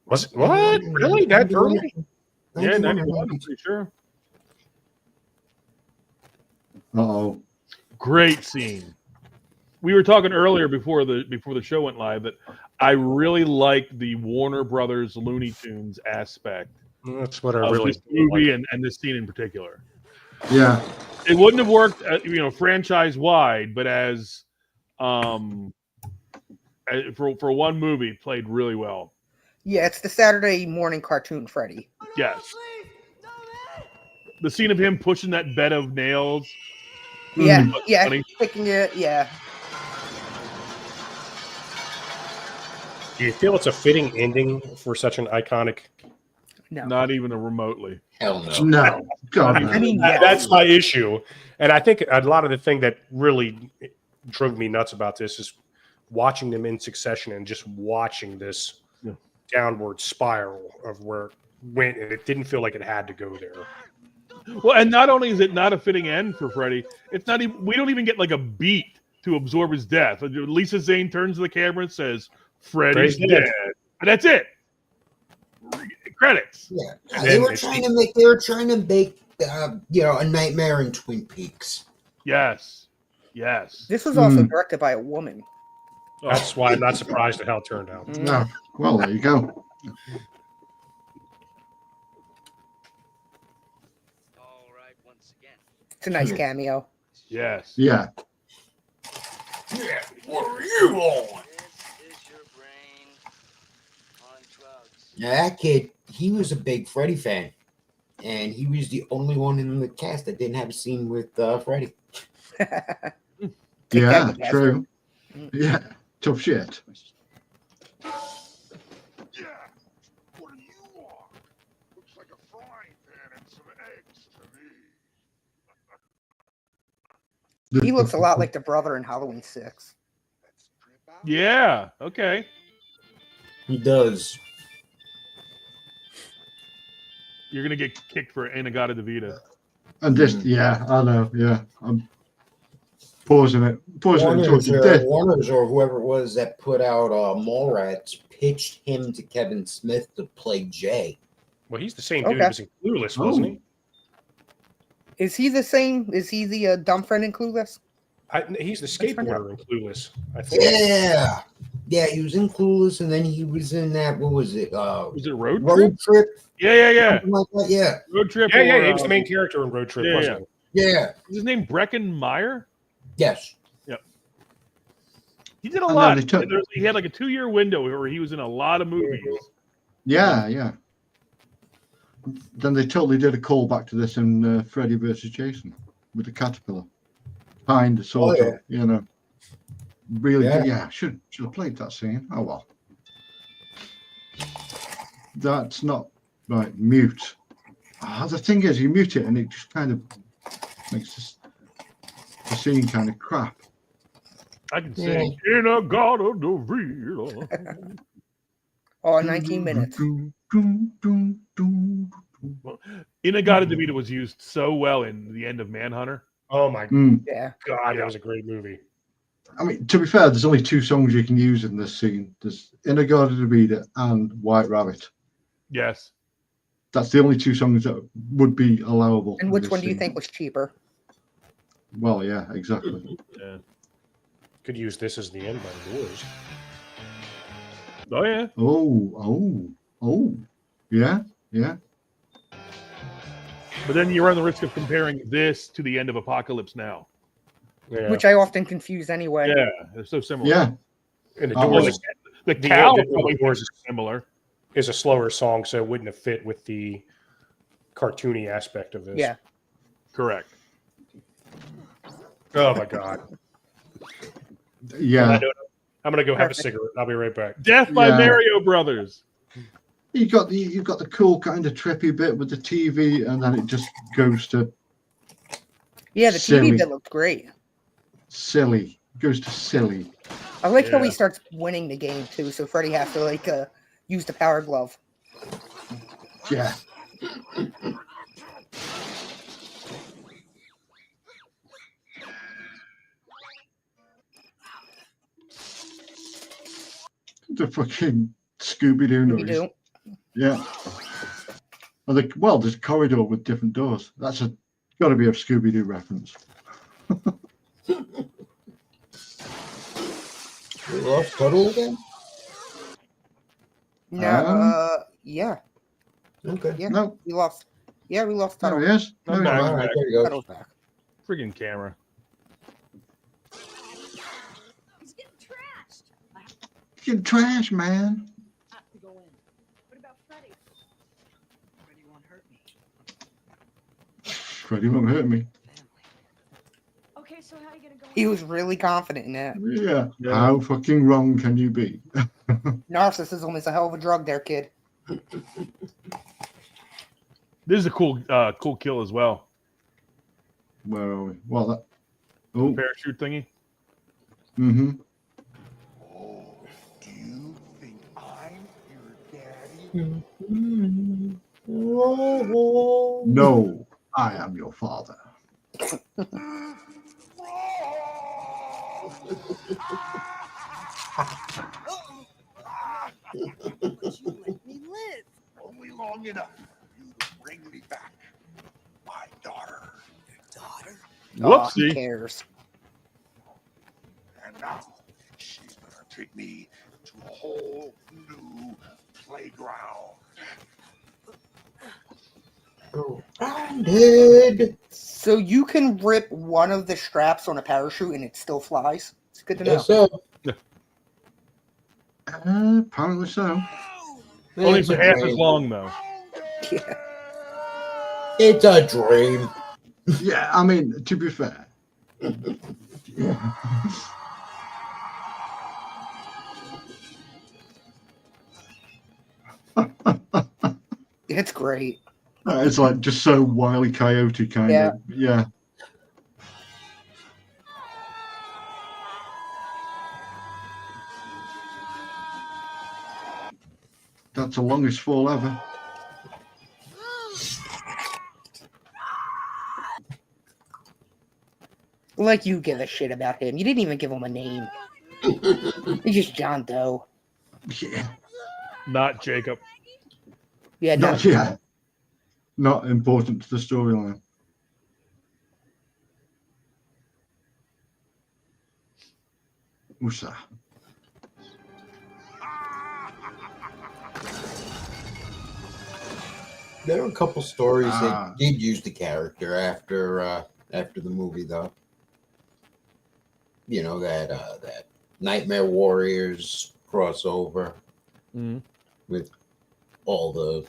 Was it what? Really? That early? Yeah, 91 or 91, I'm 92. pretty sure. Uh-oh. Great scene. We were talking earlier before the show went live that I really liked the Warner Brothers Looney Tunes aspect That's what I of really this movie like. and this scene in particular. Yeah. It wouldn't have worked, franchise wide, but as for one movie, played really well. Yeah, it's the Saturday morning cartoon Freddy. Yes. The scene of him pushing that bed of nails. Yeah, was yeah, funny. picking it, yeah. Do you feel it's a fitting ending for such an iconic? No. Not even remotely. Hell no. No. God, no. I mean, yeah. That's my issue. And I think a lot of the thing that really drove me nuts about this is watching them in succession and just watching this downward spiral of where it went, and it didn't feel like it had to go there. Well, and not only is it not a fitting end for Freddy, it's not even. We don't even get like a beat to absorb his death. Lisa Zane turns to the camera and says, "Freddy's dead," and that's it. Credits. Yeah, they were trying to make a Nightmare in Twin Peaks. Yes. Yes. This was also directed by a woman. That's why I'm not surprised at how it turned out. No. Well, there you go. It's a nice cameo. Yes. Yeah. Yeah. What are you on? Now that kid, he was a big Freddy fan, and he was the only one in the cast that didn't have a scene with Freddy. Yeah, true. Yeah, tough shit. Yeah. What are you on? Looks like a frying pan and some eggs to me. He looks a lot like the brother in Halloween 6. Yeah. Okay. He does. You're gonna get kicked for Inagata Devita. And this, yeah, I know, yeah. I'm pausing it Warners, until death. Warners or whoever it was that put out Mallrats pitched him to Kevin Smith to play Jay. Well, he's the same dude who was in Clueless, wasn't he? Is he the same? Is he the dumb friend in Clueless? He's the skateboarder in Clueless, I think. Yeah. Yeah, he was in Clueless, and then he was in that, what was it? Was it Road Trip? Yeah. Something like that, yeah. Road Trip. Yeah, he was the main character in Road Trip, wasn't he? Yeah. Was his name Brecken Meyer? Yes. Yep. He did a And lot. then He had like a 2-year window where he was in a lot of movies. Yeah, yeah. Then they totally did a callback to this in Freddy vs. Jason with the caterpillar. Kind of, sort of, you know. Really, yeah, should have played that scene. Oh well. That's not right. Mute. The thing is, you mute it and it just kind of makes the scene kind of crap. I can sing Inagata Devita. Oh, 19 minutes. Inagata Devita was used so well in the end of Manhunter. Oh my Yeah. God, that was a great movie. I mean, to be fair, there's only 2 songs you can use in this scene. There's Inagata Devita and White Rabbit. Yes. That's the only 2 songs that would be allowable. And in which this one do you scene. think was cheaper? Well, yeah, exactly. Yeah. Could use This Is the End by The Doors. Oh yeah. Oh. Yeah. But then you run the risk of comparing this to the end of Apocalypse Now. Yeah. Which I often confuse anyway. Yeah, they're so similar. Yeah. And The Oh, Doors, The cow probably Doors is similar. is a slower song, so it wouldn't have fit with the cartoony aspect of this. Yeah. Correct. Oh my God. Yeah. I'm gonna go have a cigarette. I'll be right back. Death by Yeah. Mario Brothers. You got the cool kind of trippy bit with the TV, and then it just goes to Yeah, the Silly. TV bit looked great. silly. Goes to silly. I like how Yeah. he starts winning the game too, so Freddy has to use the power glove. Yeah. The fucking Scooby-Doo noise. Scooby-Doo. Yeah. Well, there's a corridor with different doors. That's got to be a Scooby-Doo reference. We lost Tuttle again? No, yeah. Okay. Yeah, No. we lost. Yeah, we lost There Tuttle. he is. I'm No, back. he's I'm back. back. There you go. Tuttle's back. Friggin' camera. He's getting trashed. Fucking trash, man. Go in. What about Freddy? Freddy won't hurt me. Freddy won't hurt me. Okay, so how are you gonna go? He was really confident in that. Yeah. How fucking wrong can you be? Narcissism is a hell of a drug there, kid. This is a cool kill as well. Where are we? Well, that. Oh. Parachute thingy. Mm-hmm. Do you think I'm your daddy? No, I am your father. You let me live. Only long enough for you to bring me back. My daughter. Your daughter? Whoopsie. Who cares? And now she's gonna take me to a whole new playground. Grounded. So you can rip one of the straps on a parachute and it still flies. It's good to know. Yes, so. Apparently so. Only for half as long though. Yeah. It's a dream. Yeah, I mean, to be fair. It's great. It's like just so Wile E. Coyote kind of. Yeah. That's the longest fall ever. Like you give a shit about him. You didn't even give him a name. He's just John Doe. Yeah. Not Jacob. Yeah, no. Not yet. Not important to the storyline. What's that? There are a couple stories that did use the character after the movie, though. You know that Nightmare Warriors crossover with all the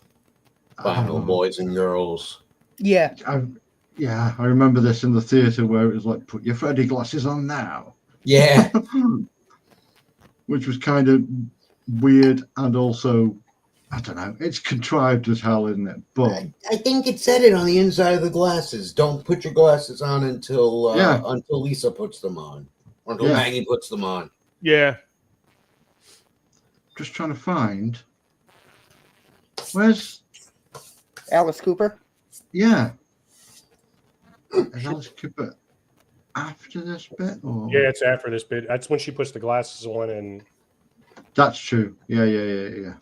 final boys and girls. Yeah. I remember this in the theater where it was like, put your Freddy glasses on now. Yeah. Which was kind of weird and also, I don't know, it's contrived as hell, isn't it? But I think it said it on the inside of the glasses. Don't put your glasses on until Lisa puts them on. Or until Maggie puts them on. Yeah. Just trying to find. Where's Alice Cooper? Yeah. Is Alice Cooper after this bit? Or? Yeah, it's after this bit. That's when she puts the glasses on and. That's true. Yeah.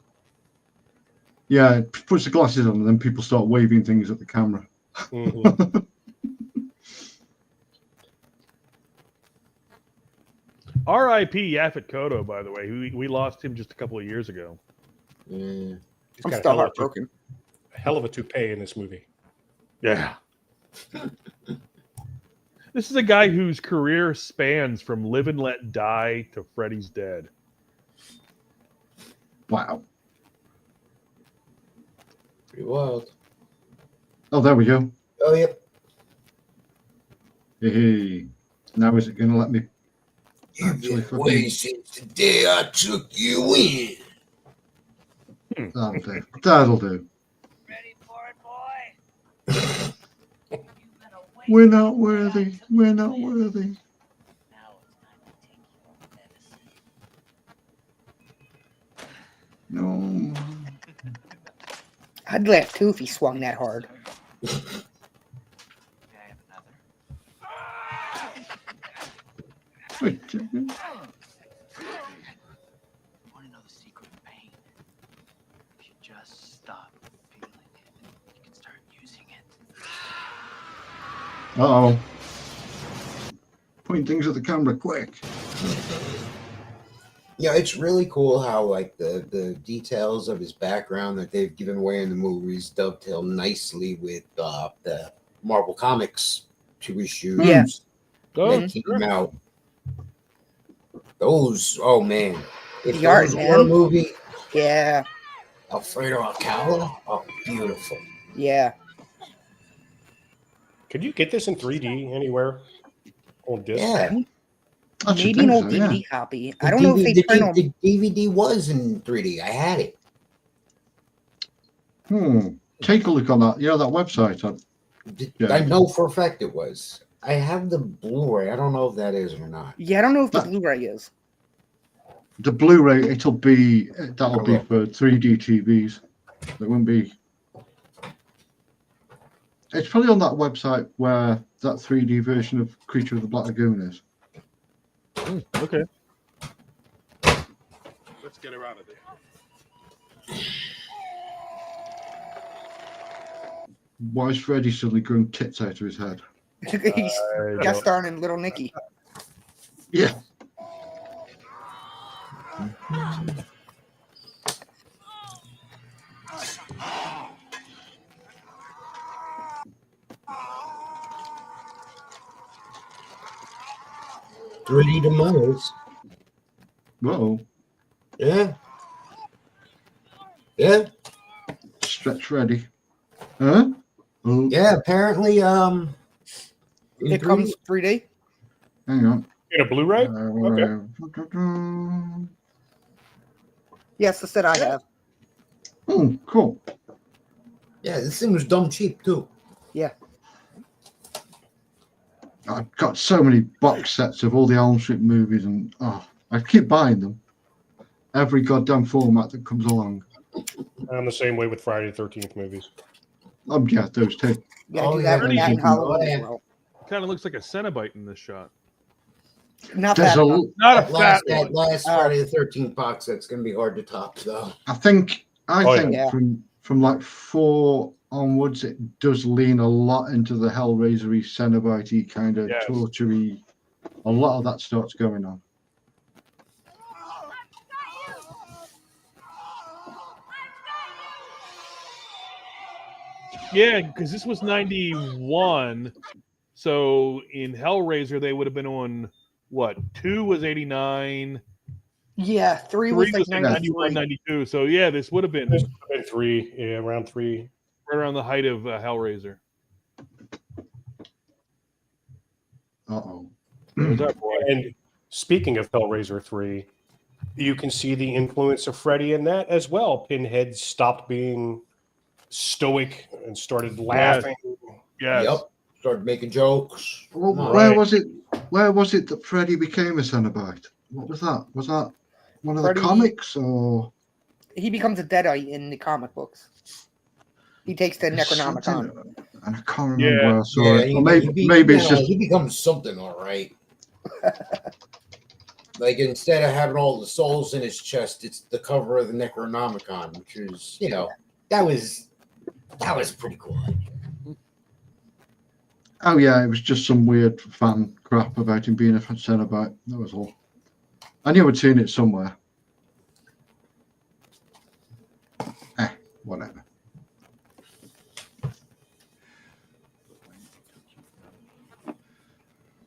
Yeah, puts the glasses on and then people start waving things at the camera. Mm-hmm. R.I.P. Yaphet Kotto, by the way. We lost him just a couple of years ago. He's I'm got still a heartbroken. hell of a toupee in this movie. Yeah. This is a guy whose career spans from Live and Let Die to Freddy's Dead. Wow. Pretty wild. Oh, there we go. Oh, yep. Hey. Now is it going to let me actually Way since the day I took you in. That'll do. That'll do. We're not worthy. We're not worthy. No. I'd laugh too if he swung that hard. Wait. Just stop feeling it. You can start using it. Uh-oh. Point things at the camera quick. Yeah, it's really cool how like the details of his background that they've given away in the movies dovetail nicely with the Marvel Comics 2 issues Yeah. that came out. Those, oh man. If The art, those were a man. movie, Yeah. Alfredo Alcala, oh, beautiful. Yeah. Could you get this in 3D anywhere on disc? Yeah. Maybe an old DVD copy. I don't know if they print them. The DVD was in 3D. I had it. Take a look on that. Yeah, that website. I know for a fact it was. I have the Blu-ray. I don't know if that is or not. Yeah, I don't know if the Blu-ray is. The Blu-ray, that'll be for 3D TVs. There won't be. It's probably on that website where that 3D version of Creature of the Black Lagoon is. Okay. Let's get her out of there. Why is Freddy suddenly growing tits out of his head? He's guest starring in Little Nicky. Yeah. Three demos. Whoa. Yeah. Yeah. Stretch Freddy. Huh? Oh. Yeah, apparently It comes 3D. Hang on. In a Blu-ray? Okay. Yes, the set I have. Oh, cool. Yeah, this thing was dumb cheap too. Yeah. I've got so many box sets of all the Elm Street movies, and I keep buying them. Every goddamn format that comes along. I'm the same way with Friday the 13th movies. Yeah, those two. Yeah, do that with that and Halloween as well. Kind of looks like a Cenobite in this shot. Not There's that. Not a fat That one. last Friday the 13th box set's gonna be hard to top though. I think yeah. from like 4 onwards, it does lean a lot into the Hellraiser-y, Cenobite-y kind of torture-y. A lot of that starts going on. Yeah, because this was 91. So in Hellraiser, they would have been on what? 2 was 89. Yeah, 3 3 was like was like 91, 92. So yeah, this would have been 3, yeah, around 3. Right around the height of Hellraiser. Uh-oh. What's up, boy? And speaking of Hellraiser 3, you can see the influence of Freddy in that as well. Pinhead stopped being stoic and started laughing. Yes. Yep. Started making jokes. Well, where was it that Freddy became a Cenobite? What was that? Was that one of Freddy- the comics, or He becomes a Deadite in the comic books. He takes the Necronomicon. something? And I can't remember where I saw Yeah, it. Or maybe it's just he becomes something, all right. Like instead of having all the souls in his chest, it's the cover of the Necronomicon, which is, that was pretty cool. Oh yeah, it was just some weird fan crap about him being a Cenobite. That was all. I knew I'd seen it somewhere. Whatever.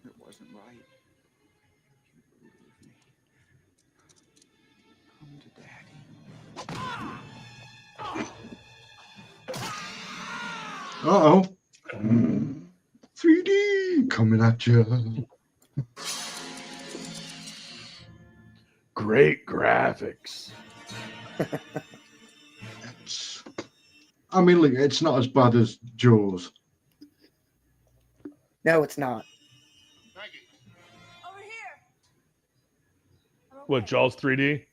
It wasn't right. You believe me. Come to Daddy. Uh-oh. 3D coming at you. Great graphics. I mean, look, it's not as bad as Jaws. No, it's not. What, Jaws 3D?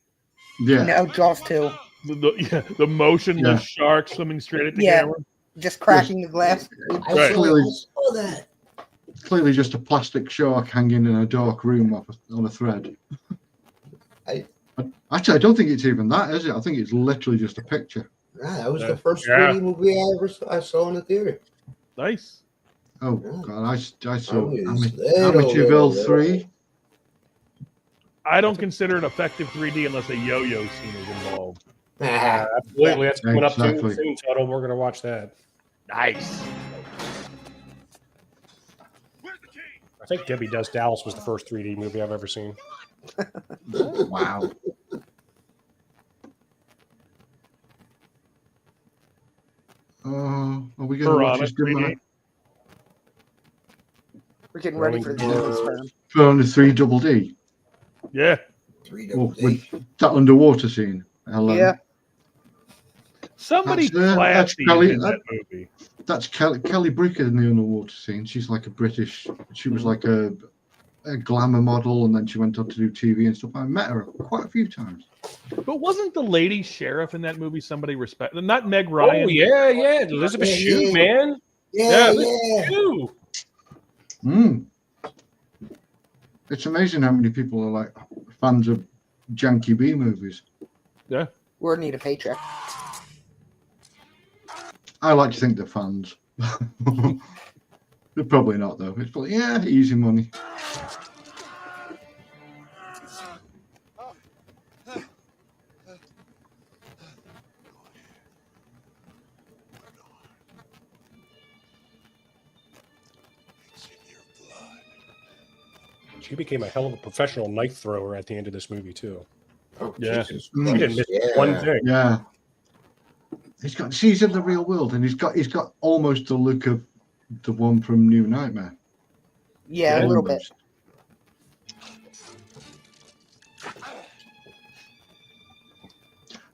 Yeah. No, Jaws 2. The motionless shark swimming straight at the camera. Just cracking the glass. Right. Clearly just a plastic shark hanging in a dark room on a thread. Actually, I don't think it's even that, is it? I think it's literally just a picture. That was the first 3D movie I saw in the theater. Nice. Oh God, I saw little. Amityville 3. I don't consider it effective 3D unless a yo-yo scene is involved. Absolutely, that's coming up Exactly. soon, Tuttle. We're going to watch that. Nice. I think Debbie Does Dallas was the first 3D movie I've ever seen. Wow. Are we going to watch this? We're getting ready for the Disney film. For only 3 double D. Yeah. 3 Well, double D. with that underwater scene. Hello. Yeah. Somebody That's classy Kelly- in that movie. That's Kelly Bricker in the underwater scene. She's like a British. She was like a glamour model, and then she went on to do TV and stuff. I met her quite a few times. But wasn't the lady sheriff in that movie somebody respect? Not Meg Ryan. Oh, yeah. Elizabeth Shue, man. Yeah. Shue. It's amazing how many people are like fans of janky B movies. Yeah. We're in need of paycheck. I like to think they're fans. They're probably not though. It's probably easy money. She became a hell of a professional knife thrower at the end of this movie too. Oh, Yeah. Jesus She didn't miss one thing. Yeah. She's in the real world, and he's got almost the look of the one from New Nightmare. Yeah, a little bit.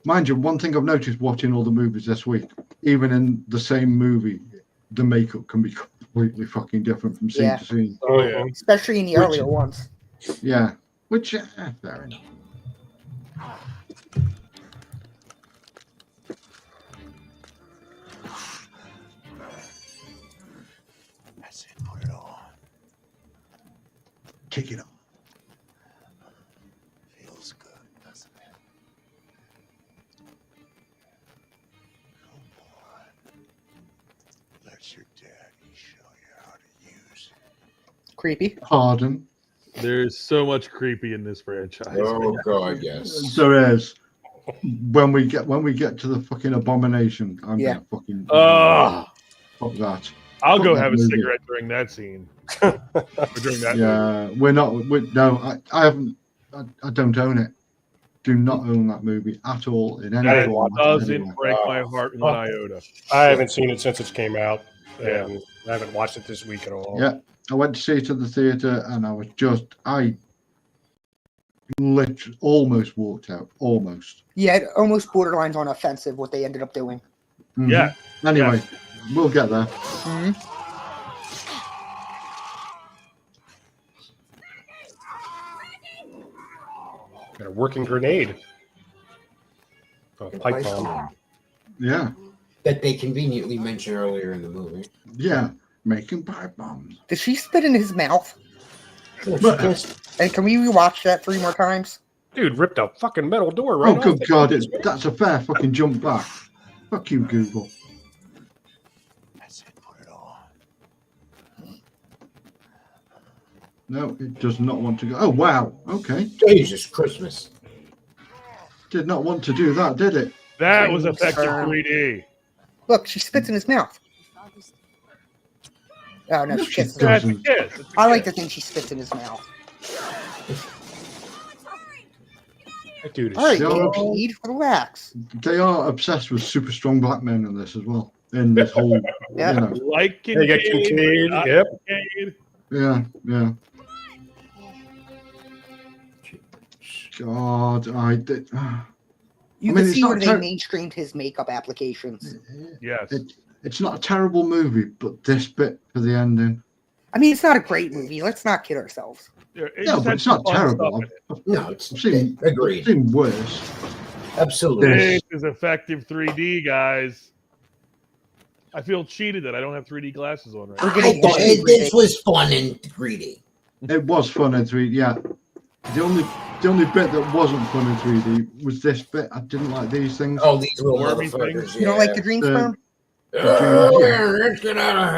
Mind you, one thing I've noticed watching all the movies this week, even in the same movie, the makeup can be completely fucking different from scene to scene. Oh yeah. Especially in the earlier ones. Yeah, which fair enough. That's it. Put it on. Kick it off. Feels good, doesn't it? Come on. Let your daddy show you how to use it. Creepy. Pardon. There's so much creepy in this franchise. Oh God, yes. There is. When we get to the fucking abomination, I'm gonna fucking fuck that. I'll Fuck go that have a movie. cigarette during that scene. Or during that Yeah, we're not. No, I haven't. I don't own it. Do not own that movie at all in any That form. doesn't anywhere. break my heart one iota. I haven't seen it since it came out, and I haven't watched it this week at all. Yeah, I went to see it at the theater, and I literally almost walked out. Almost. Yeah, it almost borderlines on offensive what they ended up doing. Mhm. Yeah. Anyway, we'll get there. Mm-hmm. Got a working grenade. A pipe bomb. Yeah. That they conveniently mentioned earlier in the movie. Yeah. Making pipe bombs. Did she spit in his mouth? But- And can we rewatch that 3 more times? Dude ripped a fucking metal door right Oh, off good the- God. That's a fair fucking jump back. Fuck you, Google. That's it. Put it on. No, it does not want to go. Oh, wow. Okay. Jesus Christmas. Did not want to do that, did it? That was effective 3D. Look, she spits in his mouth. Oh, no, No, she she kisses him. doesn't. Yes, it's a I like kiss. to think she spits in his mouth. That dude is All right, Yeah. little Pete, relax. They are obsessed with super strong black men in this as well. In this whole, Yeah. you know, Like They got Kincaid. not Yep. Kincaid. yeah. God, I did. You I mean, can it's see not where they ter- mainstreamed his makeup applications. Yes. It's not a terrible movie, but this bit for the ending. I mean, it's not a great movie. Let's not kid ourselves. It No, just but had it's some not fun terrible. stuff in it. No, it's I've seen, agreed. I've seen worse. Absolutely. This is effective 3D, guys. I feel cheated that I don't have 3D glasses on right We're now. getting I thought Disney this 3D. was fun and greedy. It was fun in 3D, yeah. The only bit that wasn't fun in 3D was this bit. I didn't like these things. Oh, these little Wormy motherfuckers. things? You don't like the green sperm? Let's get out of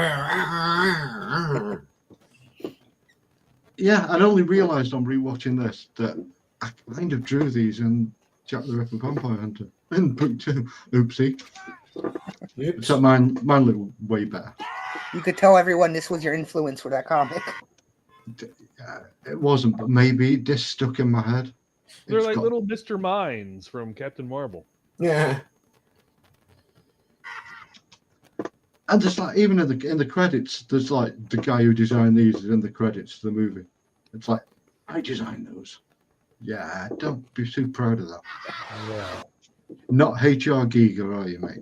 here. Yeah, I only realised on rewatching this that I kind of drew these in Jack the Ripper Vampire Hunter in book 2. Oopsie. Except mine looked way better. You could tell everyone this was your influence for that comic. It wasn't, but maybe this stuck in my head. They're like little Mr. Minds from Captain Marvel. Yeah. And there's like, even in the credits, there's like the guy who designed these is in the credits of the movie. It's like, I designed those. Yeah, don't be too proud of that. Yeah. Not H.R. Giger, are you, mate?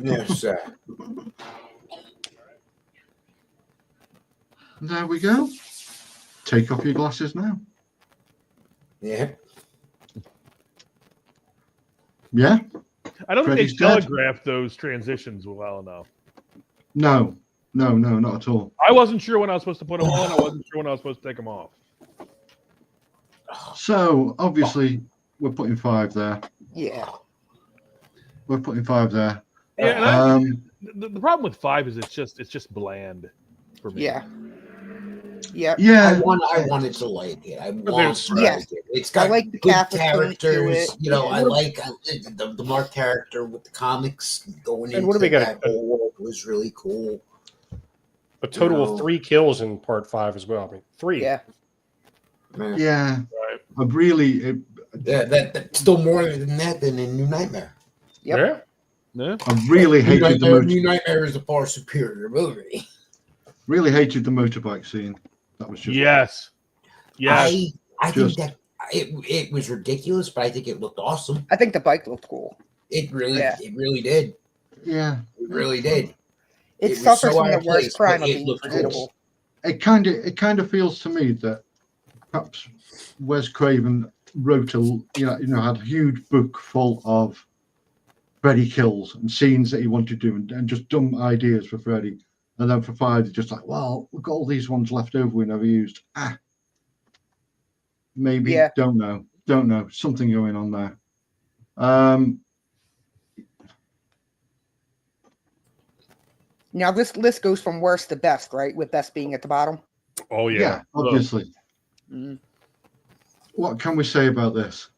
Yes, sir. There we go. Take off your glasses now. Yeah. Yeah? I don't Freddy's think they dead. telegraphed those transitions well enough. No, not at all. I wasn't sure when I was supposed to put them on. I wasn't sure when I was supposed to take them off. So, obviously, we're putting 5 there. Yeah. We're putting 5 there. Yeah, and the problem with 5 is it's just bland for me. Yeah. Yeah. Yeah. I wanted to like it. I want to yeah. like it. It's got like the good Catholic tone to characters. it. You know, Yeah. I like the Mark character with the comics going And what into do we got? that whole world was really cool. A total of 3 kills in part 5 as well. I mean, 3. Yeah. Yeah. Right. I really... That's still more than that than in New Nightmare. Yep. Yeah. I really hated New Nightmare is a far superior movie. Really hated the motorbike scene. That was just... Yes. I think that it was ridiculous, but I think it looked awesome. I think the bike looked cool. It really did. Yeah. It really did. It was suffers so from out the of worst place, crime but of it being looked forgettable. It kind of feels to me that perhaps Wes Craven wrote had a huge book full of Freddy kills and scenes that he wanted to do and just dumb ideas for Freddy. And then for 5, it's just like, well, we've got all these ones left over we never used. Maybe. Yeah. Don't know. Something going on there. Now this list goes from worst to best, right? With best being at the bottom. Oh yeah. Yeah, obviously. What can we say about this?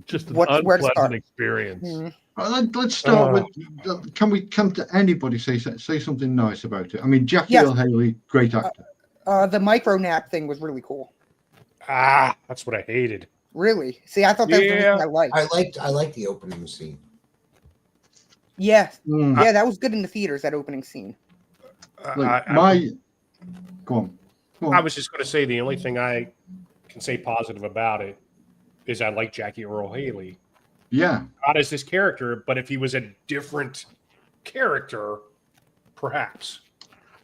Just an Where to unpleasant start? experience. Let's start with. Can we come to anybody say something nice about it? I mean, Jackie Yes. Earle Haley, great actor. The micro nap thing was really cool. That's what I hated. Really? See, I thought that was the reason I liked. I liked the opening scene. Yeah. Mm. Yeah, that was good in the theaters, that opening scene. Go on. I was just going to say the only thing I can say positive about it is I like Jackie Earle Haley. Yeah. Not as this character, but if he was a different character, perhaps.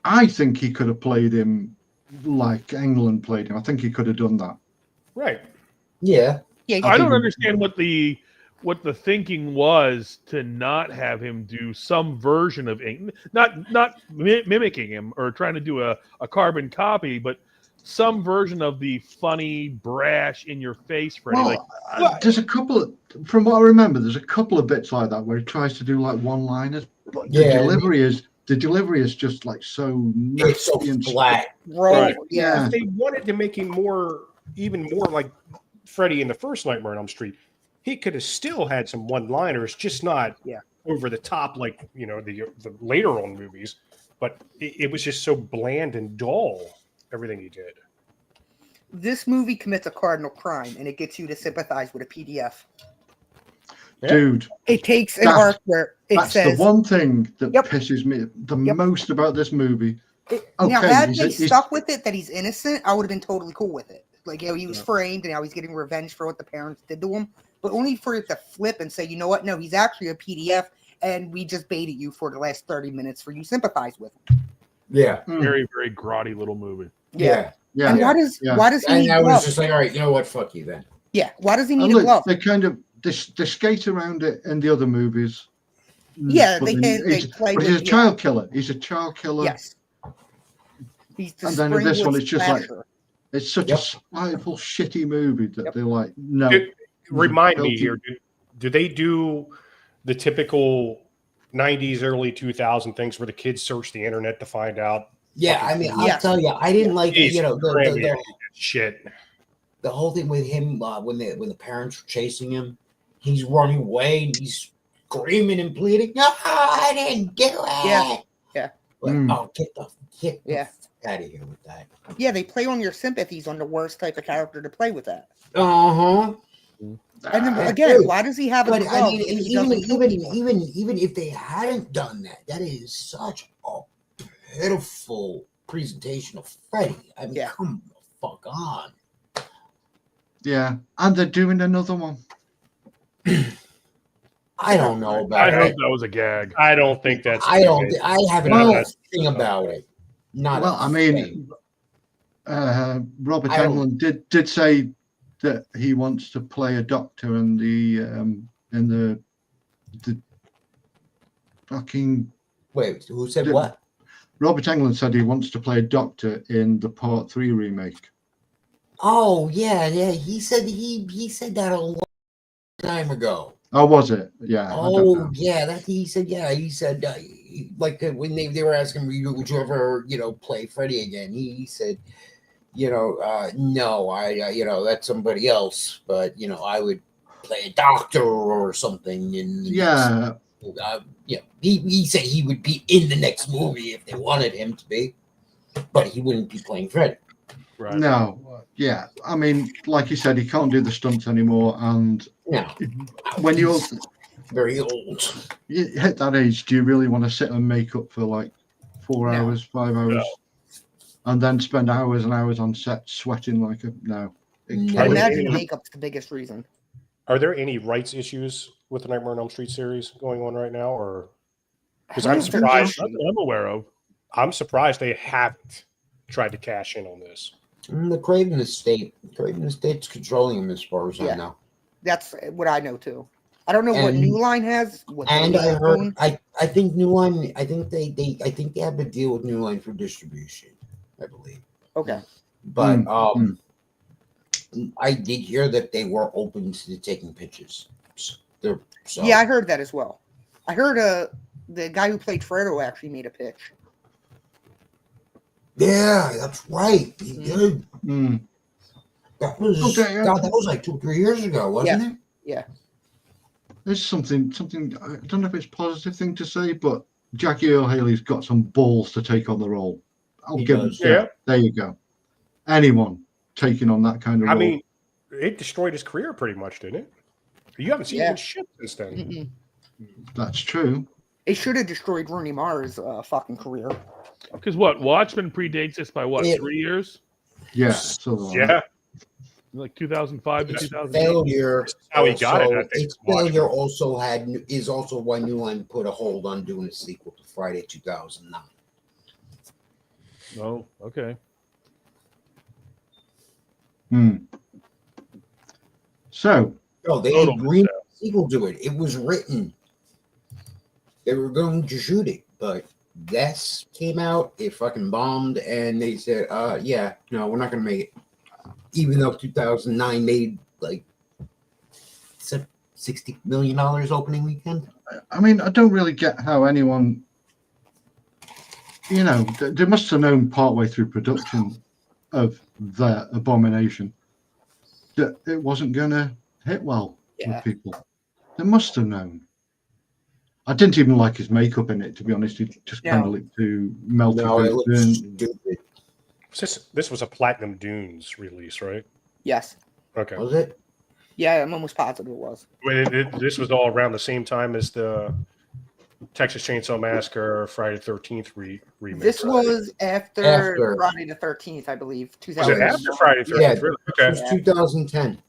I think he could have played him like England played him. I think he could have done that. Right. Yeah. I don't understand what the thinking was to not have him do some version of not mimicking him or trying to do a carbon copy, but some version of the funny, brash, in your face Freddy. Well, there's a couple from what I remember, there's a couple of bits like that where he tries to do like one-liners, but the delivery is just like so nasty and flat. Right. Yeah. If they wanted to make him even more like Freddy in the first Nightmare on Elm Street, he could have still had some one-liners, just not over the top like the later on movies. But it was just so bland and dull, everything he did. This movie commits a cardinal crime, and it gets you to sympathize with a PDF. Dude, it takes an arc where it that's says the one thing that pisses me the most about this movie. now, had they stuck with it that he's innocent, I would have been totally cool with it. Like, he was framed, and now he's getting revenge for what the parents did to him. But only for it to flip and say, you know what? No, he's actually a PDF, and we just baited you for the last 30 minutes for you to sympathize with him. Yeah. Very, very grotty little movie. Yeah. And why does he need I was gloves? just like, all right, you know what? Fuck you then. Yeah. Why does he need And a look, glove? they kind of they skate around it in the other movies. Yeah, But they then play he's with a child killer. He's a child killer. Yes. He's the And then in this one, Springwood it's just like, slasher. It's such a spiteful, shitty movie that they're like, no. Remind me here, do they do the typical 90s, early 2000 things where the kids search the internet to find out? Yeah, I mean, I'll tell you, I didn't like it, the shit. The whole thing with him when the parents were chasing him, he's running away and he's screaming and pleading. No, I didn't do it. Yeah. Like, oh, get the out of here with that. Yeah, they play on your sympathies on the worst type of character to play with that. Uh-huh. And then again, why does he have a glove? I mean, even if they hadn't done that, that is such a pitiful presentation of Freddy. I mean, come the fuck on. Yeah, and they're doing another one. I don't know about it. I hope that was a gag. I don't think that's. I haven't heard a thing about it. Not well, I mean, Robert Englund did say that he wants to play a doctor in the fucking. Wait, who said what? Robert Englund said he wants to play a doctor in the Part 3 remake. Oh yeah. He said that a long time ago. Oh, was it? Yeah. Oh yeah, that he said. Yeah, he said like when they were asking him, would you ever play Freddy again? He said, no, I that's somebody else, but I would play a doctor or something. And yeah. He said he would be in the next movie if they wanted him to be, but he wouldn't be playing Freddy. Right. No. Yeah. I mean, like you said, he can't do the stunts anymore, and when you're very old, you hit that age, do you really want to sit and make up for like 4 hours, 5 hours, and then spend hours and hours on set sweating like a I imagine makeup's the biggest reason. Are there any rights issues with the Nightmare on Elm Street series going on right now, or because I'm surprised? I'm aware of. I'm surprised they haven't tried to cash in on this. The Craven Estate's controlling him as far as I know. That's what I know too. I don't know what New Line has. And I heard, I think New Line. I think they have a deal with New Line for distribution. I believe. Okay. But I did hear that they were open to taking pitches. So. Yeah, I heard that as well. I heard the guy who played Fredo actually made a pitch. Yeah, that's right. He did. That was that was like 2 or 3 years ago, wasn't it? Yeah. There's something. I don't know if it's a positive thing to say, but Jackie Earle Haley's got some balls to take on the role. I'll give him. Yeah. There you go. Anyone taking on that kind of role. I mean, it destroyed his career pretty much, didn't it? You haven't seen him shit since then. Mm-mm. That's true. It should have destroyed Rooney Mara's fucking career. Because Watchmen predates this by 3 years? Yeah. So like 2005 to 2008. Failure. How he got it. I think. Its failure is also why New Line put a hold on doing a sequel to Friday 2009. Oh, okay. So. No, they agreed to sequel to it. It was written. They were going to shoot it, but this came out. It fucking bombed, and they said, no, we're not going to make it." Even though 2009 made like $60 million opening weekend. I mean, I don't really get how anyone, they must have known partway through production of the Abomination that it wasn't going to hit well with people. They must have known. I didn't even like his makeup in it, to be honest. It just kind of looked too melted. No, it looked stupid. This was a Platinum Dunes release, right? Yes. Okay. Was it? Yeah, I'm almost positive it was. This was all around the same time as the Texas Chainsaw Massacre Friday the 13th remake. This was after Friday the 13th, I believe. Was it after Friday the 13th? Yeah, Okay. It was 2010.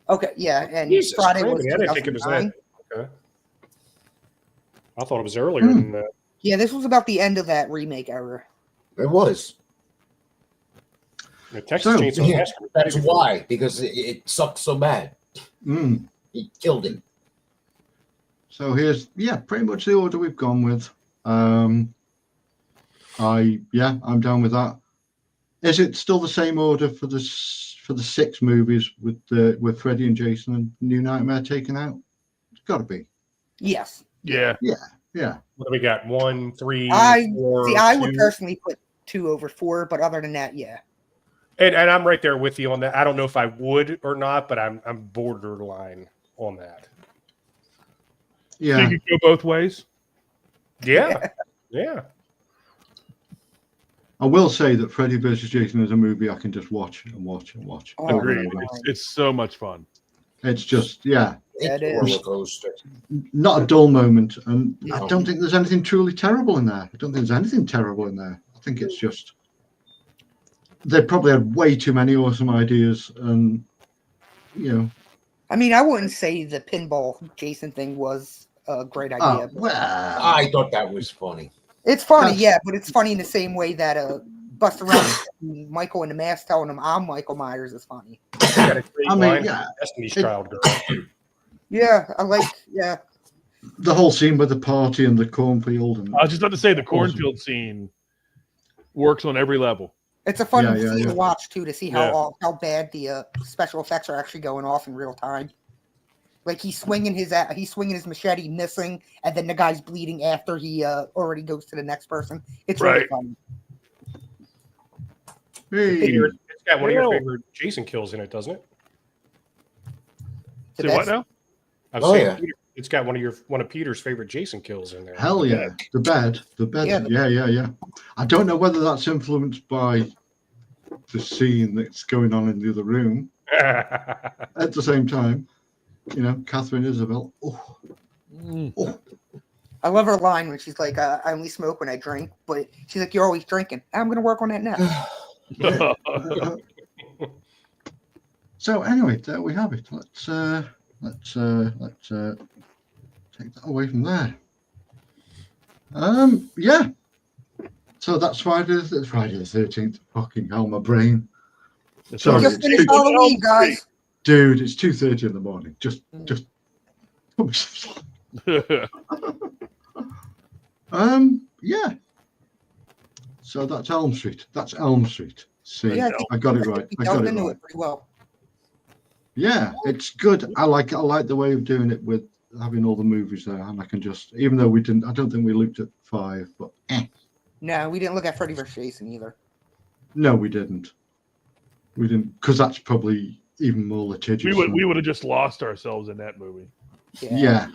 Okay, yeah, and Jesus Friday Christ, was I didn't think it was that. 2009. Okay. I thought it was earlier than that. Yeah, this was about the end of that remake era. It was. The Texas Chainsaw Massacre. That's why, because it sucked so bad. It killed it. So here's pretty much the order we've gone with. I'm down with that. Is it still the same order for the 6 movies with Freddy and Jason and New Nightmare taken out? It's got to be. Yes. Yeah. Yeah. What do we got? 1, 3, I 4, I 2? would personally put 2 over 4, but other than that, yeah. And I'm right there with you on that. I don't know if I would or not, but I'm borderline on that. Yeah. So you could go both ways? Yeah. Yeah. I will say that Freddy vs. Jason is a movie I can just watch and watch and watch. Oh, over and Agreed. over. It's so much fun. It's just, yeah. Yeah, it is. Roller coaster. Not a dull moment. And I No. don't think there's anything truly terrible in there. I don't think there's anything terrible in there. I think it's just, they probably had way too many awesome ideas. And, you know. I mean, I wouldn't say the pinball Jason thing was a great idea. Oh, well. I thought that was funny. It's funny, yeah, but it's funny in the same way that Buster Rhymes, Michael in the Mask telling him I'm Michael Myers is funny. Got a great I mean, line yeah. from Destiny's Child girl. Yeah, I like, yeah. The whole scene with the party and the cornfield. And I was just about to say the cornfield scene works on every level. It's a fun Yeah, scene to watch too, to see how Yeah. bad the special effects are actually going off in real time. Like he's swinging his machete, missing, and then the guy's bleeding after he already goes to the next person. It's really Right. fun. Hey. Peter, it's got one of your favorite Jason kills in it, doesn't it? Say what now? I was Oh, saying, yeah. Peter, it's got one of Peter's favorite Jason kills in there. Hell yeah. The bed. Yeah. I don't know whether that's influenced by the scene that's going on in the other room at the same time. You know, Catherine Isabel. Oh. Oh. I love her line when she's like, I only smoke when I drink, but she's like, you're always drinking. I'm going to work on that now. So anyway, there we have it. Let's take that away from there. Yeah. So that's Friday the 13th. Fucking hell, my brain. Sorry, Just finished Halloween, guys. Dude, it's 2:30 in the morning. Just. Yeah. So that's Elm Street. That's Elm Street. See, Yeah, I got it right. I got delved it into right. it pretty well. Yeah, it's good. I like the way of doing it with having all the movies there, and I can just, even though we didn't, I don't think we looked at 5, but No, we didn't look at Freddy vs. Jason either. no, we didn't. We didn't, because that's probably even more litigious. We would have just lost ourselves in that movie. Yeah,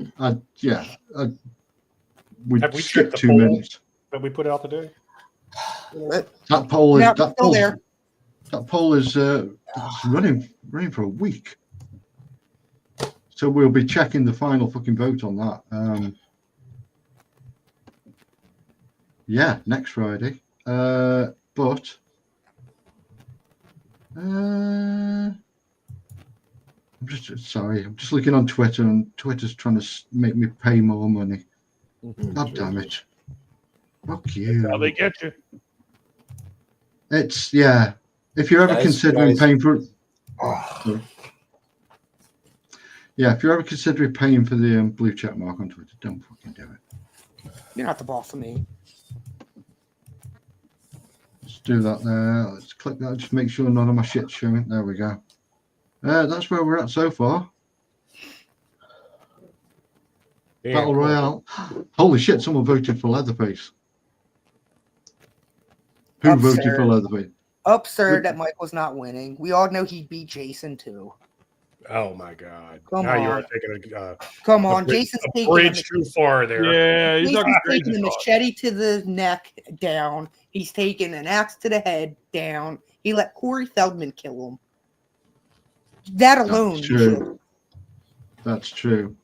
we Have we skipped checked the 2 poll minutes. that we put out today? That poll is Yeah, still there. That poll is it's running for a week. So we'll be checking the final fucking vote on that. Yeah, next Friday. But I'm just looking on Twitter, and Twitter's trying to make me pay more money. God damn it. Fuck you. That's how they get you. It's, yeah. If you're ever considering paying for, yeah, if you're ever considering paying for the blue check mark on Twitter, don't fucking do it. You're not the boss of me. Let's do that there. Let's click that. Just make sure none of my shit's showing. There we go. That's where we're at so far. Yeah, Battle cool. Royale. Holy shit! Someone voted for Leatherface. Who voted for Leatherface? Absurd that Mike was not winning. We all know he beat Jason too. Oh my God! Come now you're on. taking Come on, a bridge, Jason's a taking bridge too far there. Yeah, Jason's taking a machete to the neck down. He's taking an axe to the head down. He let Corey Feldman kill him. That alone. That's true. That's true.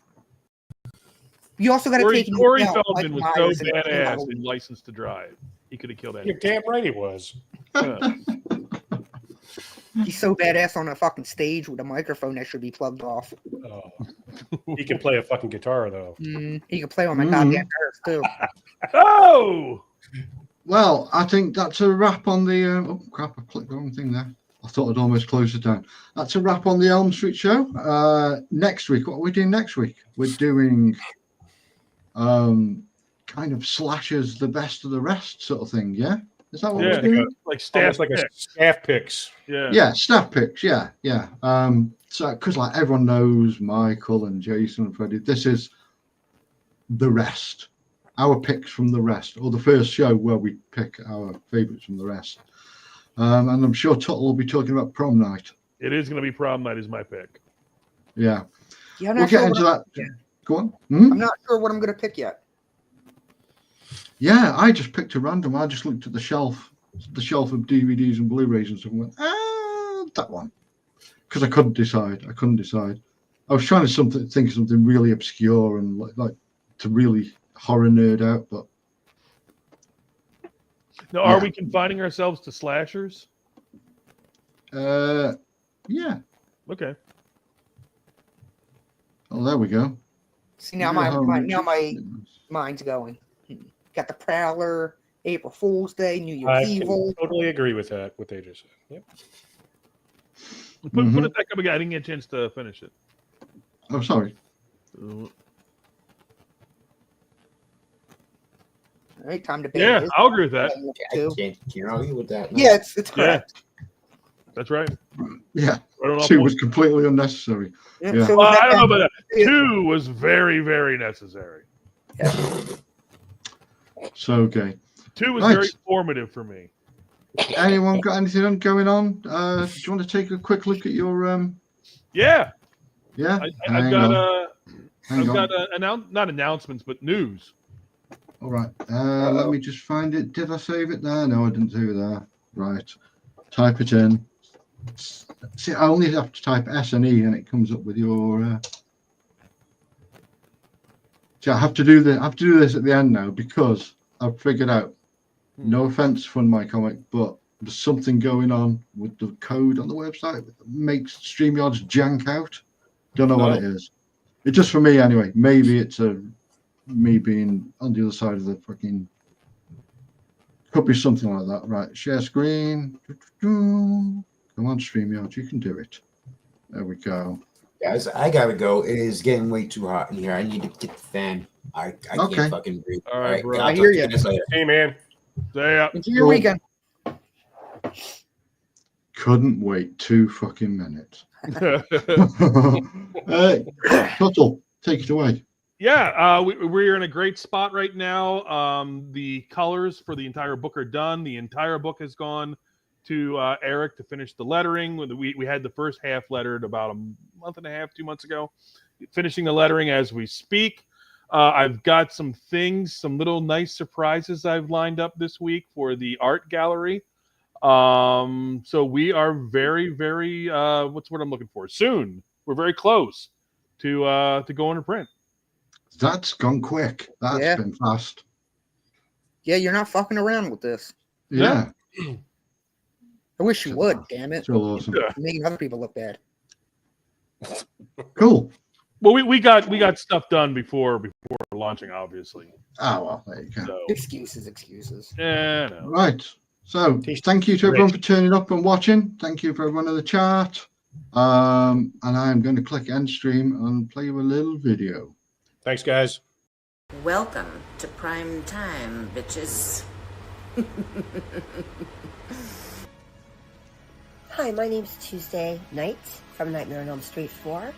You also got to take into Corey account Feldman was Mike so Myers and badass Halloween. and licensed to drive. He could have killed You're anyone. damn right he was. He's so badass on a fucking stage with a microphone that should be plugged off. Oh. He can play a fucking guitar though. He can play on my goddamn nerves too. Oh! Well, I think that's a wrap on the. Oh crap! I clicked the wrong thing there. I thought I'd almost closed it down. That's a wrap on the Elm Street show. Next week, what are we doing next week? We're doing kind of slashers, the best of the rest sort of thing. Yeah, Is that what Yeah, we're doing? like staff like a picks. staff picks. Yeah. Yeah, staff picks. Yeah. So because like everyone knows Michael and Jason and Freddy, this is the rest. Our picks from the rest, or the first show where we pick our favourites from the rest. And I'm sure Tuttle will be talking about prom night. It is going to be prom night is my pick. Yeah. Yeah, I'm We'll not get sure into what that. Go on. Hmm? I'm not sure what I'm going to pick yet. Yeah, I just picked a random. I just looked at the shelf of DVDs and Blu-rays and stuff and went, that one. Because I couldn't decide. I was trying to think of something really obscure and like to really horror nerd out, but Now, are we confining ourselves to slashers? yeah. Okay. Oh, there we go. See, now my mind's going. Got the Prowler, April Fool's Day, New Year's I Evil. can totally agree with that. What they just said. Yep. Put it back up again. I didn't get a chance to finish it. Oh, sorry. All right, time to bed. Yeah, I'll agree with that. I can't argue with that. No. Yeah, it's correct. That's right. Yeah. Right on 2 off was completely unnecessary. Yeah. Yeah. So Well, was I don't know that- about that. 2 was very, very necessary. So okay. 2 was Right. very formative for me. Anyone got anything going on? Do you want to take a quick look at your Yeah. Yeah. I've got Hang on. not announcements, but news. All right. Let me just find it. Did I save it there? No, I didn't save it there. Right. Type it in. See, I only have to type S and E, and it comes up with your. See, I have to do this at the end now because I've figured out. No offense, Fun My Comic, but there's something going on with the code on the website that makes StreamYard's jank out. Don't know what it is. It's just for me anyway. Maybe it's me being on the other side of the fucking. Could be something like that. Right. Share screen. Come on, StreamYard. You can do it. There we go. Guys, I gotta go. It is getting way too hot in here. I need to get the fan. I can't fucking breathe. All right, bro. I'll I talk hear to you. guys later. Hey, man. Stay up. Enjoy your weekend. Couldn't wait 2 fucking minutes. Tuttle, take it away. Yeah, we're in a great spot right now. The colors for the entire book are done. The entire book has gone to Eric to finish the lettering. We had the first half lettered about a month and a half, 2 months ago. Finishing the lettering as we speak. I've got some little nice surprises I've lined up this week for the art gallery. So we are very, very what's what I'm looking for? Soon. We're very close to going to print. That's gone quick. That's been fast. Yeah, you're not fucking around with this. Yeah. I wish you would, damn it. Still awesome. You're making other people look bad. Cool. Well, we got stuff done before launching, obviously. Oh well, there you go. So, Excuses. yeah, no. Right. So thank you to everyone for turning up and watching. Thank you for everyone in the chat. And I'm going to click end stream and play you a little video. Thanks, guys. Welcome to prime time, bitches. Hi, my name's Tuesday Night from Nightmare on Elm Street 4.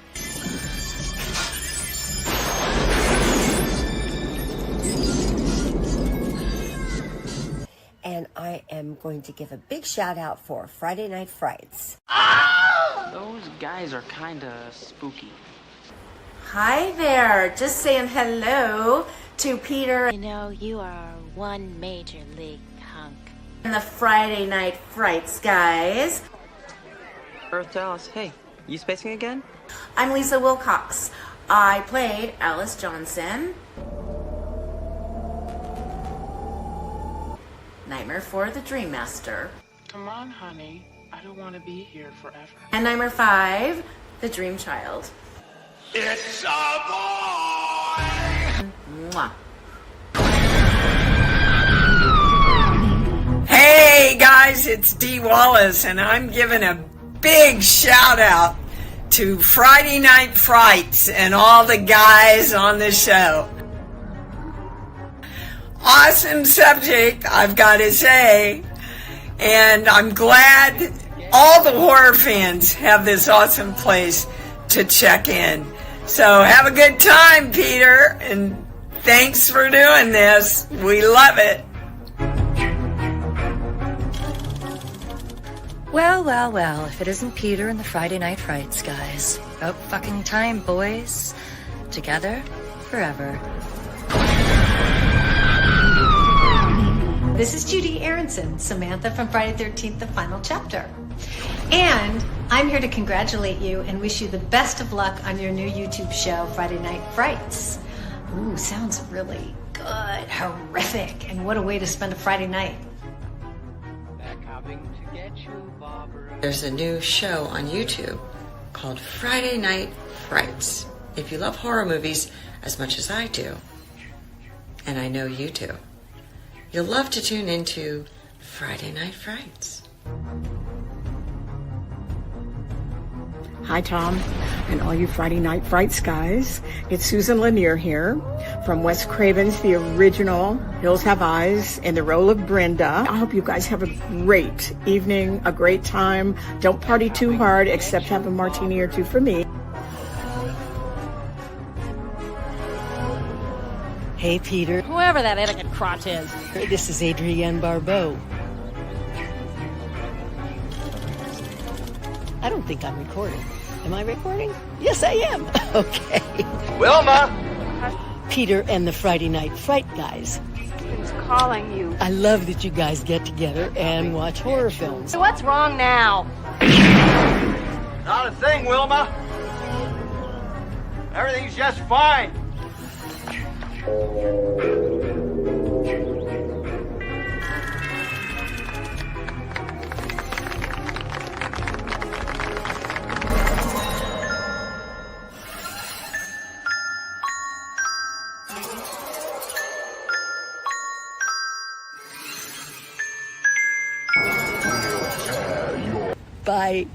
And I am going to give a big shout out for Friday Night Frights. Those guys are kind of spooky. Hi there, just saying hello to Peter. You know, you are one major league hunk. And the Friday Night Frights guys. Earth Dallas, hey, you spacing again? I'm Lisa Wilcox. I played Alice Johnson. Nightmare 4, the Dream Master. Come on, honey. I don't want to be here forever. And Nightmare 5, the Dream Child. It's a boy! Mwah. Hey guys, it's Dee Wallace, and I'm giving a big shout out to Friday Night Frights and all the guys on the show. awesome subject, I've got to say. And I'm glad all the horror fans have this awesome place to check in. So have a good time, Peter, and thanks for doing this. We love it. Well, well, well, if it isn't Peter and the Friday Night Frights, guys. About fucking time, boys. Together, forever. This is Judy Aronson, Samantha from Friday 13th, the final chapter. And I'm here to congratulate you and wish you the best of luck on your new YouTube show, Friday Night Frights. Ooh, sounds really good, horrific, and what a way to spend a Friday night. There's a new show on YouTube called Friday Night Frights. If you love horror movies as much as I do, and I know you do, you'll love to tune into Friday Night Frights. Hi, Tom, and all you Friday Night Frights guys. It's Susan Lanier here from Wes Craven's The Original Hills Have Eyes in the role of Brenda. I hope you guys have a great evening, a great time. Don't party too hard, except have a martini or two for me. Hey, Peter. Whoever that elegant crotch is. This is Adrienne Barbeau. I don't think I'm recording. Am I recording? Yes, I am. Okay. Wilma! Peter and the Friday Night Fright guys. Who's calling you? I love that you guys get together and watch horror films. So what's wrong now? Not a thing, Wilma. Everything's just fine. Bye.